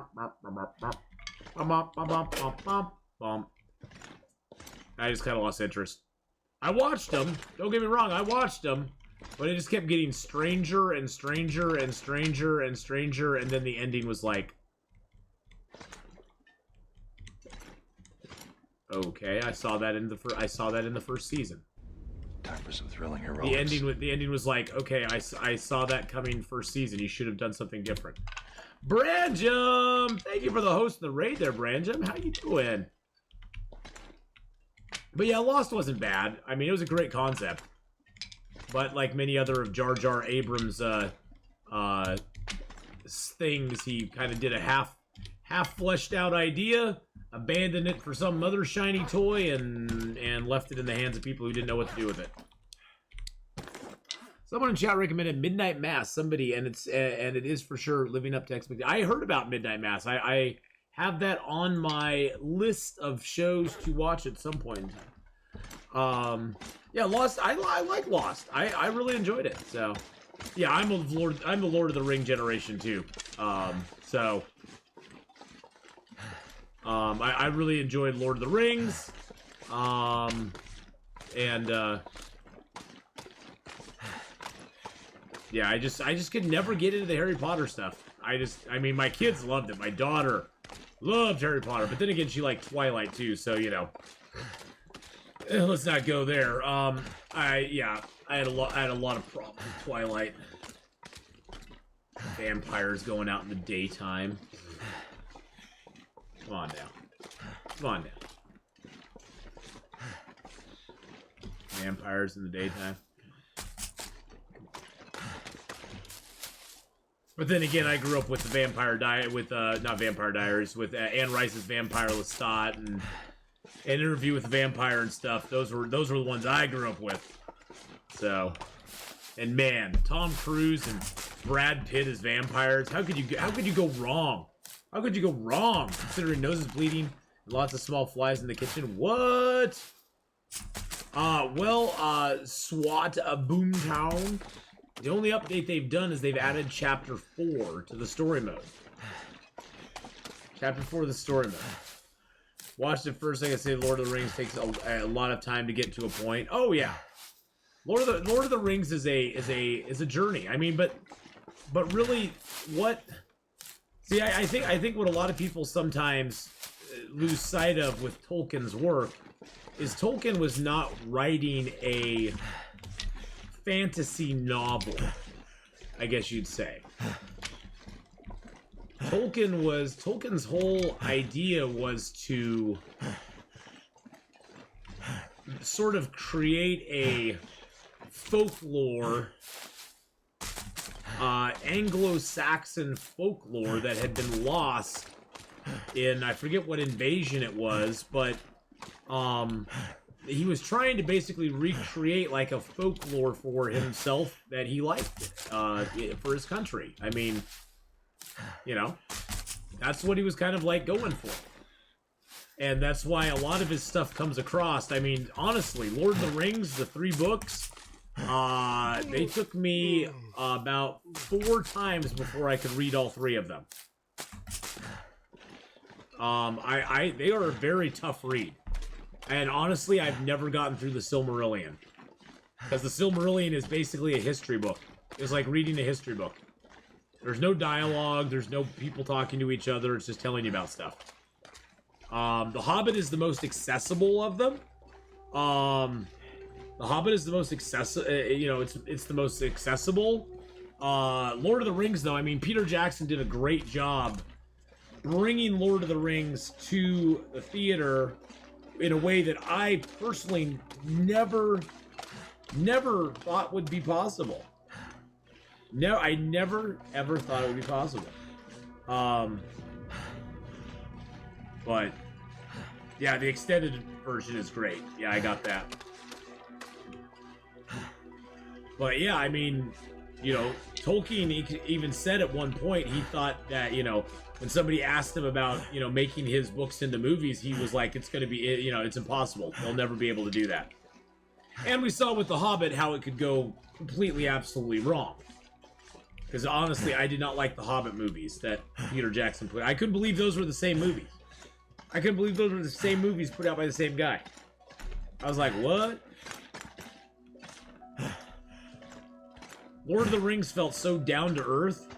just kind of lost interest. I watched them. Don't get me wrong. I watched them. But it just kept getting stranger and stranger and stranger and stranger. And then the ending was like. Okay, I saw that in the first season. Time for some thrilling heroics. The ending was like, okay, I saw that coming first season. You should have done something different. Branjum! Thank you for the host of the raid there, Branjum. How you doing? But yeah, Lost wasn't bad. I mean, it was a great concept. But like many other of Jar Jar Abrams' things, he kind of did a half fleshed out idea, abandoned it for some other shiny toy, and left it in the hands of people who didn't know what to do with it. Someone in chat recommended Midnight Mass. Somebody, and it is for sure living up to expectations. I heard about Midnight Mass. I have that on my list of shows to watch at some point in time. Yeah, Lost. I like Lost. I really enjoyed it. So, yeah, I'm the Lord of the Ring generation too. I really enjoyed Lord of the Rings. Yeah, I just could never get into the Harry Potter stuff. I mean, my kids loved it. My daughter loved Harry Potter, but then again, she liked Twilight too, so, you know. let's not go there. I had a lot of problems with Twilight. Vampires going out in the daytime. Come on now. Come on now. Vampires in the daytime. But then again, I grew up with the Vampire Diet, with not Vampire Diaries, with Anne Rice's Vampire Lestat and an Interview with the Vampire and stuff. Those were the ones I grew up with. So, and man, Tom Cruise and Brad Pitt as vampires. How could you go wrong? How could you go wrong? Considering nose is bleeding, lots of small flies in the kitchen. What? SWAT Boomtown. The only update they've done is they've added Chapter 4 to the story mode. Chapter 4 of the story mode. Watched it first. Like I say, Lord of the Rings takes a lot of time to get to a point. Oh yeah, Lord of the Rings is a journey. I mean, but really, what? See, I think what a lot of people sometimes lose sight of with Tolkien's work is Tolkien was not writing a fantasy novel, I guess you'd say. Tolkien's whole idea was to sort of create a folklore, Anglo-Saxon folklore that had been lost in, I forget what invasion it was, but he was trying to basically recreate like a folklore for himself that he liked for his country. I mean, you know, that's what he was kind of like going for. And that's why a lot of his stuff comes across. I mean, honestly, Lord of the Rings, the 3 books, they took me about 4 times before I could read all 3 of them. They are a very tough read. And honestly, I've never gotten through the Silmarillion. Because the Silmarillion is basically a history book. It's like reading a history book. There's no dialogue, there's no people talking to each other, it's just telling you about stuff. The Hobbit is the most accessible of them. The Hobbit is the most accessible, it's the most accessible. Lord of the Rings, though, I mean, Peter Jackson did a great job bringing Lord of the Rings to the theater in a way that I personally never thought would be possible. No, I never, ever thought it would be possible. But, yeah, the extended version is great. Yeah, I got that. But, yeah, I mean, you know, Tolkien even said at one point he thought that, you know, when somebody asked him about, you know, making his books into movies, he was like, it's going to be, you know, it's impossible. They'll never be able to do that. And we saw with The Hobbit how it could go completely, absolutely wrong. Because honestly, I did not like the Hobbit movies that Peter Jackson put. I couldn't believe those were the same movies. I couldn't believe those were the same movies put out by the same guy. I was like, what? Lord of the Rings felt so down to earth.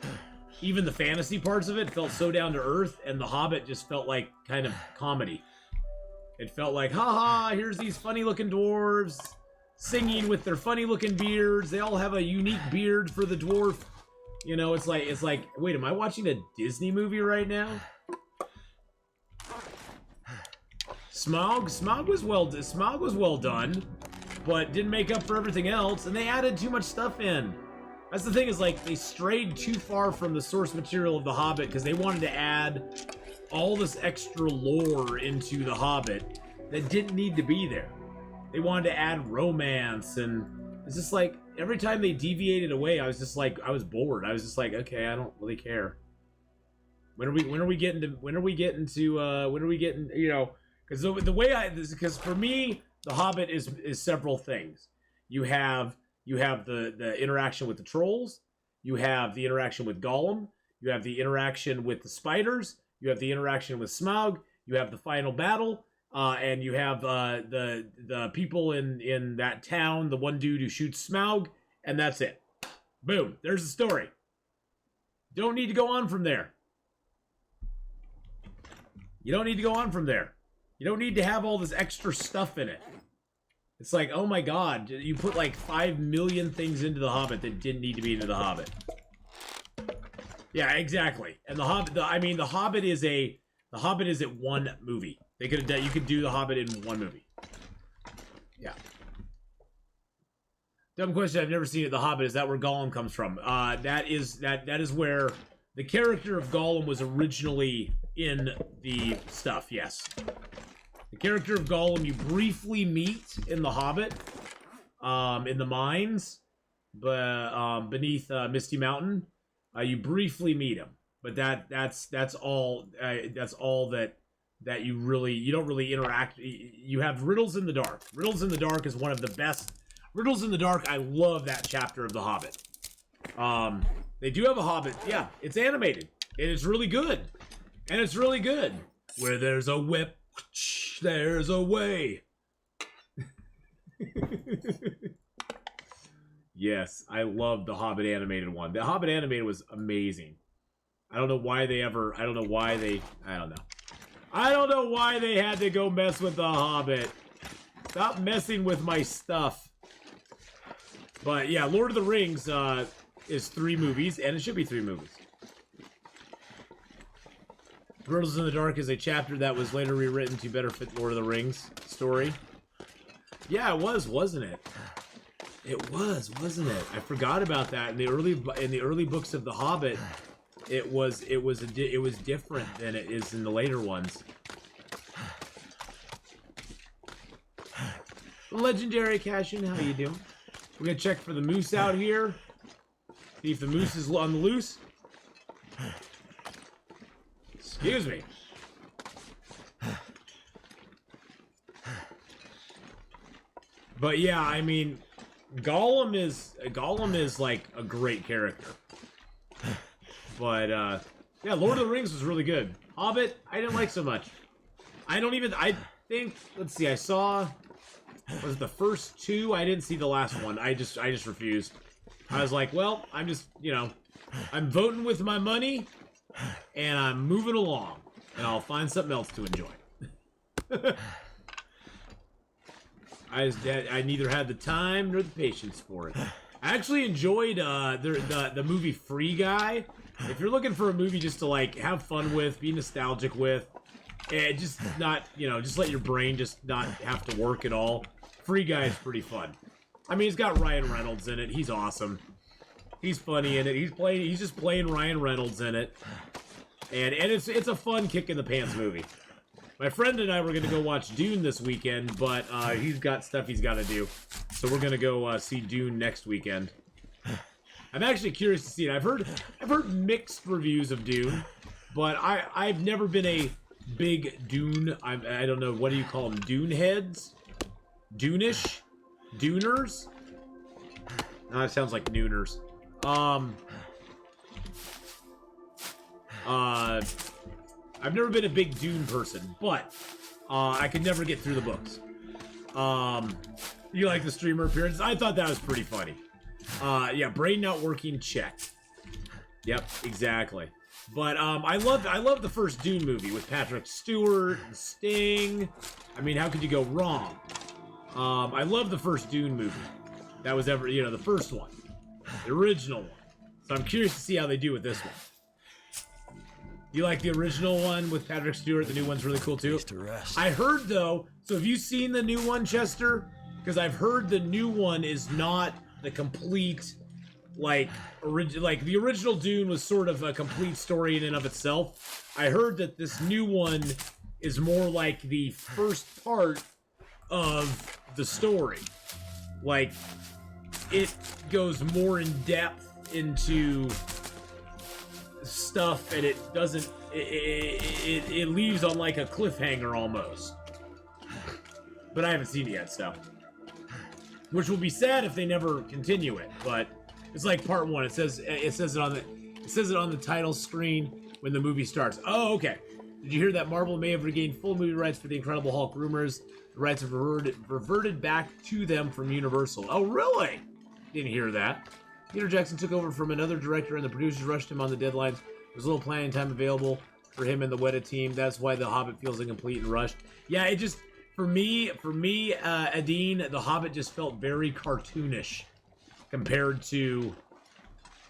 Even the fantasy parts of it felt so down to earth, and The Hobbit just felt like kind of comedy. It felt like, haha, here's these funny-looking dwarves singing with their funny-looking beards. They all have a unique beard for the dwarf. You know, it's like, wait, am I watching a Disney movie right now? Smaug was well done, but didn't make up for everything else, and they added too much stuff in. That's the thing, is like they strayed too far from the source material of The Hobbit because they wanted to add all this extra lore into The Hobbit that didn't need to be there. They wanted to add romance, and it's just like every time they deviated away, I was just like, I was bored. I was just like, okay, I don't really care. When are we getting, you know, because the way because for me, The Hobbit is several things. You have the interaction with the trolls, you have the interaction with Gollum, you have the interaction with the spiders, you have the interaction with Smaug, you have the final battle, and you have the people in that town, the one dude who shoots Smaug, and that's it. Boom, there's the story. Don't need to go on from there. You don't need to go on from there. You don't need to have all this extra stuff in it. It's like, oh my god, you put like 5 million things into The Hobbit that didn't need to be into The Hobbit. Yeah, exactly. And The Hobbit, The Hobbit is at one movie. They could have done, you could do The Hobbit in one movie. Yeah. Dumb question, I've never seen it. The Hobbit, is that where Gollum comes from? That is where the character of Gollum was originally in the stuff, yes. The character of Gollum you briefly meet in The Hobbit, in the mines, beneath Misty Mountain. You briefly meet him, but that's all that you don't really interact. You have Riddles in the Dark. Riddles in the Dark is one of the best. Riddles in the Dark, I love that chapter of The Hobbit. They do have a Hobbit. Yeah, it's animated. And it's really good. And it's really good. Where there's a whip, there's a way. Yes, I love the Hobbit animated one. The Hobbit animated was amazing. I don't know why they had to go mess with the Hobbit. Stop messing with my stuff. But yeah, Lord of the Rings is 3 movies, and it should be 3 movies. Riddles in the Dark is a chapter that was later rewritten to better fit Lord of the Rings story. Yeah, it was, wasn't it? It was, wasn't it? I forgot about that. In the early books of The Hobbit, it was different than it is in the later ones. Legendary Cashin, how you doing? We're gonna check for the moose out here. See if the moose is on the loose. Excuse me. But yeah, I mean, Gollum is like a great character. But yeah, Lord of the Rings was really good. Hobbit, I didn't like so much. I think, let's see, I saw, was it the first 2? I didn't see the last one. I just refused. I was like, well, I'm just, I'm voting with my money, and I'm moving along, and I'll find something else to enjoy. I neither had the time nor the patience for it. I actually enjoyed the movie Free Guy. If you're looking for a movie just to like have fun with, be nostalgic with, and just not, just let your brain just not have to work at all. Free Guy is pretty fun. I mean, he's got Ryan Reynolds in it. He's awesome. He's funny in it. He's just playing Ryan Reynolds in it. And it's a fun kick in the pants movie. My friend and I were going to go watch Dune this weekend, but he's got stuff he's got to do. So we're going to go see Dune next weekend. I'm actually curious to see it. I've heard mixed reviews of Dune, but I've never been a big Dune. I don't know, what do you call them? Dune heads? Dune-ish? Duners? No, it sounds like Nooners. I've never been a big Dune person, but I could never get through the books. You like the streamer appearance? I thought that was pretty funny. Yeah, brain not working, check. Yep, exactly. But I love the first Dune movie with Patrick Stewart and Sting. I mean, how could you go wrong? I love the first Dune movie. That was ever, the first one. The original one. So I'm curious to see how they do with this one. You like the original one with Patrick Stewart? The new one's really cool too. I heard though, so have you seen the new one, Chester? Because I've heard the new one is not the complete, like the original Dune was sort of a complete story in and of itself. I heard that this new one is more like the first part of the story. Like, it goes more in depth into stuff, and it doesn't, it leaves on like a cliffhanger almost. But I haven't seen it yet, so. Which will be sad if they never continue it, but it's like part 1. It says it on the title screen when the movie starts. Oh, okay. Did you hear that Marvel may have regained full movie rights for the Incredible Hulk? Rumors the rights have reverted back to them from Universal. Oh, really? Didn't hear that. Peter Jackson took over from another director, and the producers rushed him on the deadlines. There's little planning time available for him and the Weta team. That's why The Hobbit feels incomplete and rushed. Yeah, For me, Atheenon, The Hobbit just felt very cartoonish compared to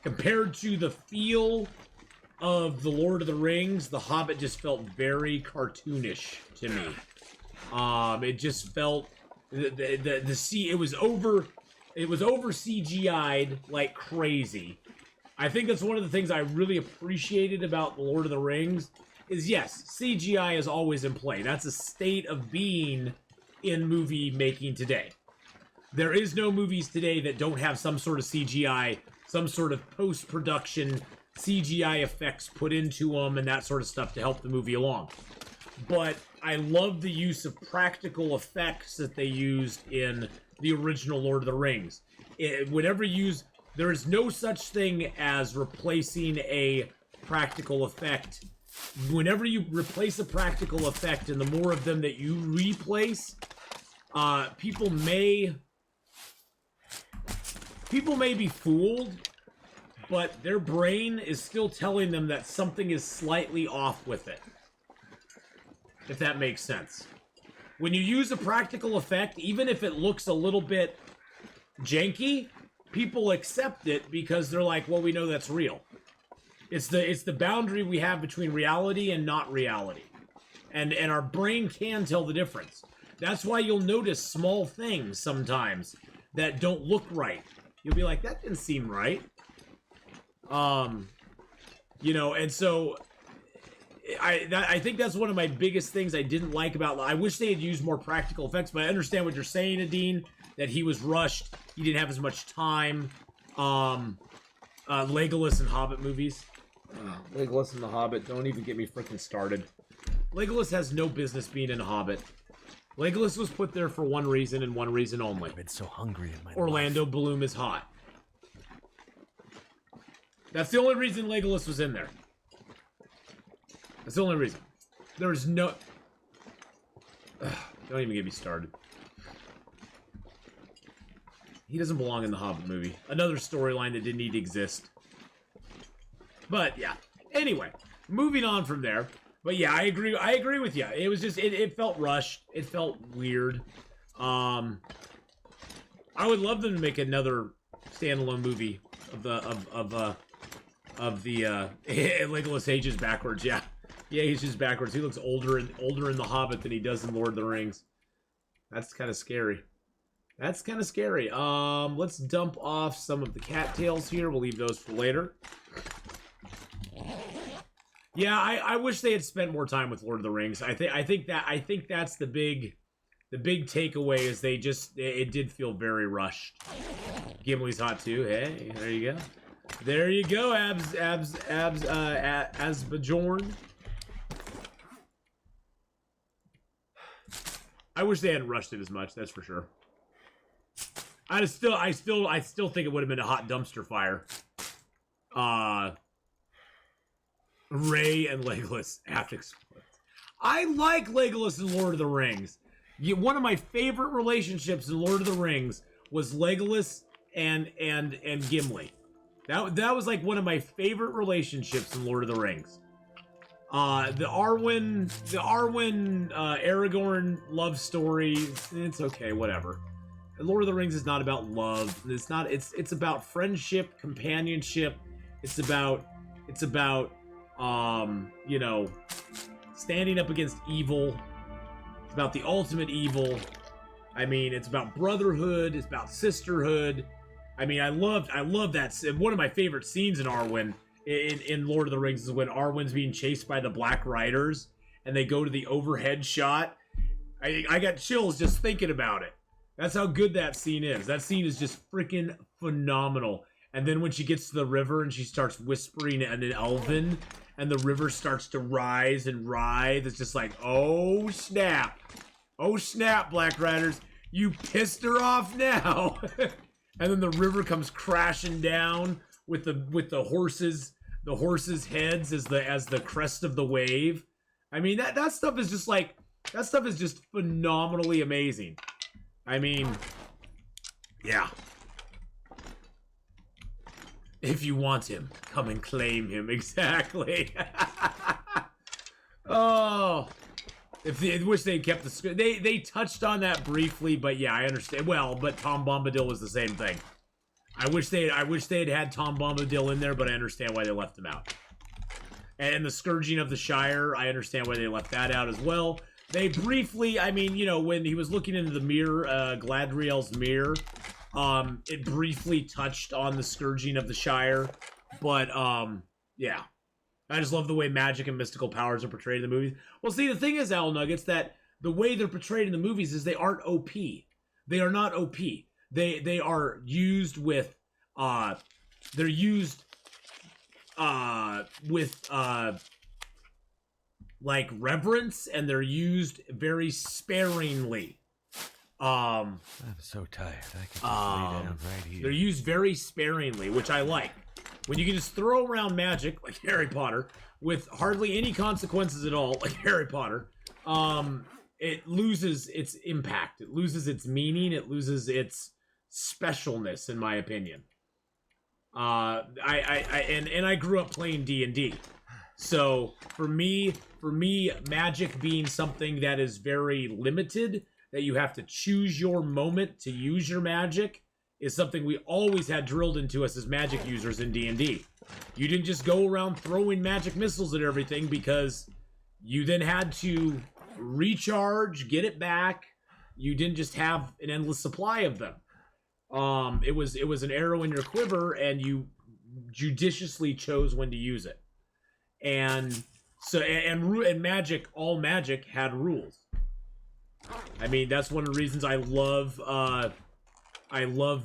the feel of The Lord of the Rings. The Hobbit just felt very cartoonish to me. It just felt it was over CGI'd like crazy. I think that's one of the things I really appreciated about The Lord of the Rings is, yes, CGI is always in play. That's a state of being in movie making today. There is no movies today that don't have some sort of CGI, some sort of post-production CGI effects put into them and that sort of stuff to help the movie along. But I love the use of practical effects that they used in the original Lord of the Rings. There is no such thing as replacing a practical effect. Whenever you replace a practical effect, and the more of them that you replace, people may be fooled, but their brain is still telling them that something is slightly off with it. If that makes sense. When you use a practical effect, even if it looks a little bit janky, people accept it because they're like, well, we know that's real. It's the boundary we have between reality and not reality. And our brain can tell the difference. That's why you'll notice small things sometimes that don't look right. You'll be like, that didn't seem right. You know, and so I think that's one of my biggest things I didn't like about. I wish they had used more practical effects, but I understand what you're saying, Atheenon, that he was rushed. He didn't have as much time. Legolas and Hobbit movies. Legolas and the Hobbit. Don't even get me freaking started. Legolas has no business being in a Hobbit. Legolas was put there for one reason and one reason only. I've been so hungry in my Orlando life. Bloom is hot. That's the only reason Legolas was in there. That's the only reason. There's no... don't even get me started. He doesn't belong in the Hobbit movie. Another storyline that didn't need to exist. But, yeah. Anyway, moving on from there. But, yeah, I agree with you. It was just... It felt rushed. It felt weird. I would love them to make another standalone movie of the Legolas ages backwards. Yeah, he ages backwards. He looks older in The Hobbit than he does in Lord of the Rings. That's kind of scary. That's kind of scary. Let's dump off some of the cattails here. We'll leave those for later. Yeah, I wish they had spent more time with Lord of the Rings. I think that's the big takeaway is it did feel very rushed. Gimli's hot too. Hey, there you go. There you go, Asbjorn. I wish they hadn't rushed it as much, that's for sure. I still think it would have been a hot dumpster fire. Ray and Legolas have to explode. I like Legolas in Lord of the Rings. One of my favorite relationships in Lord of the Rings was Legolas and Gimli. That was like one of my favorite relationships in Lord of the Rings. The Arwen Aragorn love story, it's okay, whatever. Lord of the Rings is not about love. It's about friendship, companionship. It's about you know, standing up against evil. It's about the ultimate evil. I mean, it's about brotherhood, it's about sisterhood. I mean, I love that. One of my favorite scenes in Arwen in Lord of the Rings is when Arwen's being chased by the Black Riders and they go to the overhead shot. I got chills just thinking about it. That's how good that scene is. That scene is just freaking phenomenal. And then when she gets to the river and she starts whispering in Elven and the river starts to rise and writhe, it's just like, oh snap. Oh snap, Black Riders. You pissed her off now. And then the river comes crashing down with the horses' heads as the crest of the wave. I mean, that stuff is just like, that stuff is just phenomenally amazing. I mean, yeah. If you want him, come and claim him. Exactly. Oh. If they wish they'd kept the... They touched on that briefly, but yeah, I understand. Well, but Tom Bombadil was the same thing. I wish they had Tom Bombadil in there, but I understand why they left him out. And the Scourging of the Shire, I understand why they left that out as well. They briefly, I mean, you know, when he was looking into the mirror, Gladriel's mirror, it briefly touched on the Scourging of the Shire. But, yeah. I just love the way magic and mystical powers are portrayed in the movies. Well, see, the thing is, Owl Nuggets, that the way they're portrayed in the movies is they aren't OP. They are not OP. They are used with, they're used, with, like, reverence, and they're used very sparingly. I'm so tired. I can just lay down right here. They're used very sparingly, which I like. When you can just throw around magic, like Harry Potter, with hardly any consequences at all, like Harry Potter, it loses its impact. It loses its meaning. It loses its specialness, in my opinion. I grew up playing D&D. So, for me, magic being something that is very limited, that you have to choose your moment to use your magic, is something we always had drilled into us as magic users in D&D. You didn't just go around throwing magic missiles at everything, because you then had to recharge, get it back. You didn't just have an endless supply of them. It was an arrow in your quiver, and you judiciously chose when to use it. And so, and magic, all magic had rules. I mean, that's one of the reasons I love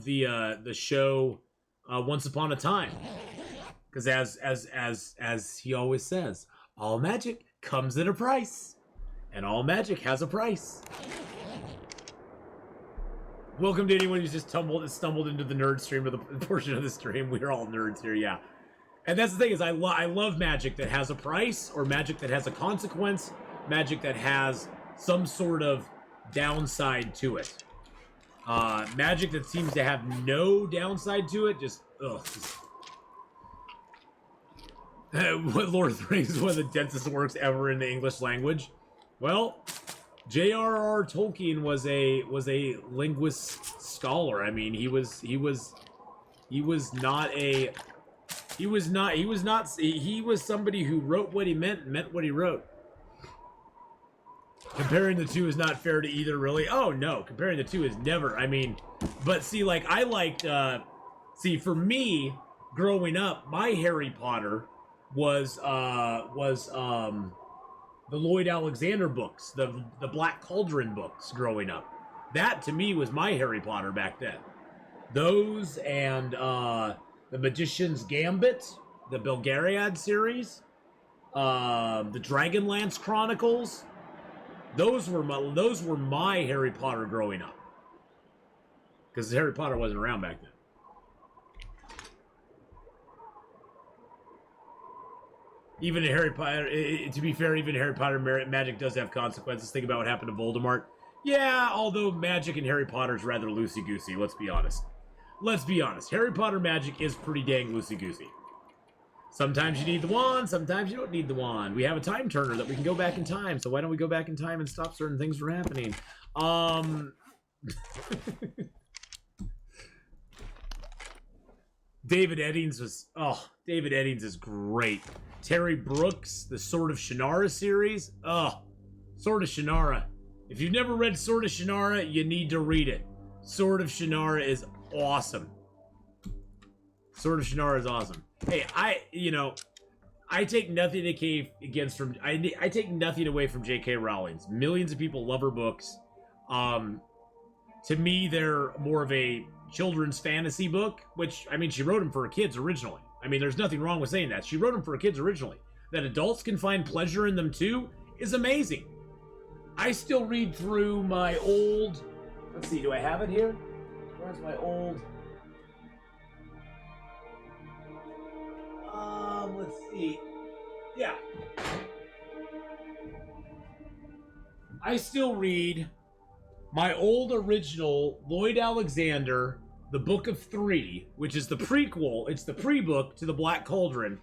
the show Once Upon a Time, because as he always says, all magic comes at a price, and all magic has a price. Welcome to anyone who's just stumbled into the nerd stream, or the portion of the stream. We're all nerds here, yeah. And that's the thing, is I love magic that has a price, or magic that has a consequence, magic that has some sort of downside to it. Magic that seems to have no downside to it, just, ugh. What Lord of the Rings is one of the densest works ever in the English language. Well, J.R.R. Tolkien was a linguist scholar. I mean, he was somebody who wrote what he meant and meant what he wrote. Comparing the two is not fair to either, really. Oh, no. Comparing the two is never. I mean, but see, like, I liked, for me, growing up, my Harry Potter was the Lloyd Alexander books, the Black Cauldron books growing up. That, to me, was my Harry Potter back then. Those and, the Magician's Gambit, the Belgariad series, the Dragonlance Chronicles. Those were my Harry Potter growing up. Because Harry Potter wasn't around back then. Even in Harry Potter, to be fair, even Harry Potter magic does have consequences. Think about what happened to Voldemort. Yeah, although magic in Harry Potter is rather loosey-goosey, let's be honest. Let's be honest. Harry Potter magic is pretty dang loosey-goosey. Sometimes you need the wand, sometimes you don't need the wand. We have a time turner that we can go back in time, so why don't we go back in time and stop certain things from happening? David Eddings is great. Terry Brooks, the Sword of Shannara series. Sword of Shannara. If you've never read Sword of Shannara, you need to read it. Sword of Shannara is awesome. Sword of Shannara is awesome. Hey, I take nothing I take nothing away from J.K. Rowling's. Millions of people love her books. To me, they're more of a children's fantasy book, which, I mean, she wrote them for kids originally. I mean, there's nothing wrong with saying that. She wrote them for kids originally. That adults can find pleasure in them too is amazing. I still read through my old... Let's see, do I have it here? Where's my old... Let's see. Yeah. I still read my old original Lloyd Alexander, The Book of Three, which is the prequel. It's the pre-book to the Black Cauldron.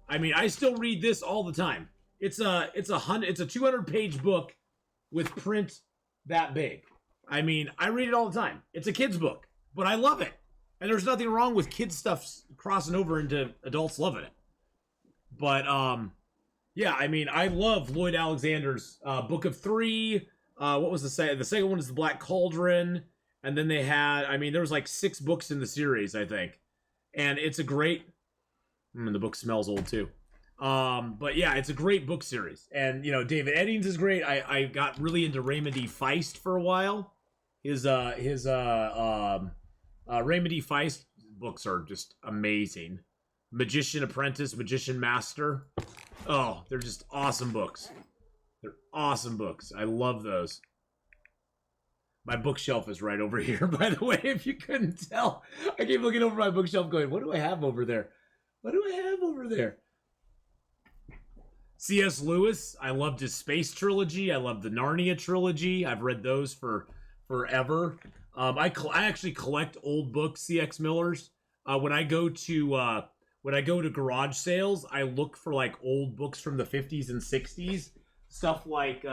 I mean, I still read this all the time. It's a 200-page book with print that big. I mean, I read it all the time. It's a kid's book, but I love it. And there's nothing wrong with kids stuff crossing over into adults loving it. But, yeah, I mean, I love Lloyd Alexander's Book of Three. What was the second? The second one is The Black Cauldron. And then they had, I mean, there was like 6 books in the series, I think. And it's a great, the book smells old too. But yeah, it's a great book series. And, you know, David Eddings is great. I got really into Raymond E. Feist for a while. His Raymond E. Feist books are just amazing. Magician Apprentice, Magician Master. Oh, they're just awesome books. They're awesome books. I love those. My bookshelf is right over here, by the way, if you couldn't tell. I keep looking over my bookshelf going, what do I have over there? What do I have over there? C.S. Lewis, I loved his Space Trilogy. I love the Narnia Trilogy. I've read those for forever. I actually collect old books, C.X. Miller's. When I go to garage sales, I look for like old books from the 50s and 60s. Stuff like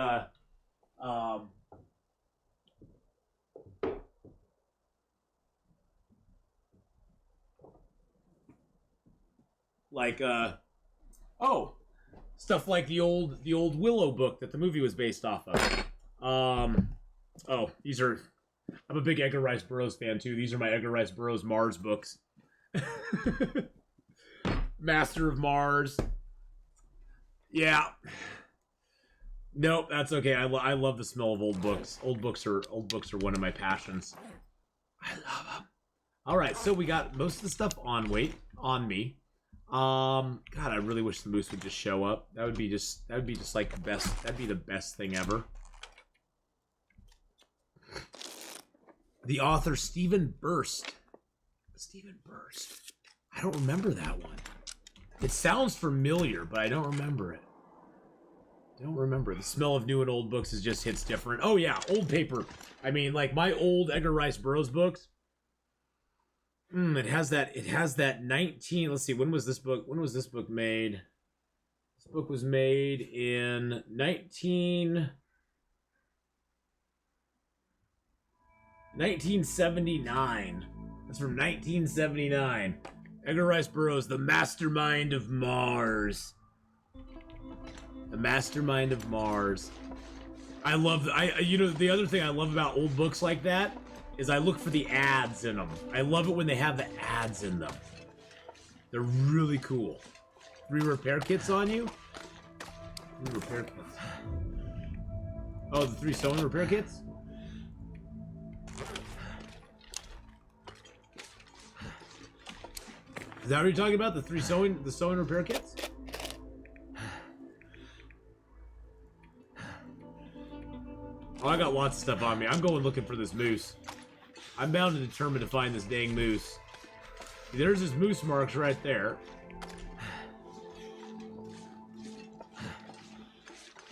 stuff like the old Willow book that the movie was based off of. These are, I'm a big Edgar Rice Burroughs fan too. These are my Edgar Rice Burroughs Mars books. Master of Mars. Yeah. Nope, that's okay. I love the smell of old books. Old books are one of my passions. I love them. All right, so we got most of the stuff on me. God, I really wish the moose would just show up. That would be just like the best. That'd be the best thing ever. The author Stephen Burst. Stephen Burst. I don't remember that one. It sounds familiar, but I don't remember it. The smell of new and old books just hits different. Oh yeah, old paper. I mean, like my old Edgar Rice Burroughs books. It has that 19. Let's see. When was this book made? This book was made in 1979. That's from 1979. Edgar Rice Burroughs, The Mastermind of Mars. The Mastermind of Mars. I love the other thing I love about old books like that is I look for the ads in them. I love it when they have the ads in them. They're really cool. 3 repair kits on you? 3 repair kits. Oh, the 3 sewing repair kits? Is that what you're talking about? The sewing repair kits? Oh, I got lots of stuff on me. I'm going looking for this moose. I'm bound and determined to find this dang moose. There's his moose marks right there.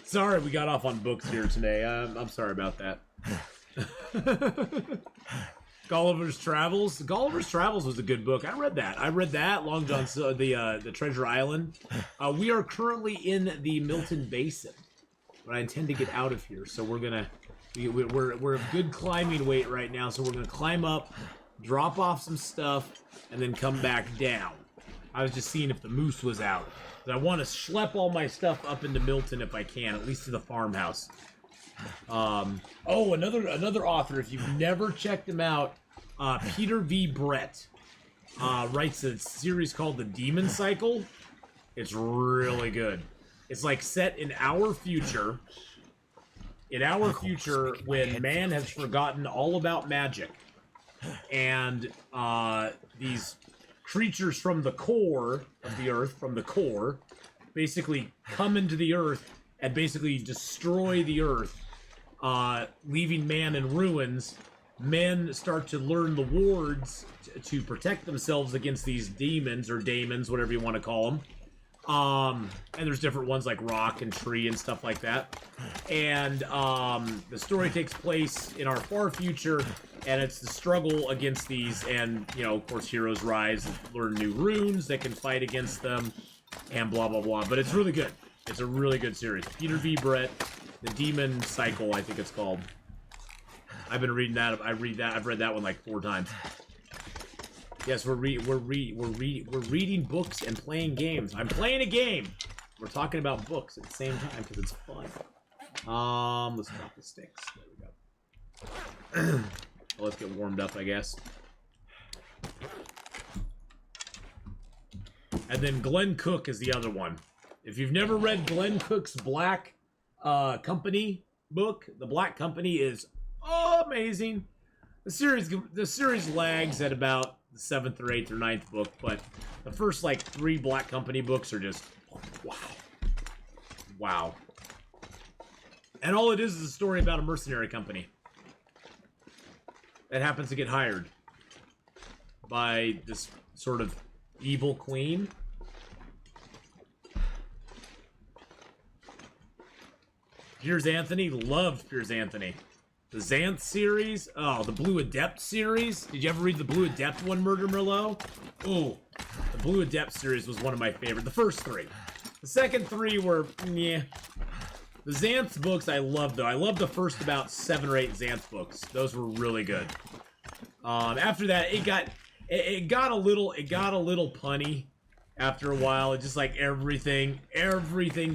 Sorry we got off on books here today. I'm sorry about that. Gulliver's Travels. Gulliver's Travels was a good book. I read that. Long John, the Treasure Island. We are currently in the Milton Basin, but I intend to get out of here. So we're of good climbing weight right now. So we're gonna climb up, drop off some stuff, and then come back down. I was just seeing if the moose was out. I want to schlep all my stuff up into Milton if I can, at least to the farmhouse. Another author, if you've never checked him out, Peter V. Brett writes a series called The Demon Cycle. It's really good. It's like set in our future. In our future, when man has forgotten all about magic, and these creatures from the core of the earth, basically come into the earth and basically destroy the earth, leaving man in ruins. Men start to learn the wards to protect themselves against these demons, or daemons, whatever you want to call them. And there's different ones like rock and tree and stuff like that. And the story takes place in our far future, and it's the struggle against these, and, you know, of course, heroes rise, learn new runes that can fight against them, and blah, blah, blah. But it's really good. It's a really good series. Peter V. Brett, The Demon Cycle, I think it's called. I've been reading that. I've read that one like 4 times. Yes, we're reading books and playing games. I'm playing a game. We're talking about books at the same time because it's fun. Let's drop the sticks. There we go. Well, let's get warmed up, I guess. And then Glenn Cook is the other one. If you've never read Glenn Cook's Black Company book, the Black Company is amazing. The series lags at about the 7th or 8th or 9th book, but the first like 3 Black Company books are just wow. And all it is a story about a mercenary company that happens to get hired by this sort of evil queen. Piers Anthony, loved Piers Anthony. The Xanth series, oh, the Blue Adept series. Did you ever read the Blue Adept one, Murder Merlot? Oh, the Blue Adept series was one of my favorite. The first 3. The second 3 were, yeah. The Xanth books I loved, though. I loved the first about 7 or 8 Xanth books. Those were really good. After that, it got a little punny after a while. It just like everything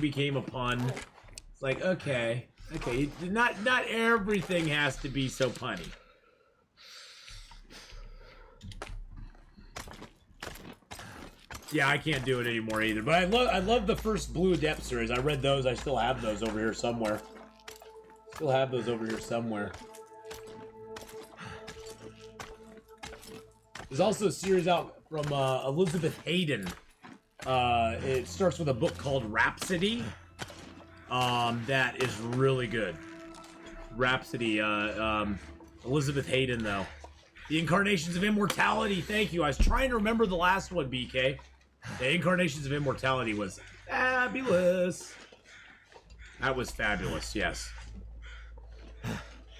became a pun. It's like, okay, not everything has to be so punny. Yeah, I can't do it anymore either. But I love the first Blue Adept series. I read those. I still have those over here somewhere. There's also a series out from Elizabeth Hayden. It starts with a book called Rhapsody. That is really good. Rhapsody, Elizabeth Hayden, though. The Incarnations of Immortality, thank you. I was trying to remember the last one, BK. The Incarnations of Immortality was fabulous. That was fabulous, yes.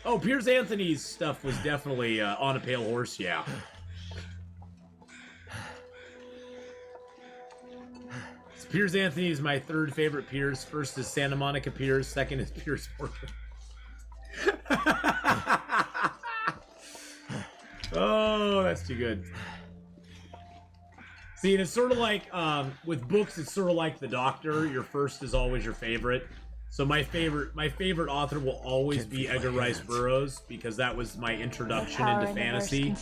Oh, Piers Anthony's stuff was definitely On a Pale Horse, yeah. Piers Anthony is my 3rd favorite Piers. First is Santa Monica Piers. Second is Piers Morgan. Oh, that's too good. See, and it's sort of like, with books, it's sort of like The Doctor. Your first is always your favorite. So my favorite author will always be Edgar Rice Burroughs, because that was my introduction into fantasy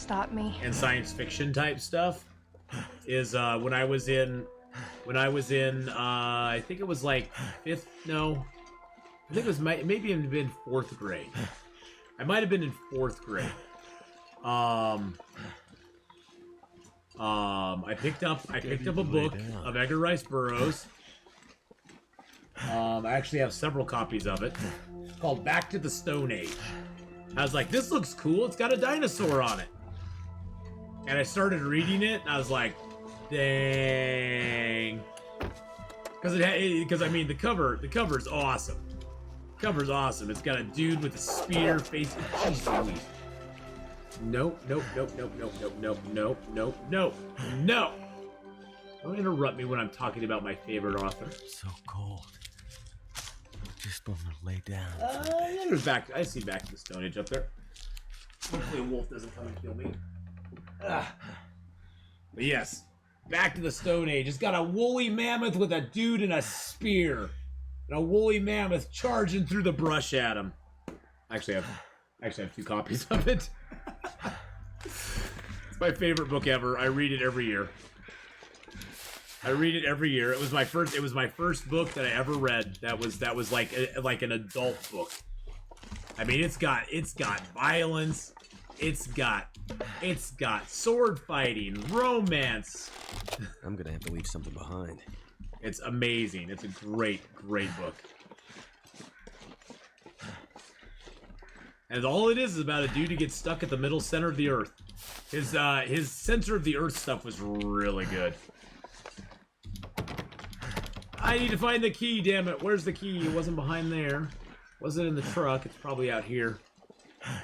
and science fiction type stuff. Is when I was in, I think it was like 5th, no, I think it was maybe even been 4th grade. I might have been in 4th grade. I picked up a book of Edgar Rice Burroughs. I actually have several copies of it. It's called Back to the Stone Age. I was like, this looks cool. It's got a dinosaur on it. And I started reading it, and I was like, dang. Because I mean, the cover's awesome. The cover's awesome. It's got a dude with a spear facing. Jeez Louise. Nope. Don't interrupt me when I'm talking about my favorite author. So cold. Just want to lay down. Yeah, there's I see Back to the Stone Age up there. Hopefully a wolf doesn't come and kill me. But yes, Back to the Stone Age. It's got a woolly mammoth with a dude and a spear. And a woolly mammoth charging through the brush at him. I actually have 2 copies of it. It's my favorite book ever. I read it every year. It was my first book that I ever read. That was like an adult book. I mean, it's got violence. It's got sword fighting, romance. I'm gonna have to leave something behind. It's amazing. It's a great book. And all it is about a dude who gets stuck at the middle center of the earth. His center of the earth stuff was really good. I need to find the key, damn it. Where's the key? It wasn't behind there. Was it in the truck? It's probably out here.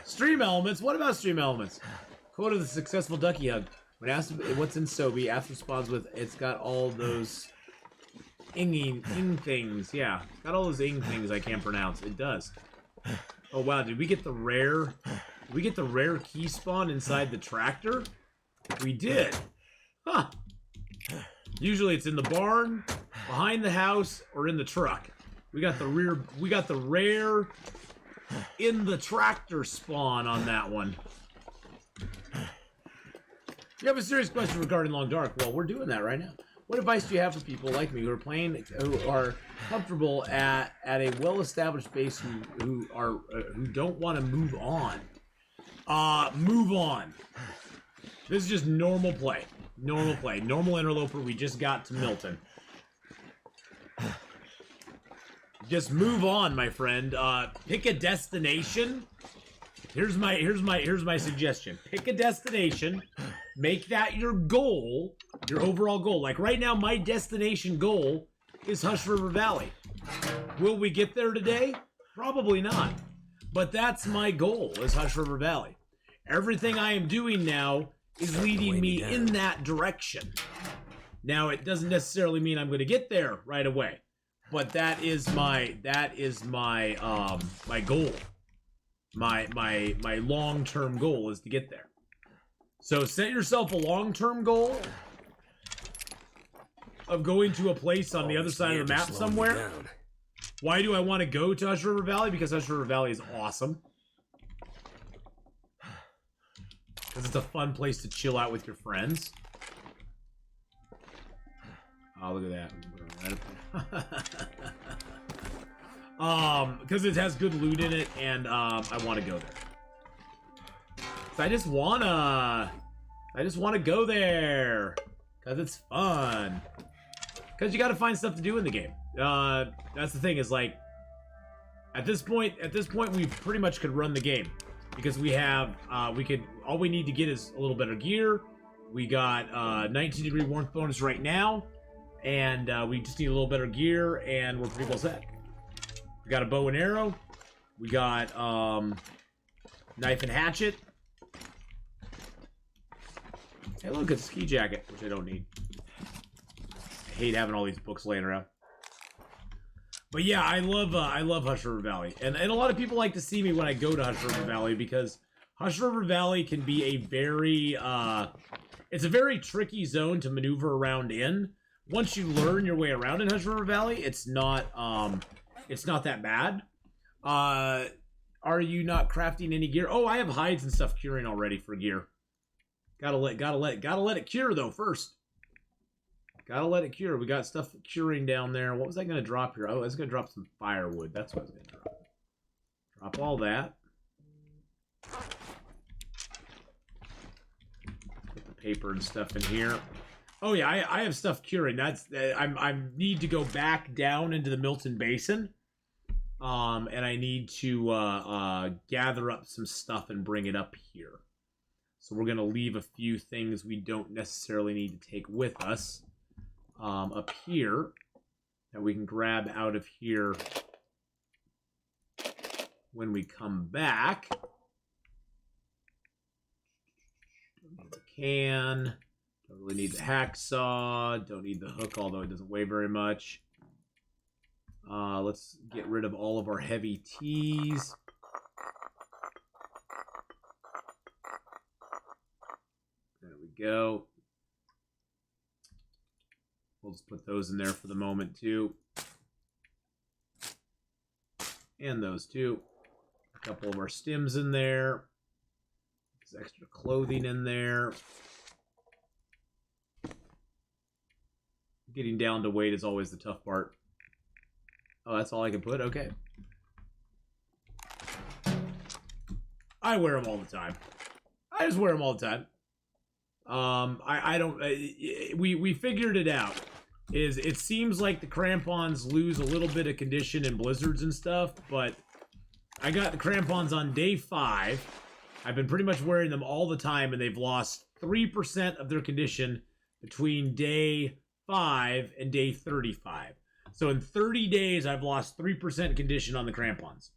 Stream elements? What about stream elements? Quote of the successful Ducky Hug. When asked what's in Sobe, Ath responds with, it's got all those Ing things, yeah. Got all those ing things I can't pronounce. It does. Oh wow, did we get the rare... Did we get the rare key spawn inside the tractor? We did. Huh. Usually it's in the barn, behind the house, or in the truck. We got the rare in the tractor spawn on that one. You have a serious question regarding Long Dark. Well, we're doing that right now. What advice do you have for people like me who are comfortable at a well-established base who don't want to move on? Move on. This is just normal play. Normal play. Normal Interloper. We just got to Milton. Just move on, my friend. Pick a destination. Here's my suggestion. Pick a destination. Make that your goal, your overall goal. Like right now, my destination goal is Hush River Valley. Will we get there today? Probably not. But that's my goal, is Hush River Valley. Everything I am doing now is leading me in that direction. Now, it doesn't necessarily mean I'm going to get there right away, but that is my my goal. My long-term goal is to get there. So set yourself a long-term goal of going to a place on the other side of the map somewhere. Why do I want to go to Hush River Valley? Because Hush River Valley is awesome. Because it's a fun place to chill out with your friends. Oh, look at that. Because it has good loot in it, and I want to go there. So I just wanna go there because it's fun. Because you got to find stuff to do in the game. That's the thing, is like at this point we pretty much could run the game because we have all we need to get is a little better gear. We got 19-degree warmth bonus right now, and we just need a little better gear, and we're pretty well set. We got a bow and arrow. We got knife and hatchet. Hey, look, it's a ski jacket, which I don't need. I hate having all these books laying around. But yeah, I love Hush River Valley, and a lot of people like to see me when I go to Hush River Valley because Hush River Valley can be a very it's a very tricky zone to maneuver around in. Once you learn your way around in Hush River Valley, it's not that bad. Are you not crafting any gear? Oh, I have hides and stuff curing already for gear. Gotta let it cure though first. Gotta let it cure. We got stuff curing down there. What was I gonna drop here? Oh, I was gonna drop some firewood. That's what I was gonna drop. Drop all that. Put the paper and stuff in here. Oh yeah, I have stuff curing. That's I need to go back down into the Milton Basin. And I need to gather up some stuff and bring it up here. So we're gonna leave a few things we don't necessarily need to take with us up here that we can grab out of here when we come back. Don't need the can. Don't really need the hacksaw. Don't need the hook, although it doesn't weigh very much. Let's get rid of all of our heavy teas. There we go. We'll just put those in there for the moment, too. And those, too. A couple of our stems in there. There's extra clothing in there. Getting down to weight is always the tough part. Oh, that's all I can put? Okay. I wear them all the time. I just wear them all the time. I don't... we figured it out. It seems like the crampons lose a little bit of condition in blizzards and stuff, but I got the crampons on day 5. I've been pretty much wearing them all the time, and they've lost 3% of their condition between day 5 and day 35. So in 30 days, I've lost 3% condition on the crampons.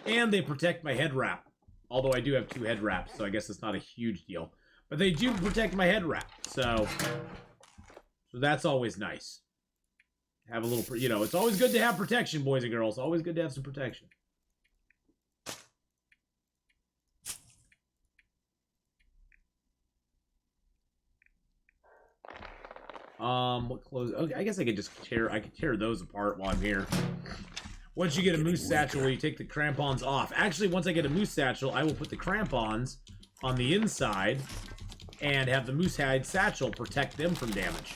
And they protect my head wrap. Although I do have 2 head wraps, so I guess it's not a huge deal. But they do protect my head wrap, so So that's always nice. Have a little, you know, it's always good to have protection, boys and girls. Always good to have some protection. What clothes? Okay, I guess I could just tear. I could tear those apart while I'm here. Once you get a moose satchel, where you take the crampons off. Actually, once I get a moose satchel, I will put the crampons on the inside and have the moose hide satchel protect them from damage.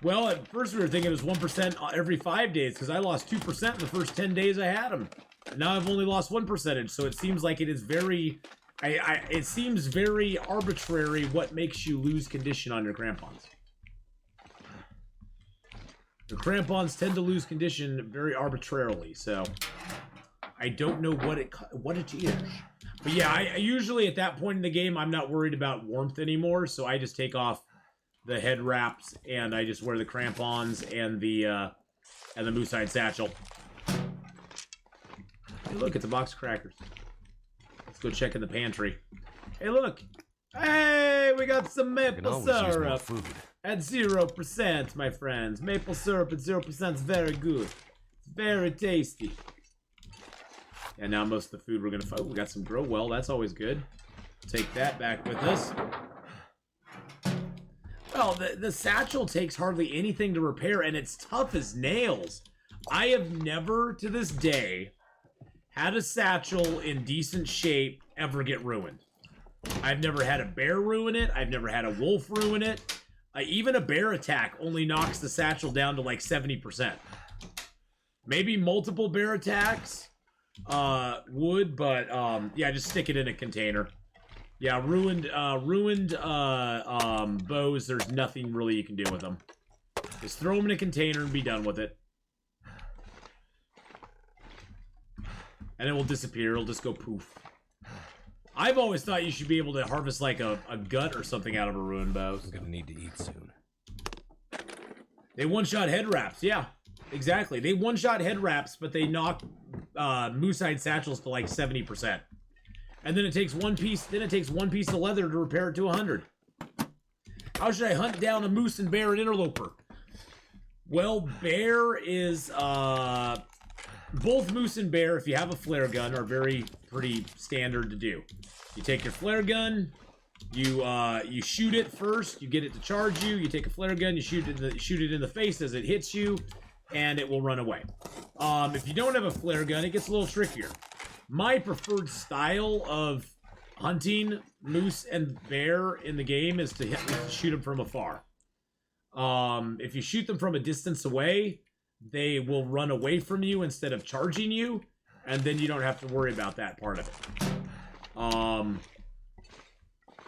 Well, at first we were thinking it was 1% every 5 days because I lost 2% in the first 10 days I had them. Now I've only lost 1%, so it seems like it is very... it seems very arbitrary what makes you lose condition on your crampons. The crampons tend to lose condition very arbitrarily, so I don't know what it is. But yeah, I usually at that point in the game, I'm not worried about warmth anymore, so I just take off the head wraps and I just wear the crampons and the moose hide satchel. Hey, look, it's a box of crackers. Let's go check in the pantry. Hey, look. Hey, we got some maple syrup at 0%, my friends. Maple syrup at 0% is very good. It's very tasty. And now most of the food we're gonna find. Oh, we got some grow well. That's always good. Take that back with us. Well, the satchel takes hardly anything to repair, and it's tough as nails. I have never, to this day, had a satchel in decent shape ever get ruined. I've never had a bear ruin it. I've never had a wolf ruin it. Even a bear attack only knocks the satchel down to like 70%. Maybe multiple bear attacks would, but yeah, just stick it in a container. Yeah, ruined bows, there's nothing really you can do with them. Just throw them in a container and be done with it. And it will disappear. It'll just go poof. I've always thought you should be able to harvest like a gut or something out of a ruined bow. I'm gonna need to eat soon. They one-shot head wraps, yeah. Exactly. They one-shot head wraps, but they knock moose-hide satchels to like 70%. And then it takes one piece of leather to repair it to 100. How should I hunt down a moose and bear and interloper? Well, bear is both moose and bear, if you have a flare gun, are pretty standard to do. You take your flare gun, you shoot it first, you get it to charge you, you take a flare gun, you shoot it in the face as it hits you, and it will run away. If you don't have a flare gun, it gets a little trickier. My preferred style of hunting moose and bear in the game is to shoot them from afar. If you shoot them from a distance away, they will run away from you instead of charging you, and then you don't have to worry about that part of it.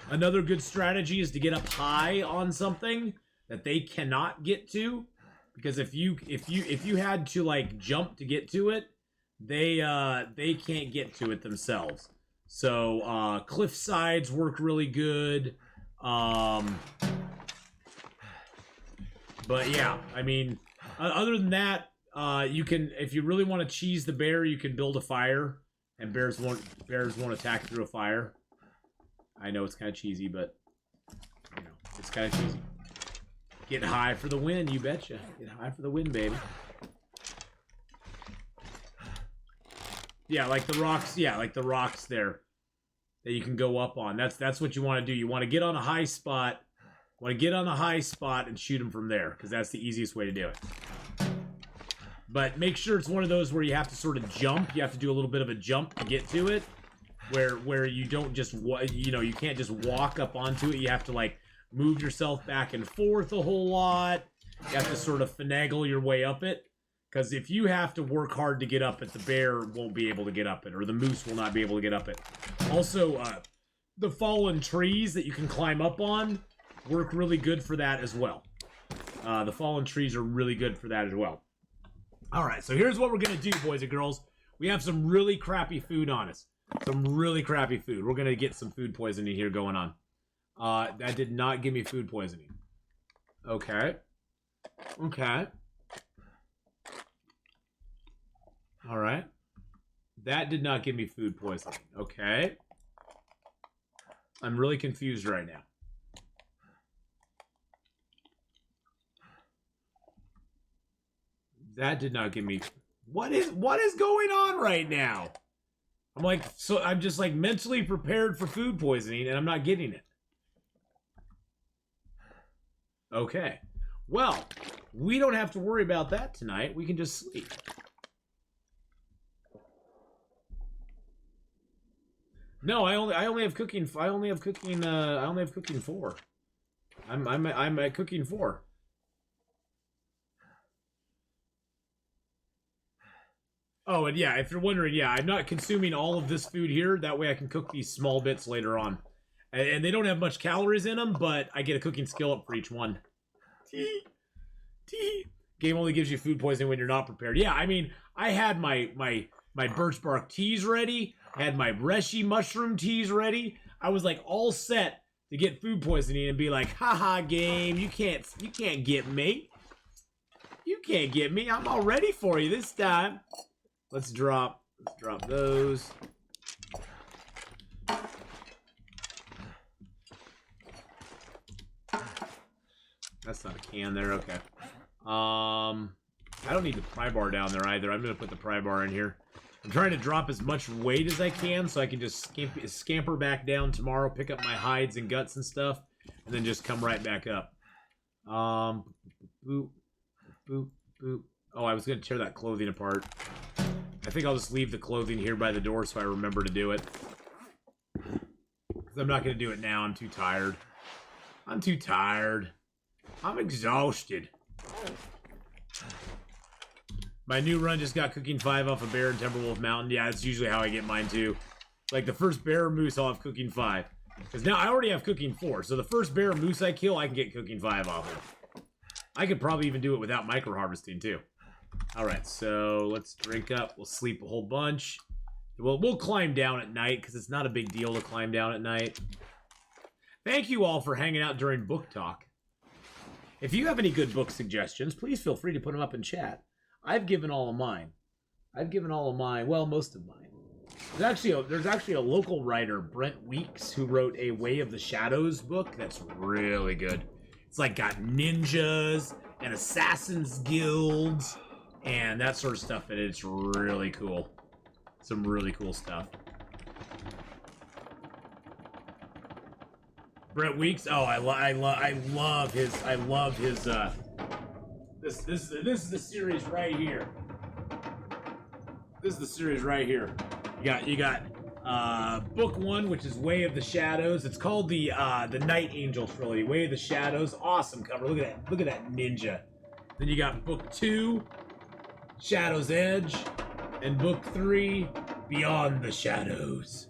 Another good strategy is to get up high on something that they cannot get to, because if you had to like jump to get to it, they can't get to it themselves. So cliff sides work really good. But yeah, I mean, other than that, you can, if you really want to cheese the bear, you can build a fire, and bears won't attack through a fire. I know it's kind of cheesy, but you know, it's kind of cheesy. Get high for the win, you betcha. Get high for the win, baby. Yeah, like the rocks. Yeah, like the rocks there that you can go up on. That's what you want to do. You want to get on a high spot. And shoot them from there, because that's the easiest way to do it. But make sure it's one of those where you have to sort of jump. You have to do a little bit of a jump to get to it, where you don't just you can't just walk up onto it. You have to like move yourself back and forth a whole lot. You have to sort of finagle your way up it. Because if you have to work hard to get up it, the bear won't be able to get up it, or the moose will not be able to get up it. Also, the fallen trees that you can climb up on work really good for that as well. The fallen trees are really good for that as well. All right, so here's what we're going to do, boys and girls. We have some really crappy food on us. Some really crappy food. We're going to get some food poisoning here going on. That did not give me food poisoning. Okay. Okay. All right. That did not give me food poisoning. Okay. I'm really confused right now. That did not give me... What is going on right now? I'm like, so I'm just like mentally prepared for food poisoning and I'm not getting it. Okay. Well, we don't have to worry about that tonight. We can just sleep. No, I only have cooking 4. I'm at cooking 4. Oh, and yeah, if you're wondering, yeah, I'm not consuming all of this food here. That way I can cook these small bits later on. And they don't have much calories in them, but I get a cooking skill up for each one. Game only gives you food poisoning when you're not prepared. Yeah, I mean, I had my birch bark teas ready. I had my reishi mushroom teas ready. I was like all set to get food poisoning and be like, haha, game, you can't get me. You can't get me. I'm all ready for you this time. Let's drop those. That's not a can there, okay. I don't need the pry bar down there either. I'm gonna put the pry bar in here. I'm trying to drop as much weight as I can so I can just scamper back down tomorrow, pick up my hides and guts and stuff, and then just come right back up. Boop, boop, boop. Oh, I was gonna tear that clothing apart. I think I'll just leave the clothing here by the door so I remember to do it. Because I'm not going to do it now. I'm too tired. I'm too tired. I'm exhausted. My new run just got cooking 5 off of Bear and Timberwolf Mountain. Yeah, that's usually how I get mine too. Like the first bear or moose, I'll have cooking 5. Because now I already have cooking 4. So the first bear or moose I kill, I can get cooking 5 off of. I could probably even do it without micro harvesting too. Alright, so let's drink up. We'll sleep a whole bunch. We'll climb down at night, because it's not a big deal to climb down at night. Thank you all for hanging out during book talk. If you have any good book suggestions, please feel free to put them up in chat. I've given all of mine. Well, most of mine. There's actually a local writer, Brent Weeks, who wrote a Way of the Shadows book that's really good. It's like got ninjas and assassins guilds and that sort of stuff in it. It's really cool. Some really cool stuff. Brett Weeks. Oh, I love his. This is the series right here. This is the series right here. You got book 1, which is Way of the Shadows. It's called the Night Angel trilogy. Way of the Shadows. Awesome cover. Look at that. Look at that ninja. Then you got book 2, Shadow's Edge, and book 3, Beyond the Shadows.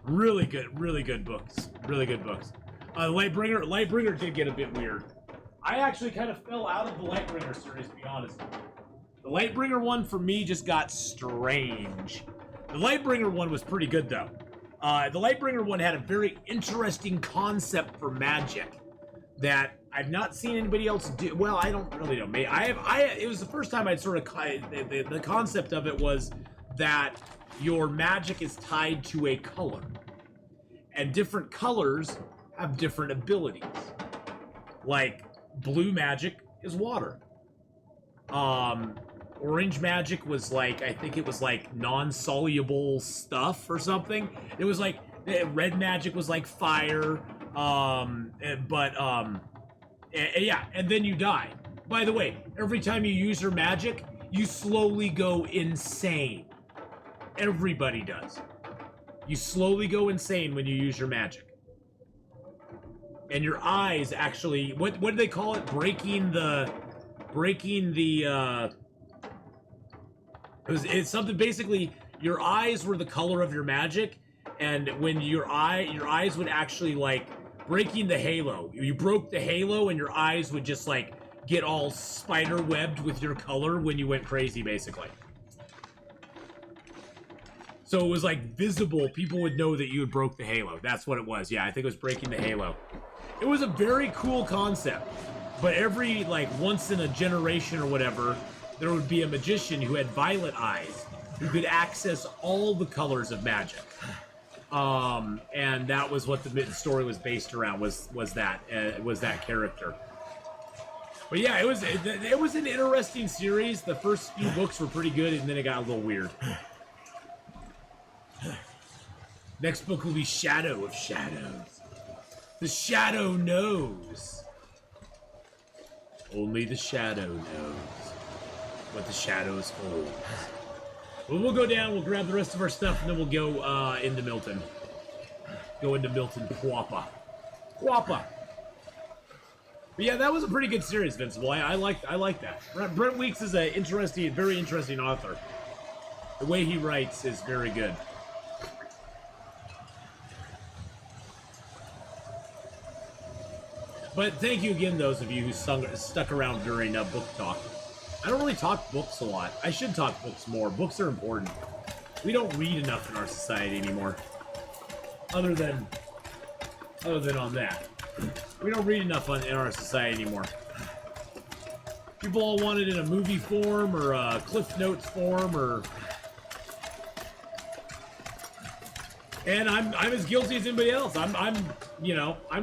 Really good books. Really good books. Lightbringer did get a bit weird. I actually kind of fell out of the Lightbringer series, to be honest. The Lightbringer one for me just got strange. The Lightbringer one was pretty good though. The Lightbringer one had a very interesting concept for magic that I've not seen anybody else do. Well, I don't really know. It was the first time I'd sort of the concept of it was that your magic is tied to a color, and different colors have different abilities. Like blue magic is water. Orange magic was like, I think it was like non-soluble stuff or something. It was like red magic was like fire. Yeah, and then you die. By the way, every time you use your magic, you slowly go insane. Everybody does. You slowly go insane when you use your magic. And your eyes actually, what do they call it? It's something, basically, your eyes were the color of your magic, and when your eyes would actually, like, breaking the halo. You broke the halo, and your eyes would just, like, get all spider-webbed with your color when you went crazy, basically. So it was, like, visible. People would know that you had broke the halo. That's what it was. Yeah, I think it was breaking the halo. It was a very cool concept. But every, like, once in a generation or whatever, there would be a magician who had violet eyes, who could access all the colors of magic. And that was what the story was based around. Was that character. But yeah, it was an interesting series. The first few books were pretty good, and then it got a little weird. Next book will be Shadow of Shadows. The Shadow knows. Only the Shadow knows what the shadows hold. Well, we'll go down, we'll grab the rest of our stuff, and then we'll go into Milton. Go into Milton proper. Proper. But yeah, that was a pretty good series, Vincible. I like that. Brent Weeks is a very interesting author. The way he writes is very good. But thank you again, those of you who stuck around during book talk. I don't really talk books a lot. I should talk books more. Books are important. We don't read enough in our society anymore. Other than on that. We don't read enough in our society anymore. People all want it in a movie form or a Cliff Notes form or... And I'm as guilty as anybody else. I'm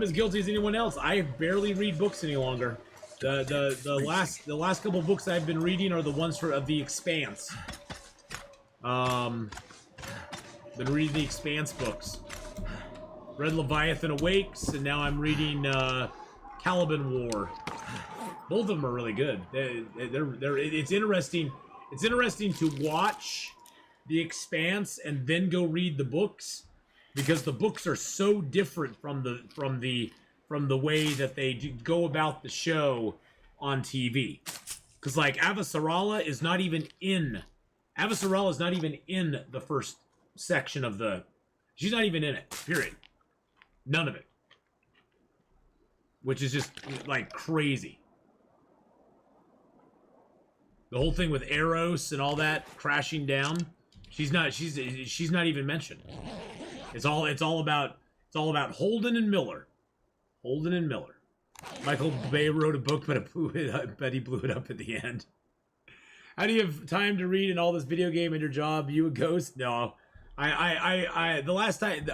as guilty as anyone else. I barely read books any longer. The last couple books I've been reading are the ones of The Expanse. Been reading the Expanse books. Read Leviathan Awakes, and now I'm reading Caliban War. Both of them are really good. It's interesting. It's interesting to watch The Expanse and then go read the books, because the books are so different from the way that they go about the show on TV. Because like Avasarala is not even in the first section of the. She's not even in it. Period. None of it. Which is just like crazy. The whole thing with Eros and all that crashing down. She's not even mentioned. It's all about Holden and Miller. Holden and Miller. Michael Bay wrote a book, but he blew it up at the end. How do you have time to read in all this video game and your job? You a ghost? No. The last time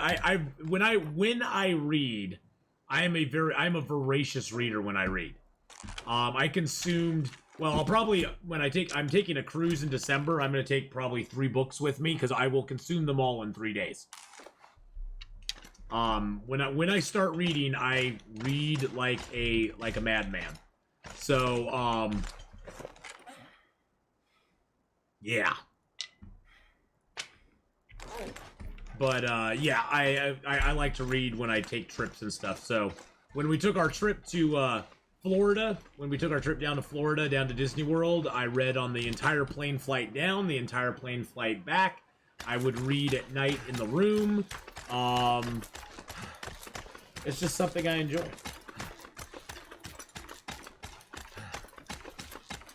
when I read, I'm a voracious reader when I read. I consumed. Well, I'll probably I'm taking a cruise in December. I'm going to take probably 3 books with me because I will consume them all in 3 days. When I start reading, I read like a madman. So yeah. But yeah, I like to read when I take trips and stuff. So when we took our trip to Florida, when we took our trip down to Florida, down to Disney World, I read on the entire plane flight down, the entire plane flight back. I would read at night in the room. It's just something I enjoy.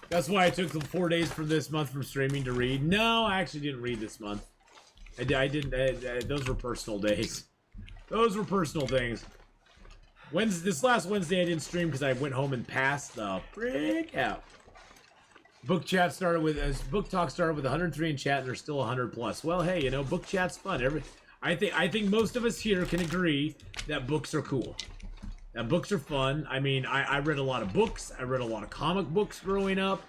That's why I took the 4 days from this month from streaming to read. No, I actually didn't read this month. I didn't. Those were personal days. Those were personal things. This last Wednesday I didn't stream because I went home and passed the frick out. Book talk started with 103 in chat, and there's still 100 plus. Well, hey, book chat's fun. I think most of us here can agree that books are cool. That books are fun. I mean, I read a lot of books. I read a lot of comic books growing up.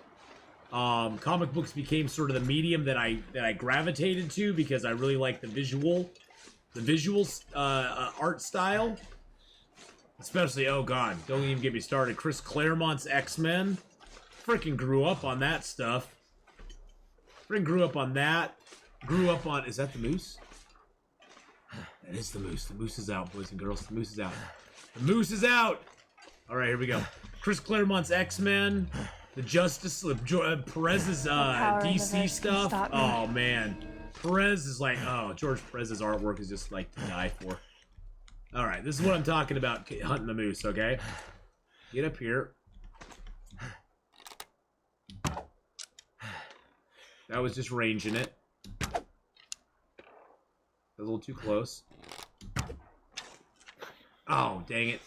Comic books became sort of the medium that I gravitated to because I really like the visual art style. Especially, oh god, don't even get me started. Chris Claremont's X-Men. Freaking grew up on that stuff. Freaking grew up on that. Is that the moose? That is the moose. The moose is out, boys and girls. The moose is out. The moose is out! Alright, here we go. Chris Claremont's X-Men. The Justice, Perez's DC stuff. Oh, man. Perez is like, George Perez's artwork is just like to die for. Alright, this is what I'm talking about, hunting the moose, okay? Get up here. That was just ranging it. That was a little too close. Oh, dang it.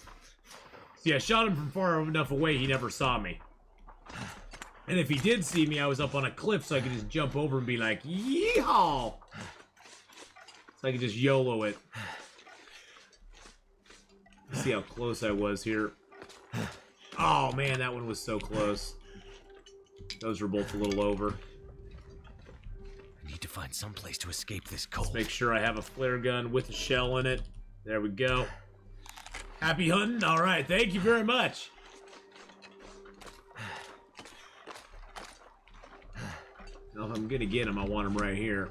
See, I shot him from far enough away, he never saw me. And if he did see me, I was up on a cliff, so I could just jump over and be like, yeehaw! So I can just YOLO it. See how close I was here. Oh man, that one was so close. Those were both a little over. I need to find some place to escape this cold. Let's make sure I have a flare gun with a shell in it. There we go. Happy hunting? Alright, thank you very much. Now, if I'm gonna get him, I want him right here.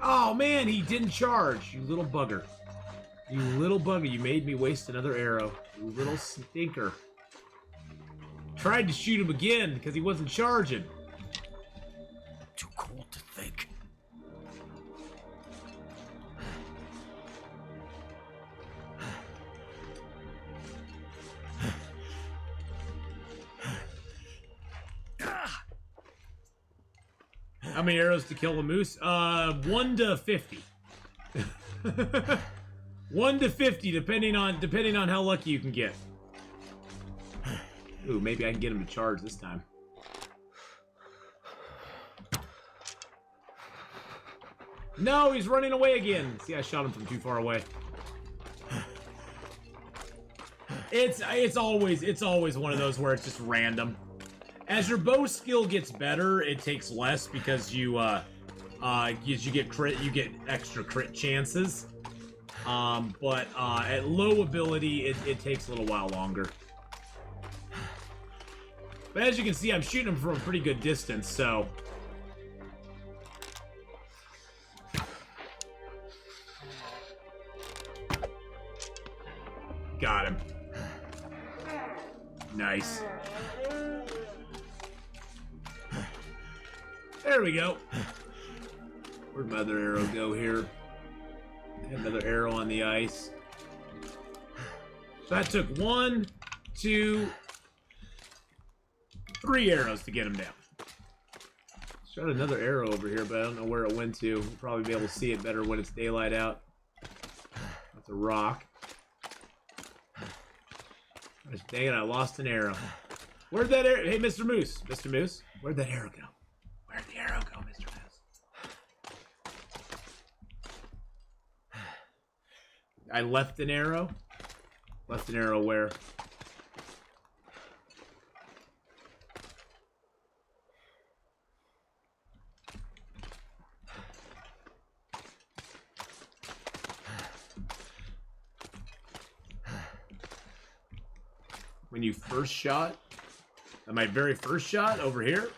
Oh man, he didn't charge. You little bugger. You little bugger. You made me waste another arrow. You little stinker. Tried to shoot him again because he wasn't charging. Too cold to think. How many arrows to kill a moose? 1 to 50. 1 to 50, depending on how lucky you can get. Ooh, maybe I can get him to charge this time. No, he's running away again. See, I shot him from too far away. It's always one of those where it's just random. As your bow skill gets better, it takes less because you get extra crit chances. But at low ability, it takes a little while longer. But as you can see, I'm shooting him from a pretty good distance, so. Got him. Nice. There we go. Where'd my other arrow go here? Another arrow on the ice. So that took 1, 2, 3 arrows to get him down. Shot another arrow over here, but I don't know where it went to. We'll probably be able to see it better when it's daylight out. That's a rock. Dang it, I lost an arrow. Where'd that arrow? Hey, Mr. Moose. Mr. Moose, where'd that arrow go? Where'd the arrow go, Mr. Moose? I left an arrow? Left an arrow where? When you first shot? My very first shot over here?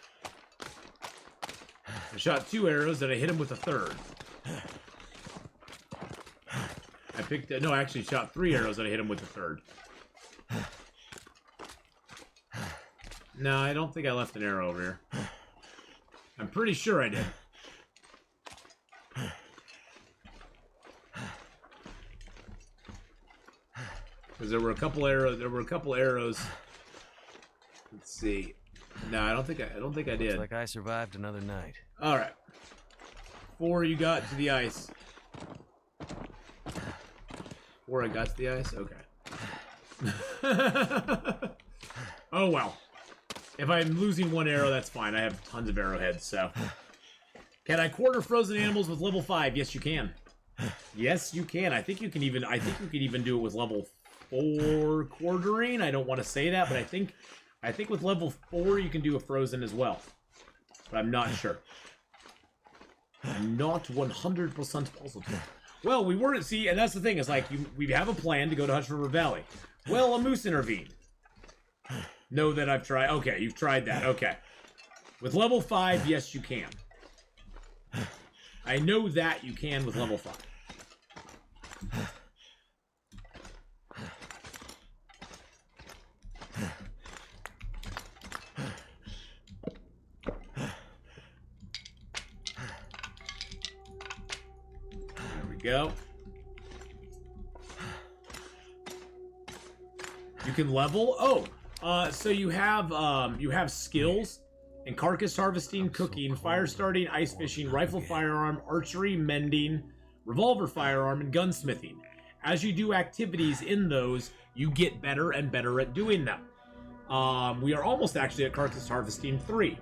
I shot 2 arrows and I hit him with a 3rd. I actually shot 3 arrows and I hit him with a 3rd. No, I don't think I left an arrow over here. I'm pretty sure I did. Because there were a couple arrows. Let's see. No, I don't think I did. Looks like I survived another night. All right. 4 you got to the ice. 4 I got to the ice? Okay. Oh, well. If I'm losing 1 arrow, that's fine. I have tons of arrowheads, so. Can I quarter frozen animals with level 5? Yes, you can. Yes, you can. I think you can even do it with level 4 quartering. I don't want to say that, but I think with level 4 you can do a frozen as well. But I'm not sure. I'm not 100% positive. Well, we weren't, see, and that's the thing, is like, we have a plan to go to Hutch River Valley. Well, a moose intervened. Know that I've tried. Okay, you've tried that. Okay. With level 5, yes, you can. I know that you can with level 5. Go. You can level. Oh, so you have skills in carcass harvesting, cooking, fire starting, ice fishing, rifle firearm, archery, mending, revolver firearm, and gunsmithing. As you do activities in those, you get better and better at doing them. We are almost actually at Carcass Harvesting 3.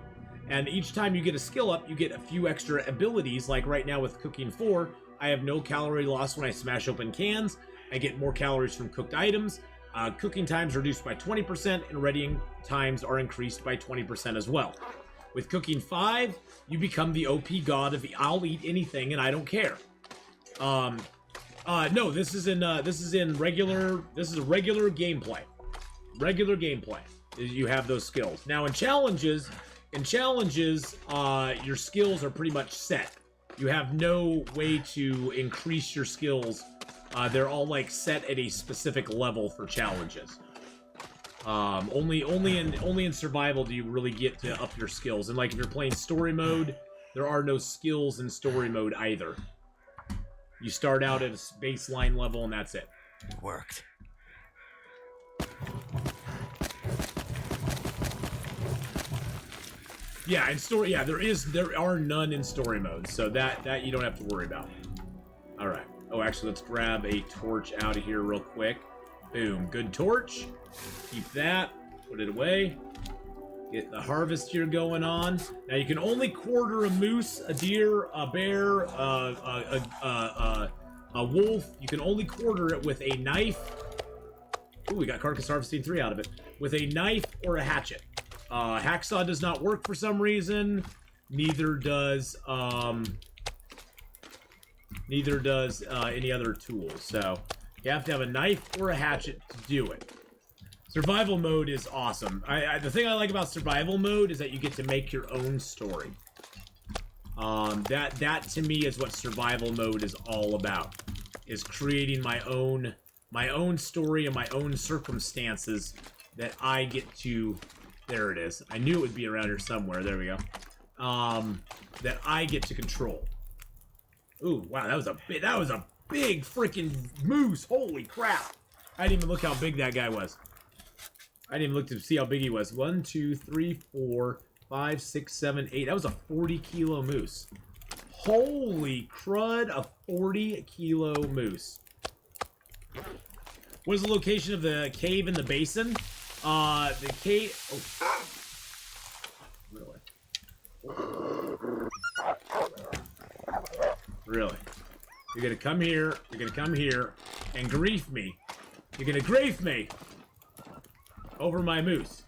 And each time you get a skill up, you get a few extra abilities. Like right now with Cooking 4, I have no calorie loss when I smash open cans. I get more calories from cooked items. Cooking times reduced by 20%, and readying times are increased by 20% as well. With Cooking 5, you become the OP god of I'll eat anything and I don't care. No, this is regular gameplay. Regular gameplay. You have those skills. Now in challenges, your skills are pretty much set. You have no way to increase your skills. They're all like set at a specific level for challenges. Only in survival do you really get to up your skills. And like if you're playing story mode, there are no skills in story mode either. You start out at a baseline level and that's it. It worked. Yeah, in story, yeah, there are none in story mode, so that you don't have to worry about. All right. Oh, actually, let's grab a torch out of here real quick. Boom, good torch. Keep that. Put it away. Get the harvest here going on. Now you can only quarter a moose, a deer, a bear, a wolf. You can only quarter it with a knife. Ooh, we got Carcass Harvesting 3 out of it. With a knife or a hatchet. Hacksaw does not work for some reason. Neither does any other tools. So you have to have a knife or a hatchet to do it. Survival mode is awesome. The thing I like about survival mode is that you get to make your own story. That to me is what survival mode is all about. Is creating my own story and my own circumstances that I get to. There it is. I knew it would be around here somewhere. There we go. That I get to control. Ooh, wow, that was a big freaking moose. Holy crap. I didn't even look how big that guy was. I didn't even look to see how big he was. 1, 2, 3, 4, 5, 6, 7, 8. That was a 40-kilo moose. Holy crud, a 40-kilo moose. What is the location of the cave in the basin? The cave... Oh. Really? You're gonna come here and grief me. You're gonna grief me over my moose.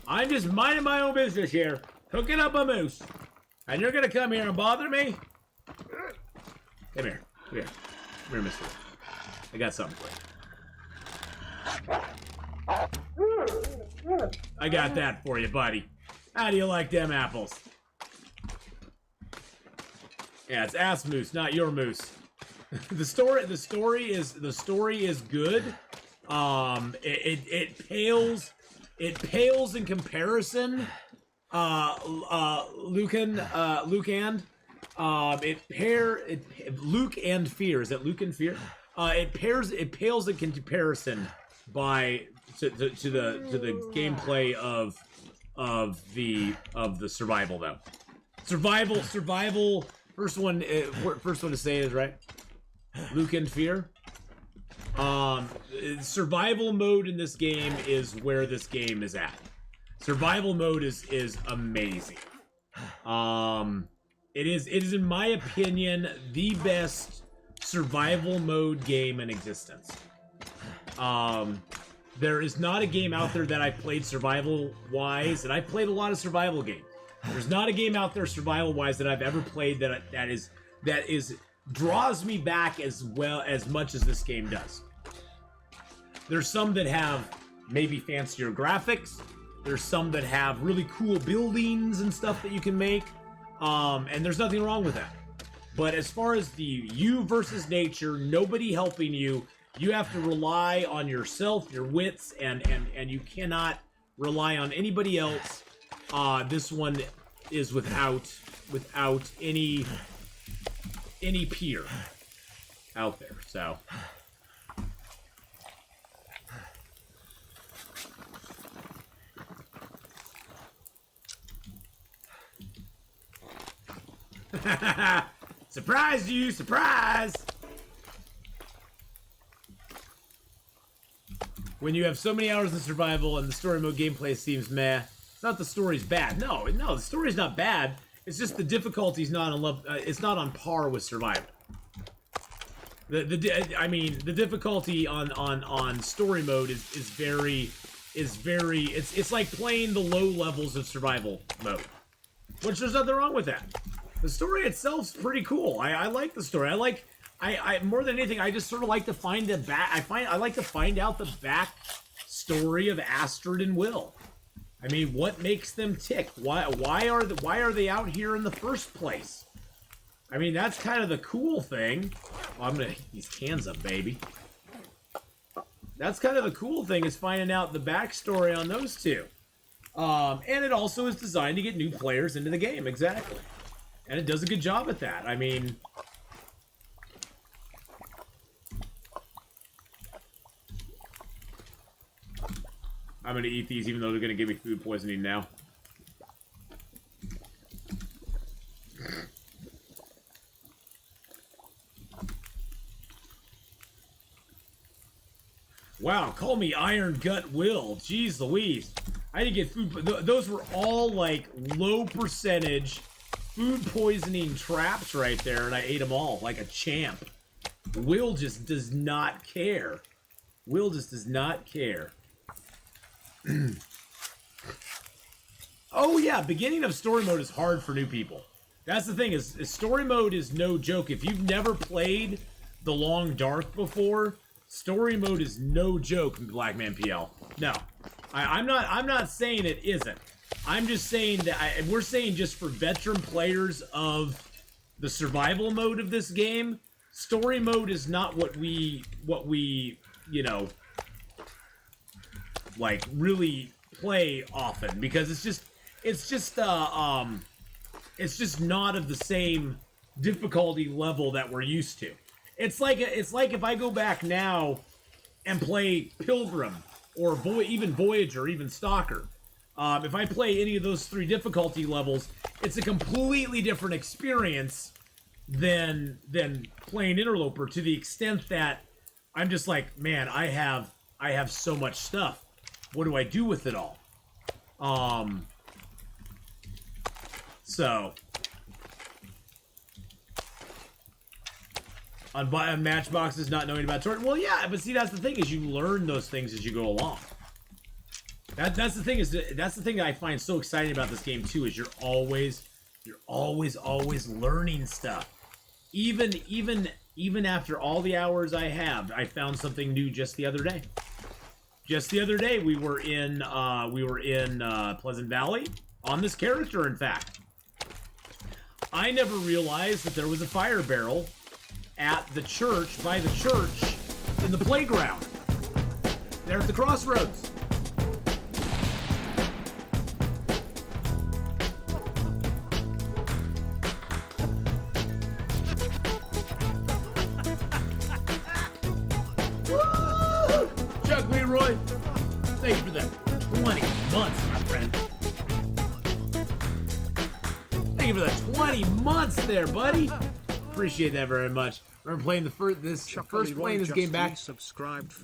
I'm just minding my own business here, cooking up a moose. And you're gonna come here and bother me? Come here. Come here. Come here, mister. I got something for you. I got that for you, buddy. How do you like them apples? Yeah, it's ass moose, not your moose. The story is good. It pales in comparison. Luke and Fear. Is it Luke and Fear? It pales in comparison to the gameplay of the survival though. Survival. First one to say it is right. Luke and Fear. Survival mode in this game is where this game is at. Survival mode is amazing. It is in my opinion the best survival mode game in existence. There is not a game out there that I've played survival wise, and I've played a lot of survival games. There's not a game out there survival wise that I've ever played that draws me back as much as this game does. There's some that have maybe fancier graphics. There's some that have really cool buildings and stuff that you can make. And there's nothing wrong with that. But as far as the you versus nature, nobody helping you, you have to rely on yourself, your wits, and you cannot rely on anybody else. This one is without any peer out there. So surprise you, surprise. when you have so many hours of survival and the story mode gameplay seems meh, it's not the story's bad. No, the story's not bad. It's just the difficulty's not on it's not on par with survival. The difficulty on story mode is very it's like playing the low levels of survival mode, which there's nothing wrong with that. The story itself's pretty cool. I like the story. I more than anything, I just sort of like to find I like to find out the back story of Astrid and Will. I mean, what makes them tick? Why are they out here in the first place? I mean, that's kind of the cool thing. Oh, I'm gonna heat these cans up, baby. That's kind of the cool thing, is finding out the backstory on those two. And it also is designed to get new players into the game, exactly. And it does a good job at that. I mean, I'm gonna eat these even though they're gonna give me food poisoning now. Wow, call me Iron Gut Will. Jeez Louise. I didn't get food. Those were all like low percentage food poisoning traps right there, and I ate them all like a champ. Will just does not care. Will just does not care. Oh yeah, beginning of story mode is hard for new people. That's the thing, is story mode is no joke. If you've never played The Long Dark before, story mode is no joke in Black Man PL. No, I'm not saying it isn't. I'm just saying that we're saying just for veteran players of the survival mode of this game, story mode is not what we you know, like really play often, because it's just not of the same difficulty level that we're used to. It's like if I go back now and play Pilgrim or even Voyager or even Stalker. If I play any of those 3 difficulty levels, it's a completely different experience than playing Interloper, to the extent that I'm just like, man, I have so much stuff. What do I do with it all? So on matchboxes, not knowing about torrent. Well, yeah, but see, that's the thing, is you learn those things as you go along. That's the thing, that's the thing that I find so exciting about this game too, is you're always learning stuff. Even after all the hours I have, I found something new just the other day. Just the other day, we were in Pleasant Valley on this character. In fact, I never realized that there was a fire barrel at the church, by the church, in the playground. There at the crossroads. Woo! Chuck Leroy, thank you for that 20 months, my friend. Thank you for that 20 months there, buddy. Appreciate that very much. I remember playing first playing this game back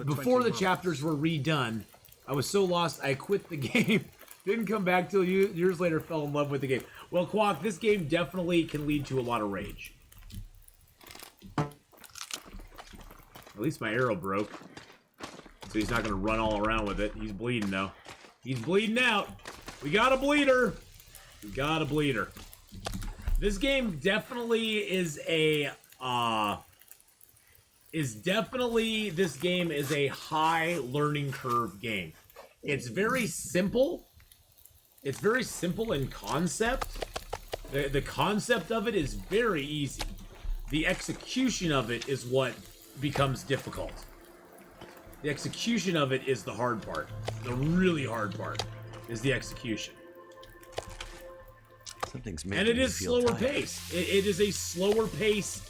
before the chapters were redone. I was so lost, I quit the game. Didn't come back till years later, fell in love with the game. Well, Quack, this game definitely can lead to a lot of rage. At least my arrow broke. So he's not going to run all around with it. He's bleeding, though. He's bleeding out. We got a bleeder. We got a bleeder. This game definitely is a this game is a high learning curve game. It's very simple. It's very simple in concept. The concept of it is very easy. The execution of it is what becomes difficult. The execution of it is the hard part. The really hard part is the execution. Something's making and it me is feel slower tired. pace. It is a slower pace.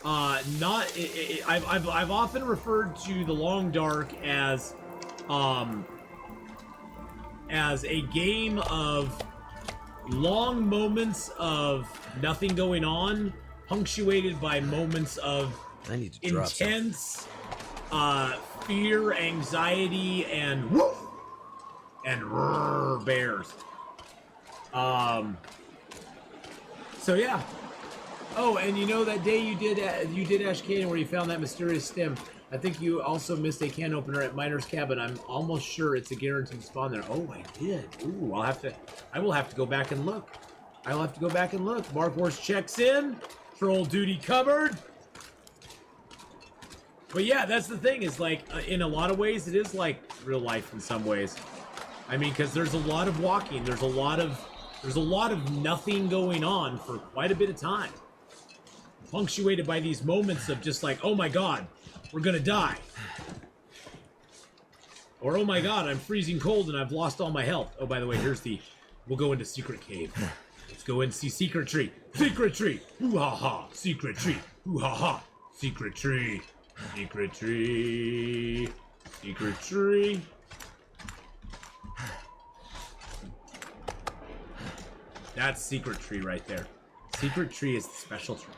I've often referred to The Long Dark as a game of long moments of nothing going on, punctuated by moments of I need to drop intense fear, anxiety, and woof, and roar bears. So yeah. Oh, and you know that day you did Ash Canyon where you found that mysterious stem. I think you also missed a can opener at Miner's Cabin. I'm almost sure it's a guaranteed spawn there. Oh, I did. Ooh, I will have to go back and look. I'll have to go back and look. Mark Horse checks in. Troll duty covered. But yeah, that's the thing is like, in a lot of ways, it is like real life in some ways. I mean, because there's a lot of walking. There's a lot of nothing going on for quite a bit of time. Punctuated by these moments of just like, oh my god, we're gonna die. Or, oh my god, I'm freezing cold and I've lost all my health. Oh, by the way, we'll go into Secret Cave. Let's go and see Secret Tree. Secret Tree! Ooh-ha-ha! Secret Tree! Ooh-ha-ha! Secret Tree! Secret Tree! Secret Tree! That's Secret Tree right there. Secret Tree is the special tree.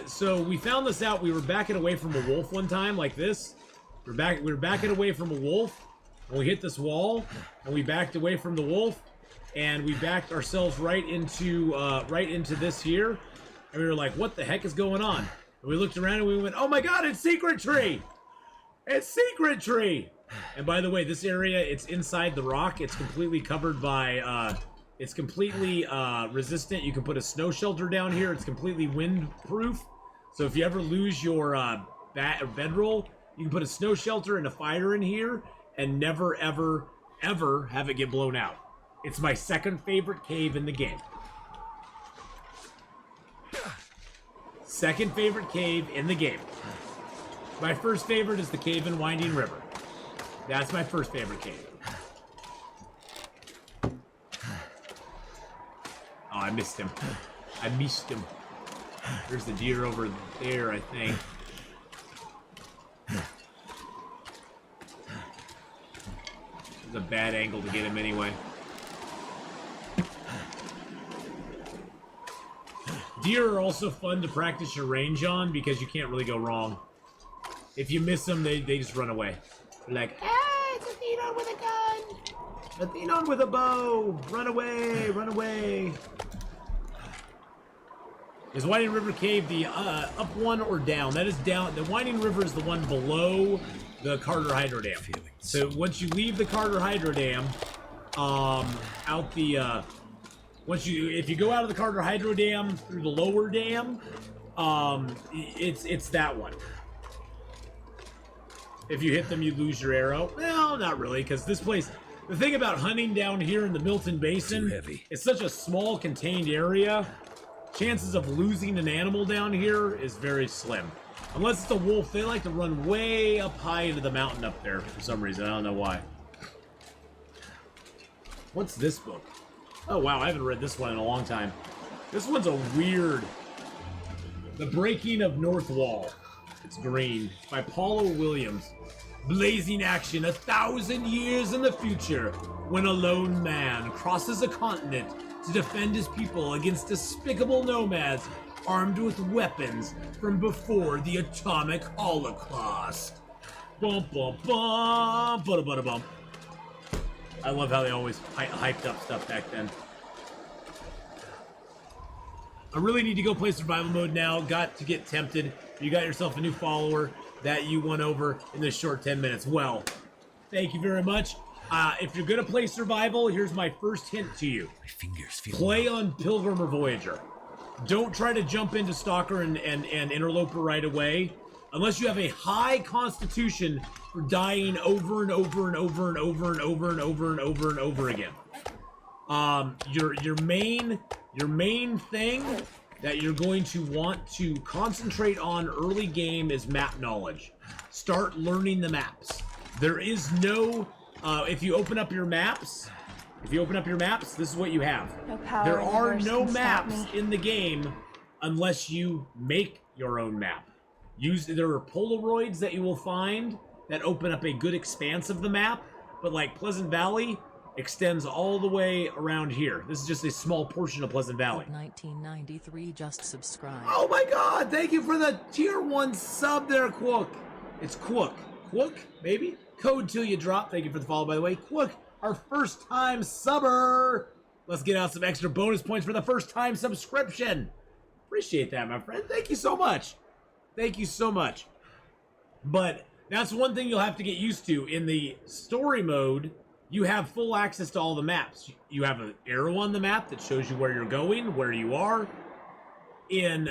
So we found this out. We were backing away from a wolf one time, like this. We were backing away from a wolf, and we hit this wall, and we backed away from the wolf, and we backed ourselves right into this here, and we were like, "What the heck is going on?" And we looked around and we went, "Oh my God, it's Secret Tree! It's Secret Tree!" And by the way, this area, it's inside the rock. It's completely covered by. It's completely resistant. You can put a snow shelter down here. It's completely wind-proof. So if you ever lose your bedroll, you can put a snow shelter and a fire in here and never, ever, ever have it get blown out. It's my second favorite cave in the game. Second favorite cave in the game. My first favorite is the cave in Winding River. That's my first favorite cave. Oh, I missed him. I missed him. There's the deer over there, I think. It's a bad angle to get him anyway. Deer are also fun to practice your range on because you can't really go wrong. If you miss them, they just run away. They're like, hey, it's Atheenon with a gun! Atheenon with a bow! Run away! Run away! Is Winding River Cave the up one or down? That is down. The Winding River is the one below the Carter Hydro Dam. So once you leave the Carter Hydro Dam, if you go out of the Carter Hydro Dam through the lower dam, it's that one. If you hit them, you lose your arrow. Well, not really, because this place. The thing about hunting down here in the Milton Basin, it's such a small, contained area. Chances of losing an animal down here is very slim. Unless it's a wolf, they like to run way up high into the mountain up there for some reason. I don't know why. What's this book? Oh, wow, I haven't read this one in a long time. This one's a weird... The Breaking of North Wall. It's green. By Paulo Williams. Blazing action 1,000 years in the future when a lone man crosses a continent to defend his people against despicable nomads armed with weapons from before the atomic holocaust. Bum bum bum, bada bada bum. I love how they always hyped up stuff back then. I really need to go play survival mode now. Got to get tempted. You got yourself a new follower that you won over in this short 10 minutes. Well, thank you very much. If you're gonna play survival, here's my first hint to you. My fingers feel play on Pilgrim or Voyager. Don't try to jump into Stalker and Interloper right away, unless you have a high constitution for dying over and over and over and over and over and over and over and over again. Your main thing that you're going to want to concentrate on early game is map knowledge. Start learning the maps. There is no if you open up your maps, this is what you have. No power there in the are universe no can stop maps me. in the game unless you make your own map. There are Polaroids that you will find that open up a good expanse of the map, but like Pleasant Valley extends all the way around here. This is just a small portion of Pleasant Valley. 1993 just subscribed. Oh my god, thank you for the tier 1 sub there, Quook. It's Quook. Quook, maybe? Code till you drop. Thank you for the follow, by the way. Quook, our first time subber. Let's get out some extra bonus points for the first time subscription. Appreciate that, my friend. Thank you so much. Thank you so much. But that's one thing you'll have to get used to. In the story mode, you have full access to all the maps. You have an arrow on the map that shows you where you're going, where you are. In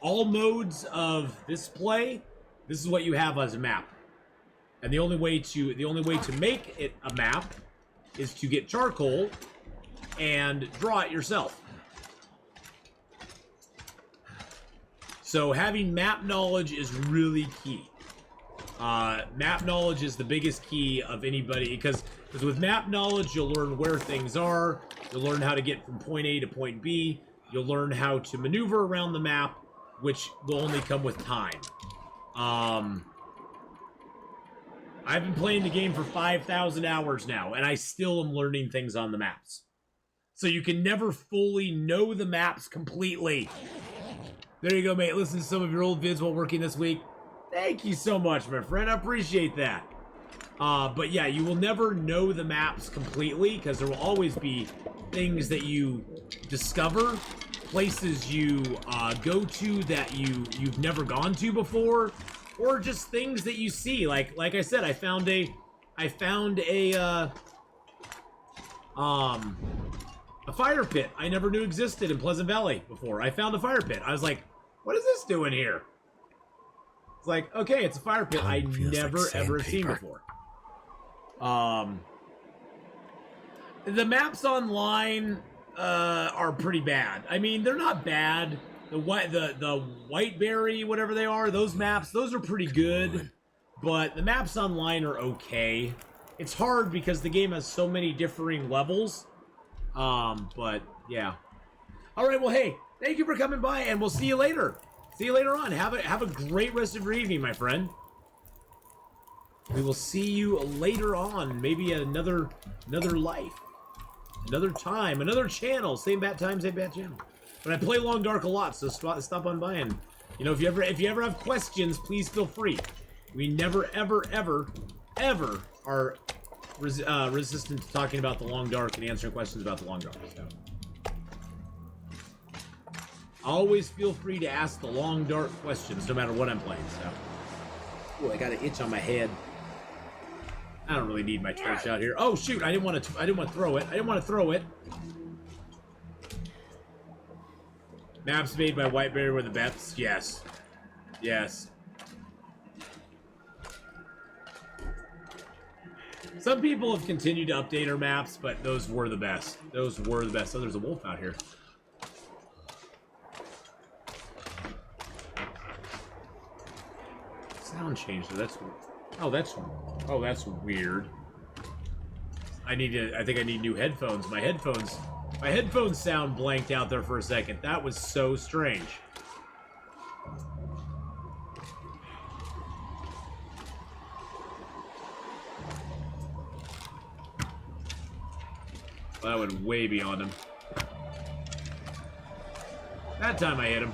all modes of this play, this is what you have as a map. And the only way to make it a map is to get charcoal and draw it yourself. So having map knowledge is really key. Map knowledge is the biggest key of anybody, because with map knowledge, you'll learn where things are, you'll learn how to get from point A to point B, you'll learn how to maneuver around the map, which will only come with time. I've been playing the game for 5,000 hours now, and I still am learning things on the maps. So you can never fully know the maps completely. There you go, mate. Listen to some of your old vids while working this week. Thank you so much, my friend. I appreciate that. But yeah, you will never know the maps completely, because there will always be things that you discover, places you go to that you've never gone to before, or just things that you see. Like I said, I found a fire pit I never knew existed in Pleasant Valley before. I found a fire pit. I was like, what is this doing here? It's like, okay, it's a fire pit I never ever seen before. The maps online are pretty bad. I mean, they're not bad. The Whiteberry, whatever they are, those maps, those are pretty good. But the maps online are okay. It's hard because the game has so many differing levels. But yeah. All right, well, hey, thank you for coming by, and we'll see you later. See you later on. Have a great rest of your evening, my friend. We will see you later on. Maybe another life, another time, another channel. Same bat time, same bat channel. But I play Long Dark a lot, so stop on by, and you know, if you ever have questions, please feel free. We never ever are resistant to talking about the Long Dark and answering questions about the Long Dark. So always feel free to ask the Long Dark questions, no matter what I'm playing. So, ooh, I got an itch on my head. I don't really need my torch out here. Oh shoot! I didn't want to throw it. I didn't want to throw it. Maps made by Whiteberry were the best. Yes. Yes. Some people have continued to update our maps, but those were the best. Those were the best. Oh, there's a wolf out here. Sound changed. That's weird. I think I need new headphones. My headphones sound blanked out there for a second. That was so strange. That went way beyond him. That time I hit him.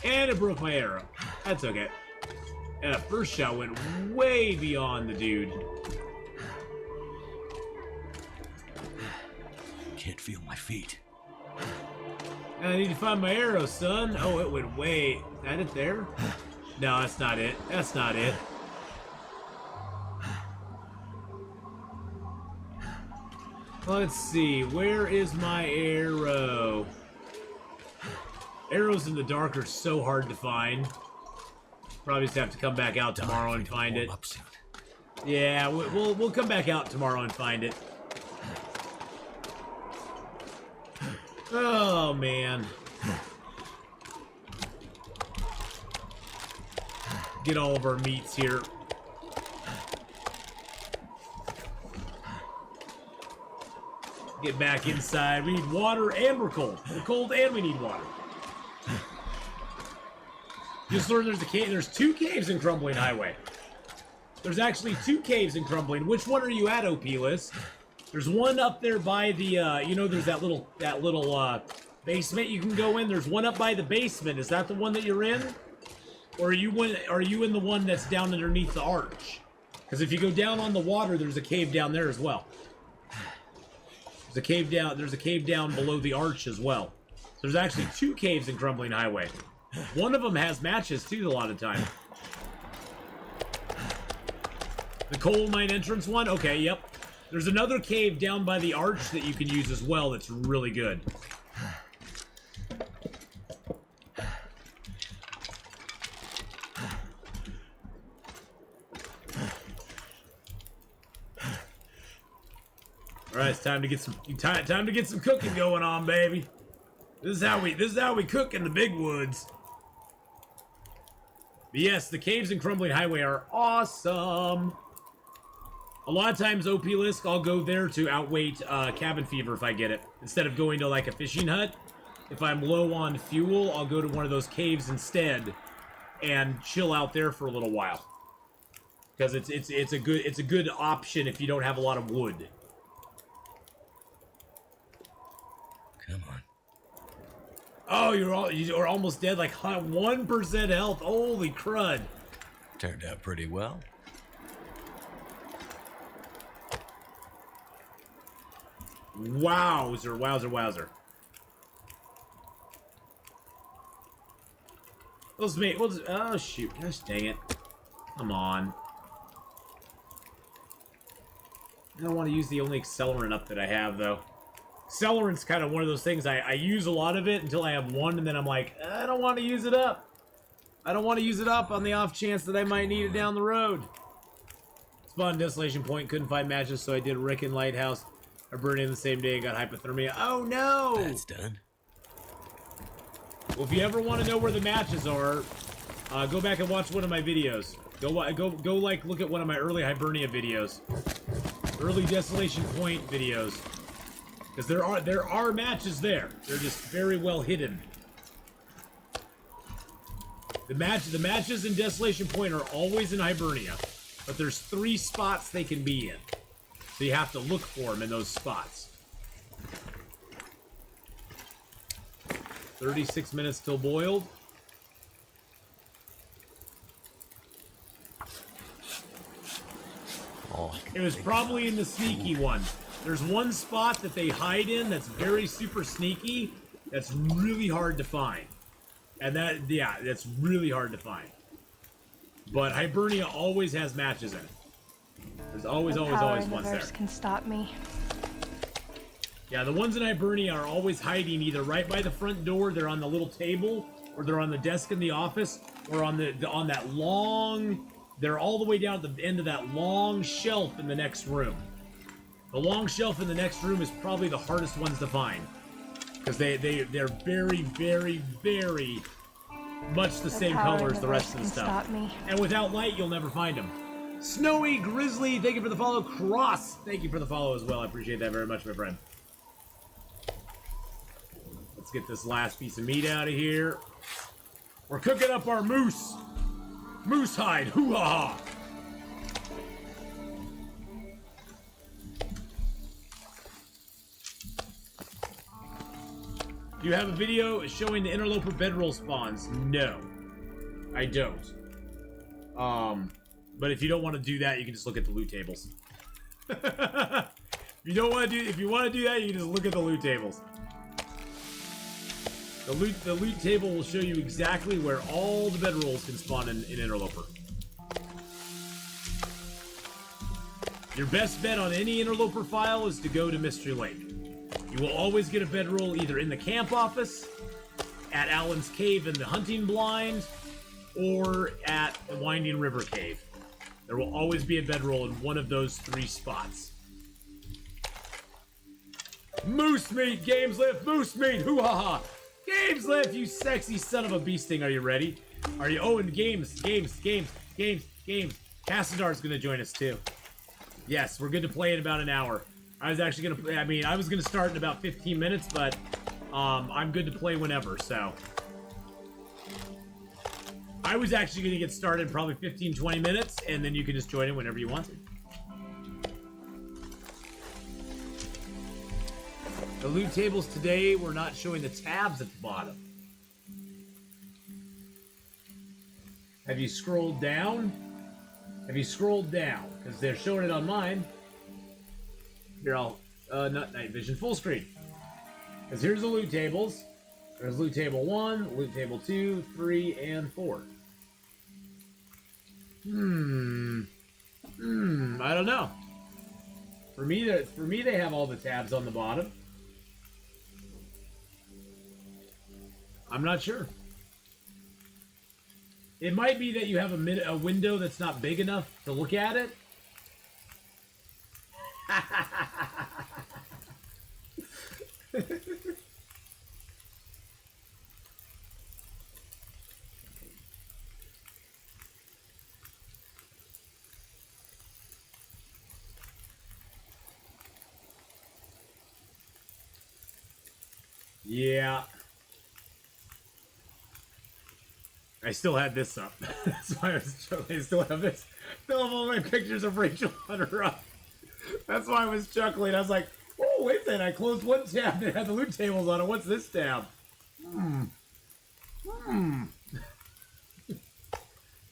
And it broke my arrow. That's okay. And that first shot went way beyond the dude. Can't feel my feet. I need to find my arrow, son. Oh, it went way... Is that it there? No, that's not it. That's not it. Let's see. Where is my arrow? Arrows in the dark are so hard to find. Probably just have to come back out tomorrow and find it. Yeah, we'll come back out tomorrow and find it. Oh man. Get all of our meats here. Get back inside. We need water and we're cold. We're cold and we need water. Just learned there's two caves in Crumbling Highway. There's actually two caves in Crumbling. Which one are you at, OP List? There's one up there by the, you know, there's that little basement you can go in. There's one up by the basement. Is that the one that you're in? Or are you in the one that's down underneath the arch? Because if you go down on the water, there's a cave down there as well. There's a cave down below the arch as well. There's actually 2 caves in Crumbling Highway. One of them has matches too a lot of time. The coal mine entrance one? Okay, yep. There's another cave down by the arch that you can use as well that's really good. Alright, it's time to get some cooking going on, baby. This is how we cook in the big woods. But yes, the caves in Crumbling Highway are awesome. A lot of times, OP Lisk, I'll go there to outwait cabin fever if I get it. Instead of going to like a fishing hut, if I'm low on fuel, I'll go to one of those caves instead and chill out there for a little while. Because it's a good option if you don't have a lot of wood. Come on. Oh, you're almost dead, like 1% health. Holy crud! Turned out pretty well. Wowzer, wowzer, wowzer. Oh shoot! Gosh dang it! Come on. I don't want to use the only accelerant up that I have though. Accelerant's kind of one of those things, I use a lot of it until I have one, and then I'm like, I don't want to use it up. I don't want to use it up on the off chance that I might need it down the road. Spawned Desolation Point, couldn't find matches, so I did Rick and Lighthouse. I burned in the same day and got hypothermia. Oh no! That's done. Well, if you ever want to know where the matches are, go back and watch one of my videos. Go like look at one of my early Hibernia videos. Early Desolation Point videos. Because there are matches there. They're just very well hidden. The matches in Desolation Point are always in Hibernia, but there's 3 spots they can be in. So you have to look for them in those spots. 36 minutes till boiled. Oh, It was probably in the sneaky one. There's one spot that they hide in that's very super sneaky. That's really hard to find. And that's really hard to find. But Hibernia always has matches in it. There's always ones there. Can stop me. Yeah, the ones in Hibernia are always hiding either right by the front door, they're on the little table, or they're on the desk in the office, or on that long. They're all the way down at the end of that long shelf in the next room. The long shelf in the next room is probably the hardest ones to find. Because they're very, very, very much the same color as the rest of the stuff. And without light, you'll never find them. Snowy Grizzly, thank you for the follow. Cross, thank you for the follow as well. I appreciate that very much, my friend. Let's get this last piece of meat out of here. We're cooking up our moose. Moose hide, hoo-ha-ha. Do you have a video showing the Interloper bedroll spawns? No, I don't. But if you don't want to do that, you can just look at the loot tables. If you want to do that, you can just look at the loot tables. The loot table will show you exactly where all the bedrolls can spawn in Interloper. Your best bet on any Interloper file is to go to Mystery Lake. You will always get a bedroll either in the camp office, at Allen's Cave in the hunting blind, or at the Winding River Cave. There will always be a bedroll in one of those 3 spots. Moose meat, Games Lift, moose meat, hoo-ha-ha! Games Lift, you sexy son of a bee sting, are you ready? Are you? Oh, and Games. Cassadar's gonna join us too. Yes, we're good to play in about an hour. I was actually gonna, I was gonna start in about 15 minutes, but I'm good to play whenever, so. I was actually gonna get started in probably 15, 20 minutes, and then you can just join in whenever you want to. The loot tables today were not showing the tabs at the bottom. Have you scrolled down? Have you scrolled down? Because they're showing it on mine. Here, I'll, not night vision, full screen. Because here's the loot tables. There's loot table 1, loot table 2, 3, and 4. I don't know. For me, they have all the tabs on the bottom. I'm not sure. It might be that you have a window that's not big enough to look at it. Yeah. I still had this up. That's why I still have this. Still have all my pictures of Rachel Hunter up. That's why I was chuckling. I was like, oh, wait a minute. I closed one tab that had the loot tables on it. What's this tab?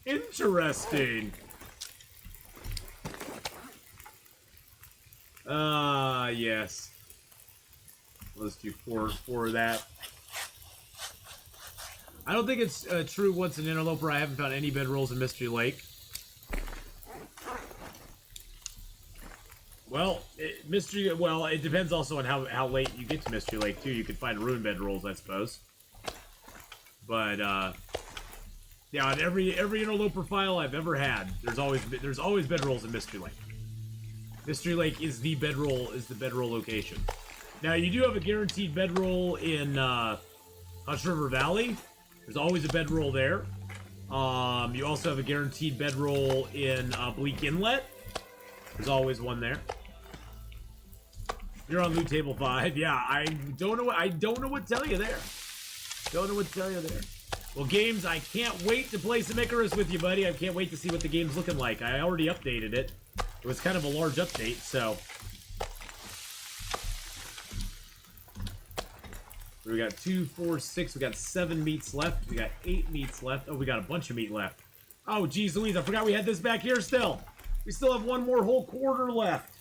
Interesting. Yes. Let's do four of that. I don't think it's true once an Interloper. I haven't found any bedrolls in Mystery Lake. Well, it depends also on how late you get to Mystery Lake, too. You could find ruined bedrolls, I suppose. But, yeah, on every Interloper file I've ever had, there's always bedrolls in Mystery Lake. Mystery Lake is the bedroll location. Now, you do have a guaranteed bedroll in Hush River Valley. There's always a bedroll there. You also have a guaranteed bedroll in Bleak Inlet. There's always one there. You're on loot table 5. Yeah, I don't know what to tell you there. Don't know what to tell you there. Well, games, I can't wait to play some Icarus with you, buddy. I can't wait to see what the game's looking like. I already updated it. It was kind of a large update, so. We got 2, 4, 6. We got 7 meats left. We got 8 meats left. Oh, we got a bunch of meat left. Oh, geez Louise, I forgot we had this back here still. We still have one more whole quarter left.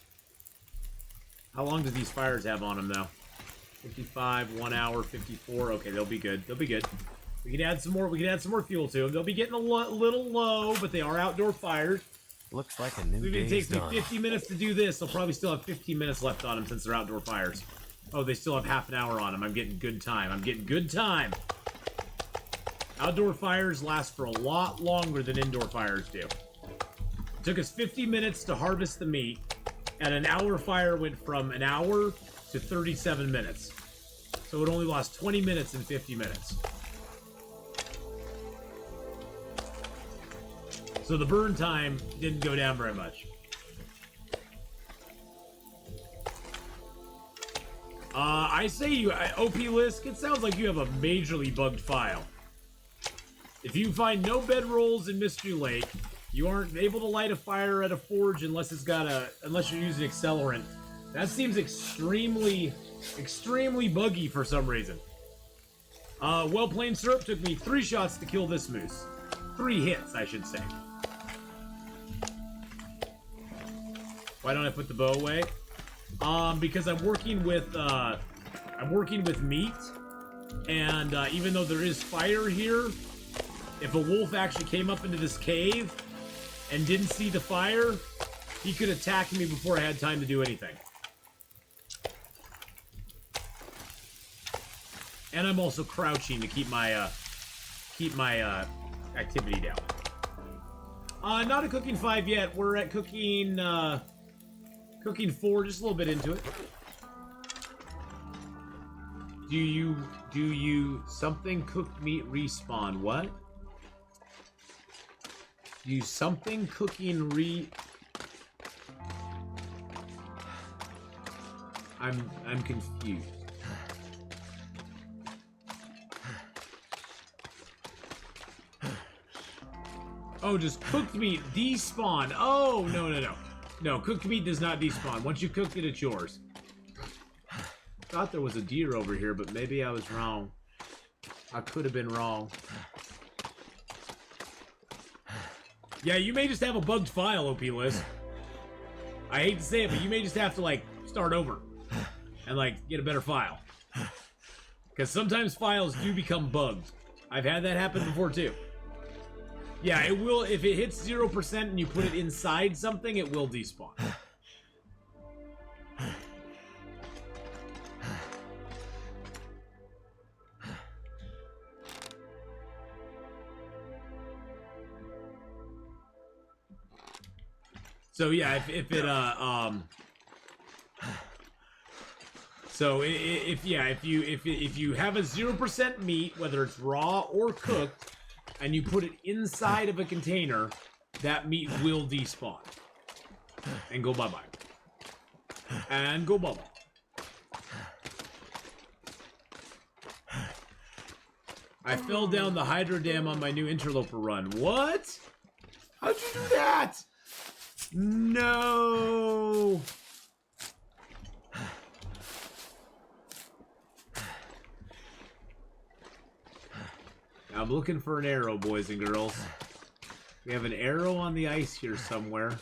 How long do these fires have on them, though? 55, 1 hour, 54. Okay, they'll be good. They'll be good. We can add some more. We can add some more fuel to them. They'll be getting a little low, but they are outdoor fires. Looks like a new If it day's takes me done. 50 minutes to do this, they'll probably still have 15 minutes left on them since they're outdoor fires. Oh, they still have half an hour on them. I'm getting good time. I'm getting good time. Outdoor fires last for a lot longer than indoor fires do. It took us 50 minutes to harvest the meat, and an hour fire went from an hour to 37 minutes. So it only lost 20 minutes in 50 minutes. So the burn time didn't go down very much. I say you, OP Lisk, it sounds like you have a majorly bugged file. If you find no bedrolls in Mystery Lake, you aren't able to light a fire at a forge unless unless you're using accelerant. That seems extremely buggy for some reason. Well Plain Syrup took me 3 shots to kill this moose. 3 hits, I should say. Why don't I put the bow away? Because I'm working with meat, and even though there is fire here, if a wolf actually came up into this cave and didn't see the fire, he could attack me before I had time to do anything. And I'm also crouching to keep my activity down. Not at cooking 5 yet. We're at cooking 4, just a little bit into it. Do you something cooked meat respawn? What? Do something cooking I'm confused. Oh, just cooked meat despawn. Oh, no. No, cooked meat does not despawn. Once you cooked it, it's yours. thought there was a deer over here, but maybe I was wrong. I could have been wrong. Yeah, you may just have a bugged file, OP List. I hate to say it, but you may just have to, like, start over. And, like, get a better file. Because sometimes files do become bugged. I've had that happen before, too. Yeah, it will, if it hits 0% and you put it inside something, it will despawn. So yeah, if you have a 0% meat, whether it's raw or cooked, and you put it inside of a container, that meat will despawn and go bye bye and go bye bye. I fell down the hydro dam on my new interloper run. What? How'd you do that? No. I'm looking for an arrow, boys and girls. We have an arrow on the ice here somewhere.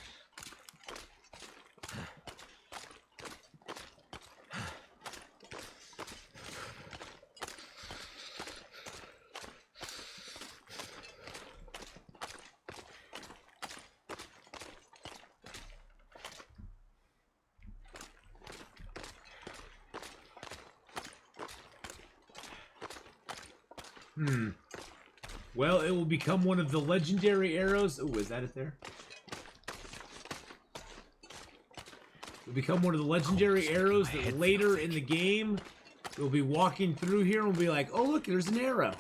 Well, it will become one of the legendary arrows. Oh, is that it there? It will become one of the legendary arrows that later in the game, we'll be walking through here and we'll be like, oh, look, there's an arrow.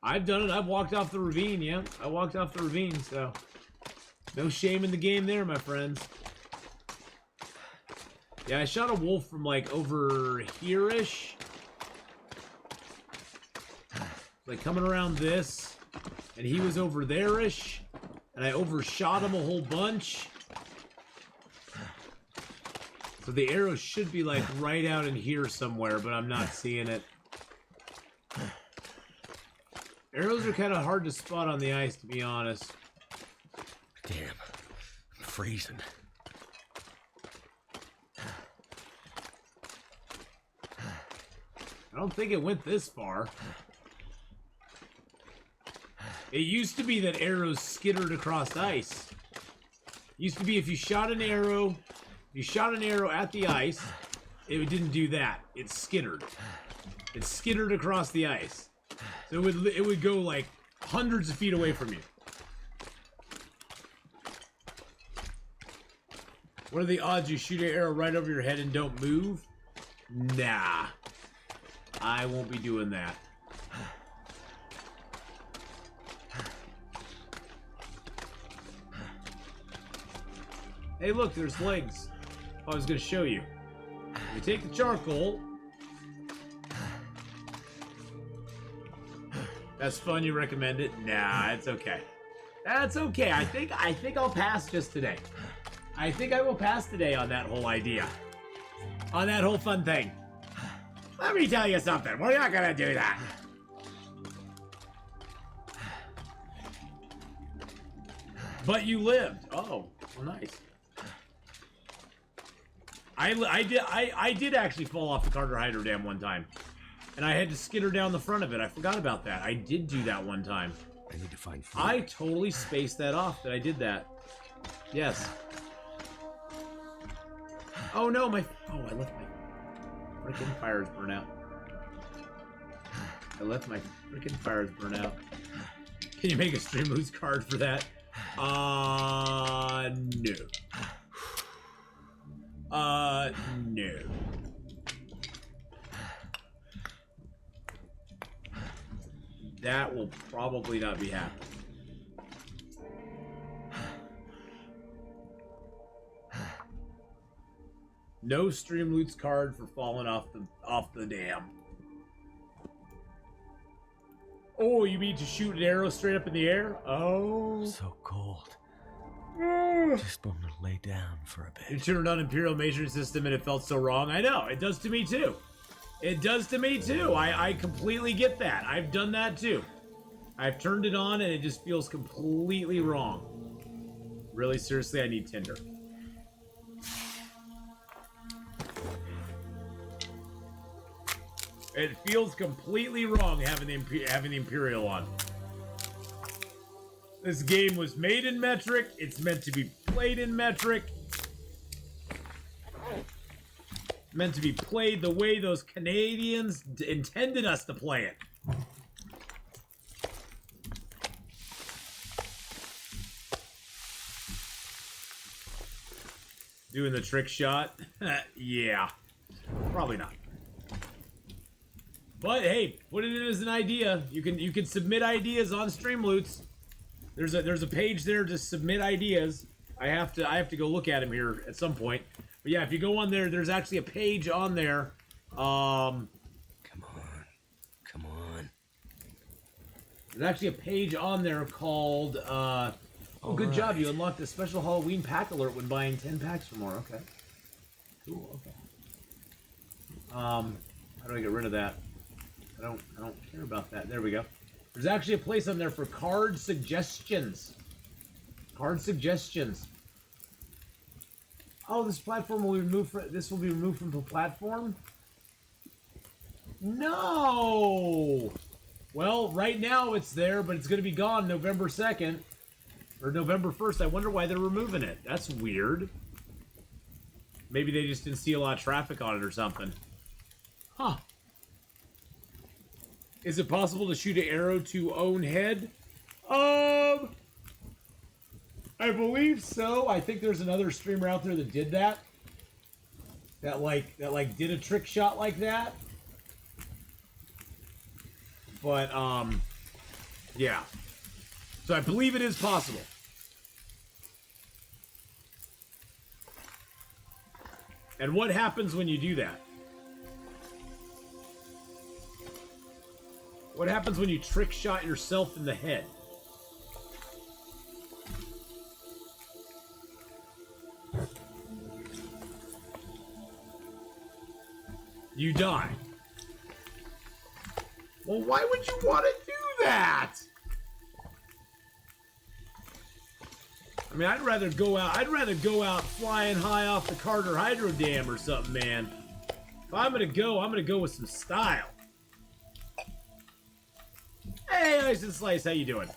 I've done it. I've walked off the ravine, yeah. I walked off the ravine, so no shame in the game there, my friends. Yeah, I shot a wolf from, like, over here-ish. Like coming around this, and he was over there-ish, and I overshot him a whole bunch. So the arrow should be like right out in here somewhere, but I'm not seeing it. Arrows are kind of hard to spot on the ice, to be honest. Damn, I'm freezing. I don't think it went this far. It used to be that arrows skittered across ice. It used to be if you shot an arrow at the ice, it didn't do that. It skittered. It skittered across the ice. So it would go like hundreds of feet away from you. What are the odds you shoot an arrow right over your head and don't move? Nah. I won't be doing that. Hey, look, there's legs. Oh, I was going to show you. You take the charcoal. That's fun, you recommend it? Nah, it's okay. That's okay. I think I'll pass just today. I think I will pass today on that whole idea. On that whole fun thing. Let me tell you something. We're not going to do that. But you lived. Oh, well, nice. I did actually fall off the Carter Hydro Dam one time. And I had to skitter down the front of it. I forgot about that. I did do that one time. I need to find food. I totally spaced that off that I did that. Yes. Oh no, I left my freaking fires burn out. I left my freaking fires burn out. Can you make a stream loose card for that? No. No. That will probably not be happening. No stream loots card for falling off the dam. Oh, you mean to shoot an arrow straight up in the air? Oh. So cold. Just want to lay down for a You bit. turned on Imperial measuring system and it felt so wrong. I know, it does to me too. It does to me too. I completely get that. I've done that too. I've turned it on and it just feels completely wrong. Really, seriously, I need Tinder. It feels completely wrong having the Imperial on. This game was made in metric. It's meant to be played in metric. Meant to be played the way those Canadians intended us to play it. Doing the trick shot? Yeah. Probably not. But hey, put it in as an idea. You can submit ideas on Streamloots. There's a page there to submit ideas. I have to go look at them here at some point. But yeah, if you go on there, there's actually a page on there. Come on. There's actually a page on there called oh, good job. You unlocked a special Halloween pack alert when buying 10 packs or more. Okay. Cool, okay. How do I get rid of that? I don't care about that. There we go. There's actually a place on there for card suggestions. Card suggestions. Oh, this platform will be removed from the platform? No! Well, right now it's there, but it's going to be gone November 2nd. Or November 1st. I wonder why they're removing it. That's weird. Maybe they just didn't see a lot of traffic on it or something. Huh. Is it possible to shoot an arrow to own head? I believe so. I think there's another streamer out there that did that. That did a trick shot like that. But yeah. So I believe it is possible. And what happens when you do that? What happens when you trick shot yourself in the head? You die. Well, why would you want to do that? I mean, I'd rather go out flying high off the Carter Hydro Dam or something, man. If I'm gonna go with some style. Hey, Ice and Slice, how you doing?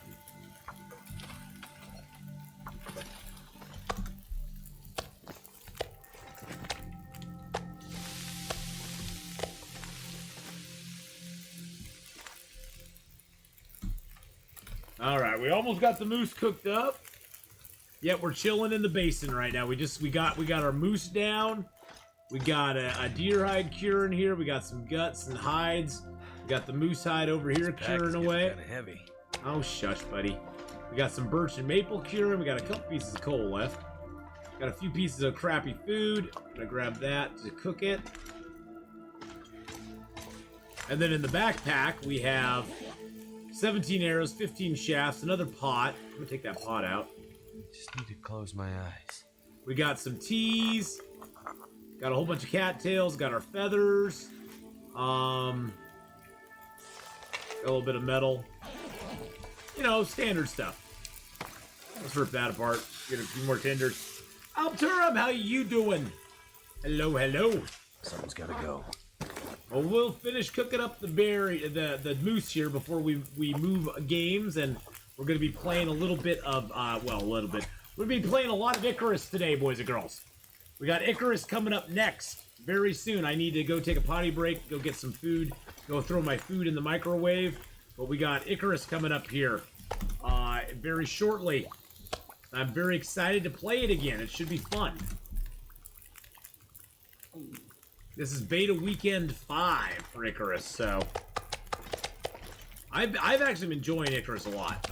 All right, we almost got the moose cooked up. Yep, we're chilling in the basin right now. We got our moose down. We got a deer hide curing here. We got some guts and hides. We got the moose hide over here curing away. Kind of heavy. Oh, shush, buddy. We got some birch and maple curing. We got a couple pieces of coal left. Got a few pieces of crappy food. Gonna grab that to cook it. And then in the backpack, we have 17 arrows, 15 shafts, another pot. I'm gonna take that pot out. Just need to close my eyes. We got some teas. Got a whole bunch of cattails. Got our feathers. Got a little bit of metal. You know, standard stuff. Let's rip that apart. Get a few more tenders. Alturum, how you doing? Hello, hello. Someone's gotta go. Well, we'll finish cooking up the moose here before we move games, and we're going to be playing a little bit of, well, a little bit. We're going to be playing a lot of Icarus today, boys and girls. We got Icarus coming up next very soon. I need to go take a potty break, go get some food, go throw my food in the microwave. But we got Icarus coming up here very shortly. I'm very excited to play it again. It should be fun. This is beta weekend 5 for Icarus, so I've actually been enjoying Icarus a lot.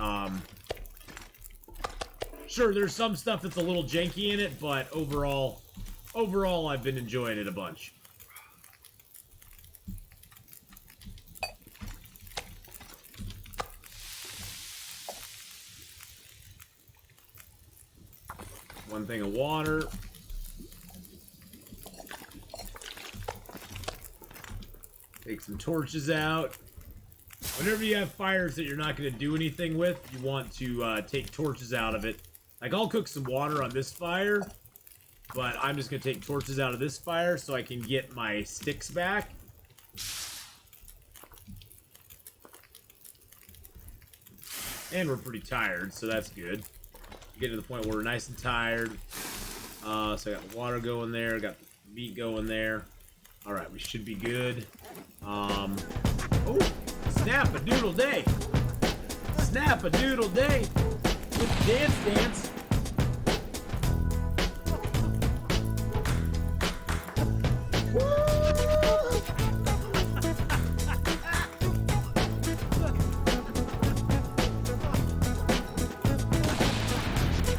Sure, there's some stuff that's a little janky in it, but overall I've been enjoying it a bunch. one thing of water. Take some torches out. Whenever you have fires that you're not going to do anything with, you want to take torches out of it. Like, I'll cook some water on this fire, but I'm just going to take torches out of this fire so I can get my sticks back. And we're pretty tired, so that's good. Get to the point where we're nice and tired. So I got the water going there, got the meat going there. Alright, we should be good. Oh, snap-a-doodle day. Snap-a-doodle day. With dance.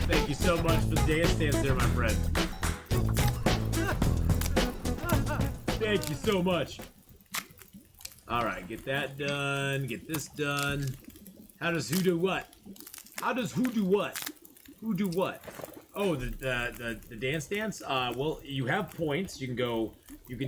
Thank you so much for the dance there, my friend. Thank you so much. Alright, get that done. Get this done. How does who do what? How does who do what? Who do what? Oh, the dance? Well, you have points. You can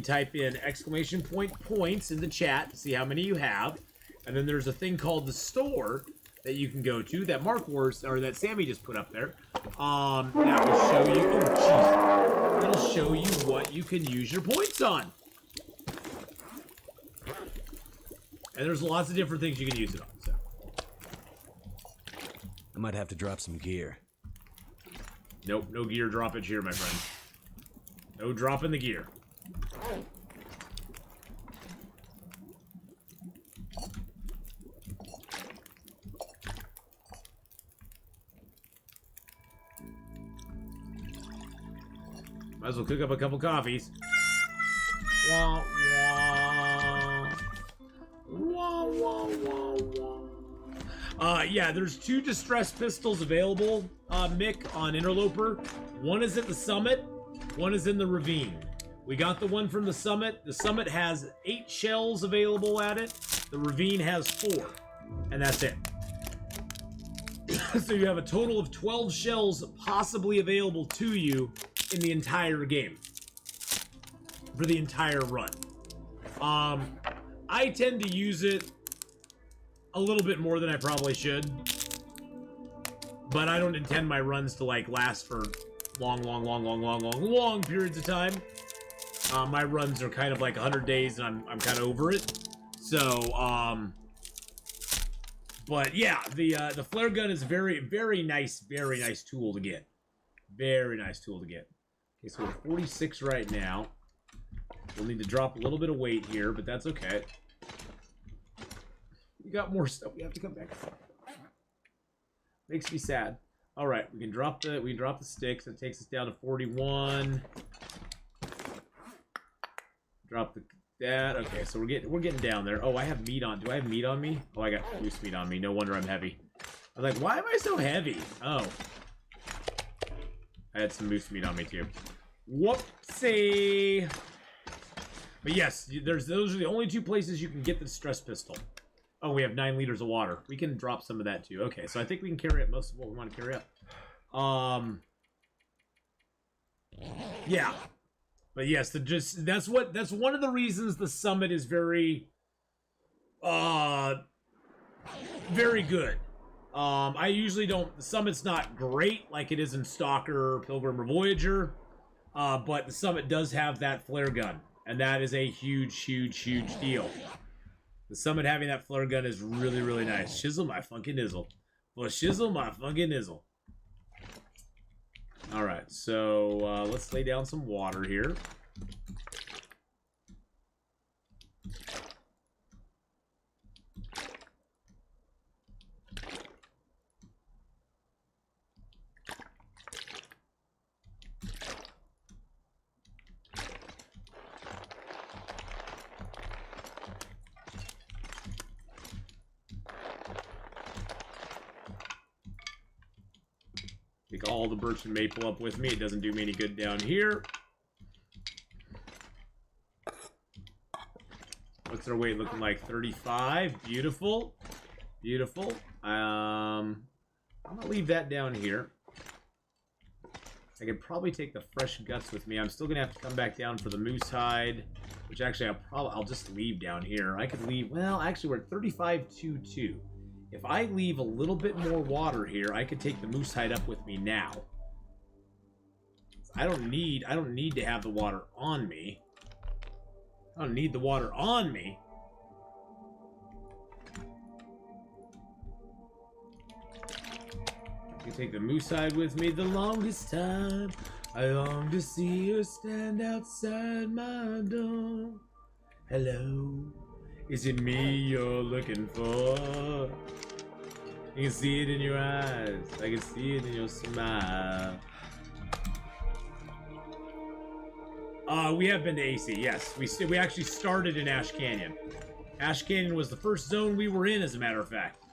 type in exclamation point points in the chat to see how many you have. And then there's a thing called the store that you can go to that that Sammy just put up there. That will show you, oh jeez. It'll show you what you can use your points on. And there's lots of different things you can use it on, so. I might have to drop some gear. Nope, no gear droppage here, my friend. No dropping the gear. Might as well cook up a couple coffees. Wah, wah. Wah, wah, wah, wah. Yeah, there's 2 distress pistols available, Mick, on Interloper. One is at the summit, one is in the ravine. We got the one from the summit. The summit has 8 shells available at it. The ravine has 4, and that's it. So you have a total of 12 shells possibly available to you in the entire game. For the entire run. I tend to use it a little bit more than I probably should. But I don't intend my runs to like last for long periods of time. My runs are kind of like 100 days and I'm kind of over it. So, but yeah, the flare gun is very nice tool to get. Very nice tool to get. Okay, so we're 46 right now. We'll need to drop a little bit of weight here, but that's okay. We got more stuff we have to come back for. Makes me sad. All right, we can drop the sticks. That takes us down to 41. Drop that. Okay, so we're getting down there. Oh, I have meat on. Do I have meat on me? Oh, I got loose meat on me. No wonder I'm heavy. I'm like, why am I so heavy? Oh, I had some moose meat on me too. Whoopsie. But yes, those are the only 2 places you can get the stress pistol. Oh, we have 9 liters of water. We can drop some of that too. Okay, so I think we can carry up most of what we want to carry up. Yeah. But yes, that's one of the reasons the summit is very good. I usually don't. The summit's not great like it is in Stalker, Pilgrim, or Voyager, but the summit does have that flare gun, and that is a huge deal. The summit having that flare gun is really nice. Shizzle my funkin' nizzle. Well, shizzle my funkin' nizzle. All right, so let's lay down some water here. Take all the birch and maple up with me. It doesn't do me any good down here. What's our weight looking like? 35. Beautiful. Beautiful. I'm gonna leave that down here. I could probably take the fresh guts with me. I'm still gonna have to come back down for the moose hide, which actually I'll just leave down here. I could leave. Well, actually, we're at 35.22. If I leave a little bit more water here, I could take the moose hide up with me now. I don't need to have the water on me. I don't need the water on me. I can take the moose hide with me the longest time. I long to see her stand outside my door. Hello, is it me you're looking for? You can see it in your eyes. I can see it in your smile. We have been to AC, yes. We actually started in Ash Canyon. Ash Canyon was the first zone we were in, as a matter of fact.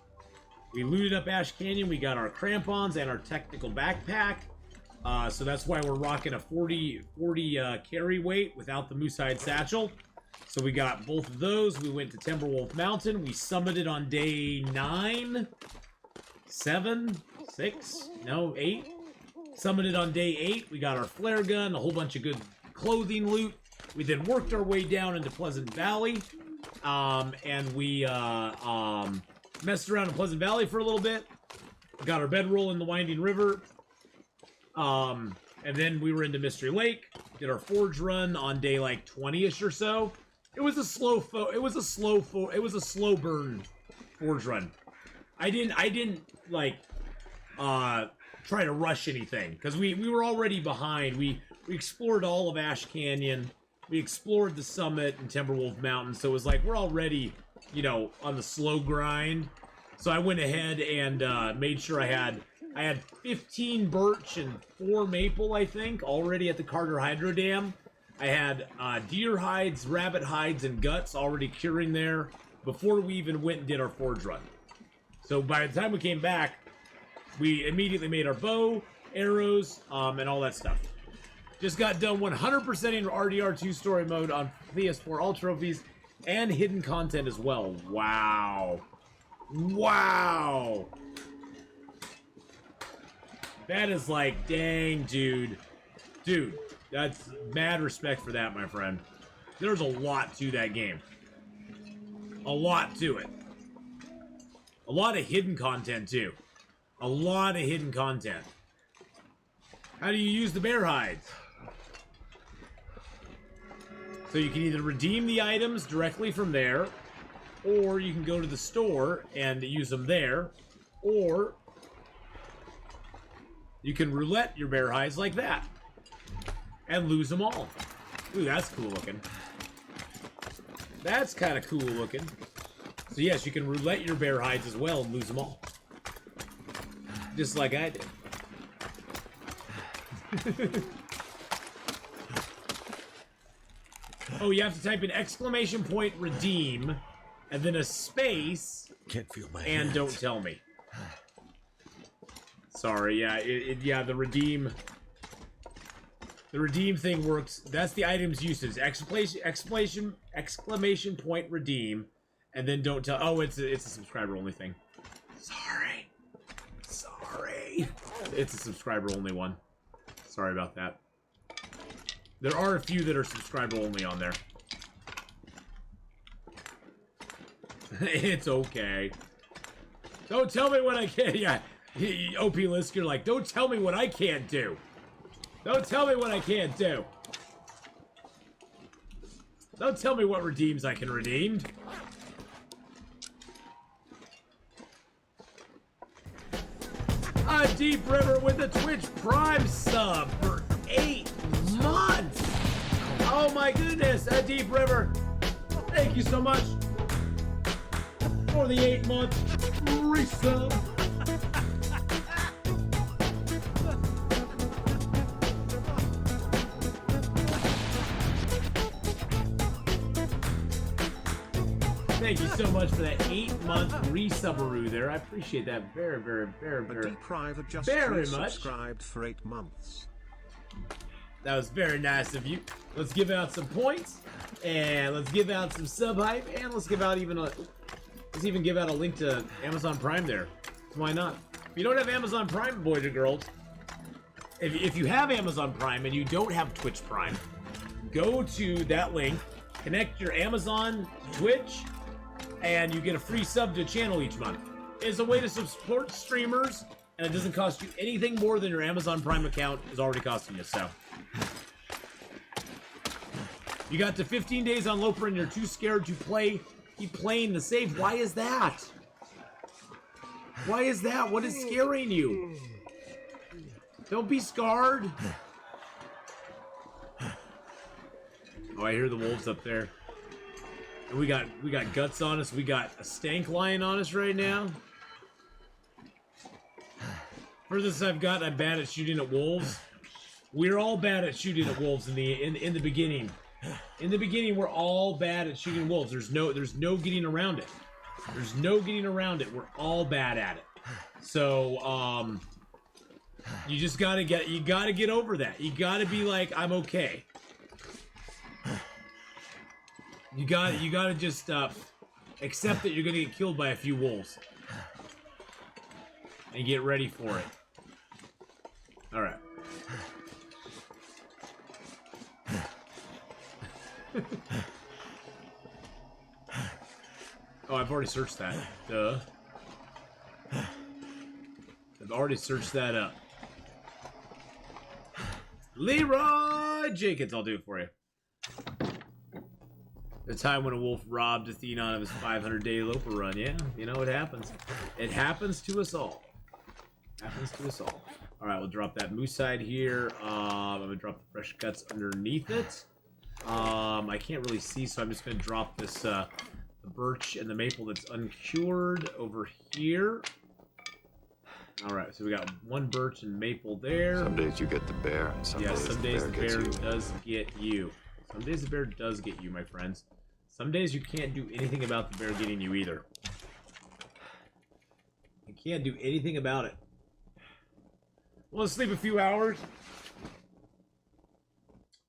We looted up Ash Canyon, we got our crampons and our technical backpack. So that's why we're rocking a 40 carry weight without the moose hide satchel. So we got both of those. We went to Timberwolf Mountain. We summited on day 9, 7, 6, no, 8. Summited on day 8. We got our flare gun, a whole bunch of good clothing loot. We then worked our way down into Pleasant Valley, and we messed around in Pleasant Valley for a little bit. Got our bedroll in the Winding River, and then we were into Mystery Lake. Did our forge run on day like 20ish or so. It was a slow burn forge run. I didn't like try to rush anything because we were already behind. We explored all of Ash Canyon. We explored the summit and Timberwolf Mountain, so it was like we're already, you know, on the slow grind. So I went ahead and made sure I had 15 birch and 4 maple, I think, already at the Carter Hydro Dam. I had deer hides, rabbit hides, and guts already curing there before we even went and did our forge run. So by the time we came back, we immediately made our bow, arrows, and all that stuff. Just got done 100%ing RDR2 story mode on PS4 All Trophies and hidden content as well. Wow. Wow. That is like, dang, dude. Dude, that's mad respect for that, my friend. There's a lot to that game. A lot to it. A lot of hidden content, too. A lot of hidden content. How do you use the bear hides? So you can either redeem the items directly from there, or you can go to the store and use them there, or you can roulette your bear hides like that and lose them all. Ooh, that's cool looking. That's kind of cool looking. So yes, you can roulette your bear hides as well and lose them all. Just like I did. Oh, you have to type in exclamation point redeem and then a space. Can't feel my and hands. Don't tell me. Sorry, yeah, yeah, the redeem thing works. That's the item's usage. Exclamation point redeem, and then don't tell. Oh, it's a subscriber only thing. Sorry. It's a subscriber only one. Sorry about that. There are a few that are subscriber only on there. It's okay. Don't tell me what I can't. Yeah, OP Lisker, like, don't tell me what I can't do. Don't tell me what I can't do. Don't tell me what redeems I can redeem. A Deep River with a Twitch Prime sub for 8 months. Oh my goodness, a Deep River. Thank you so much for the 8-month resub. Thank you so much for that 8-month resubberoo there. I appreciate that very, very, very, A very, Depriver just very much. subscribed for 8 months. That was very nice of you. Let's give out some points, and let's give out some sub hype, and let's give out let's even give out a link to Amazon Prime there. So why not? If you don't have Amazon Prime, boys and girls, if you have Amazon Prime and you don't have Twitch Prime, go to that link, connect your Amazon to Twitch, and you get a free sub to a channel each month. It's a way to support streamers, and it doesn't cost you anything more than your Amazon Prime account is already costing you, so. You got to 15 days on Loper and you're too scared to keep playing the save. Why is that? Why is that? What is scaring you? Don't be scarred. Oh, I hear the wolves up there. And we got guts on us. We got a stank lion on us right now. Furthest I've got, I'm bad at shooting at wolves. We're all bad at shooting at wolves in the beginning. In the beginning, we're all bad at shooting wolves. There's no getting around it. There's no getting around it. We're all bad at it. So, you just gotta get over that. You gotta be like, I'm okay. You gotta just accept that you're gonna get killed by a few wolves. And get ready for it. Alright. Oh, I've already searched that. Duh. I've already searched that up. Leroy Jenkins, I'll do it for you. The time when a wolf robbed Atheenon of his 500-day Loper run. Yeah, you know, it happens. It happens to us all. Happens to us all. Alright, we'll drop that moose hide here. I'm going to drop the fresh cuts underneath it. I can't really see, so I'm just going to drop this, the birch and the maple that's uncured over here. Alright, so we got one birch and maple there. Some days you get the bear, and some days the bear does get you. Some days the bear does get you, my friends. Some days you can't do anything about the bear getting you either. You can't do anything about it. Well, sleep a few hours.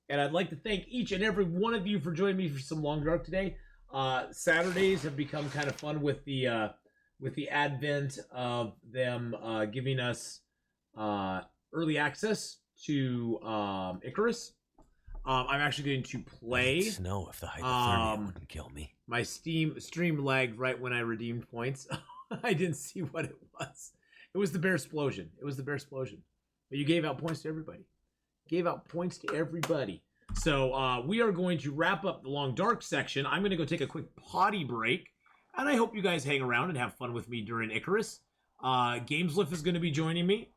And I'd like to thank each and every one of you for joining me for some Long Dark today. Saturdays have become kind of fun with the advent of them giving us early access to Icarus. I'm actually going to play. I'd snow if the hypothermia wouldn't kill me. My stream lagged right when I redeemed points. I didn't see what it was. It was the bear explosion. It was the bear explosion. But you gave out points to everybody. Gave out points to everybody. So we are going to wrap up the Long Dark section. I'm going to go take a quick potty break. And I hope you guys hang around and have fun with me during Icarus. Gameslift is going to be joining me.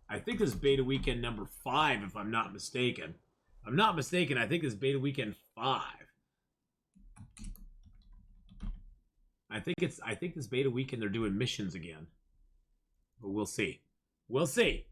I think this is beta weekend number 5, if I'm not mistaken. If I'm not mistaken, I think this is beta weekend 5. I think this beta weekend they're doing missions again. But we'll see. We'll see.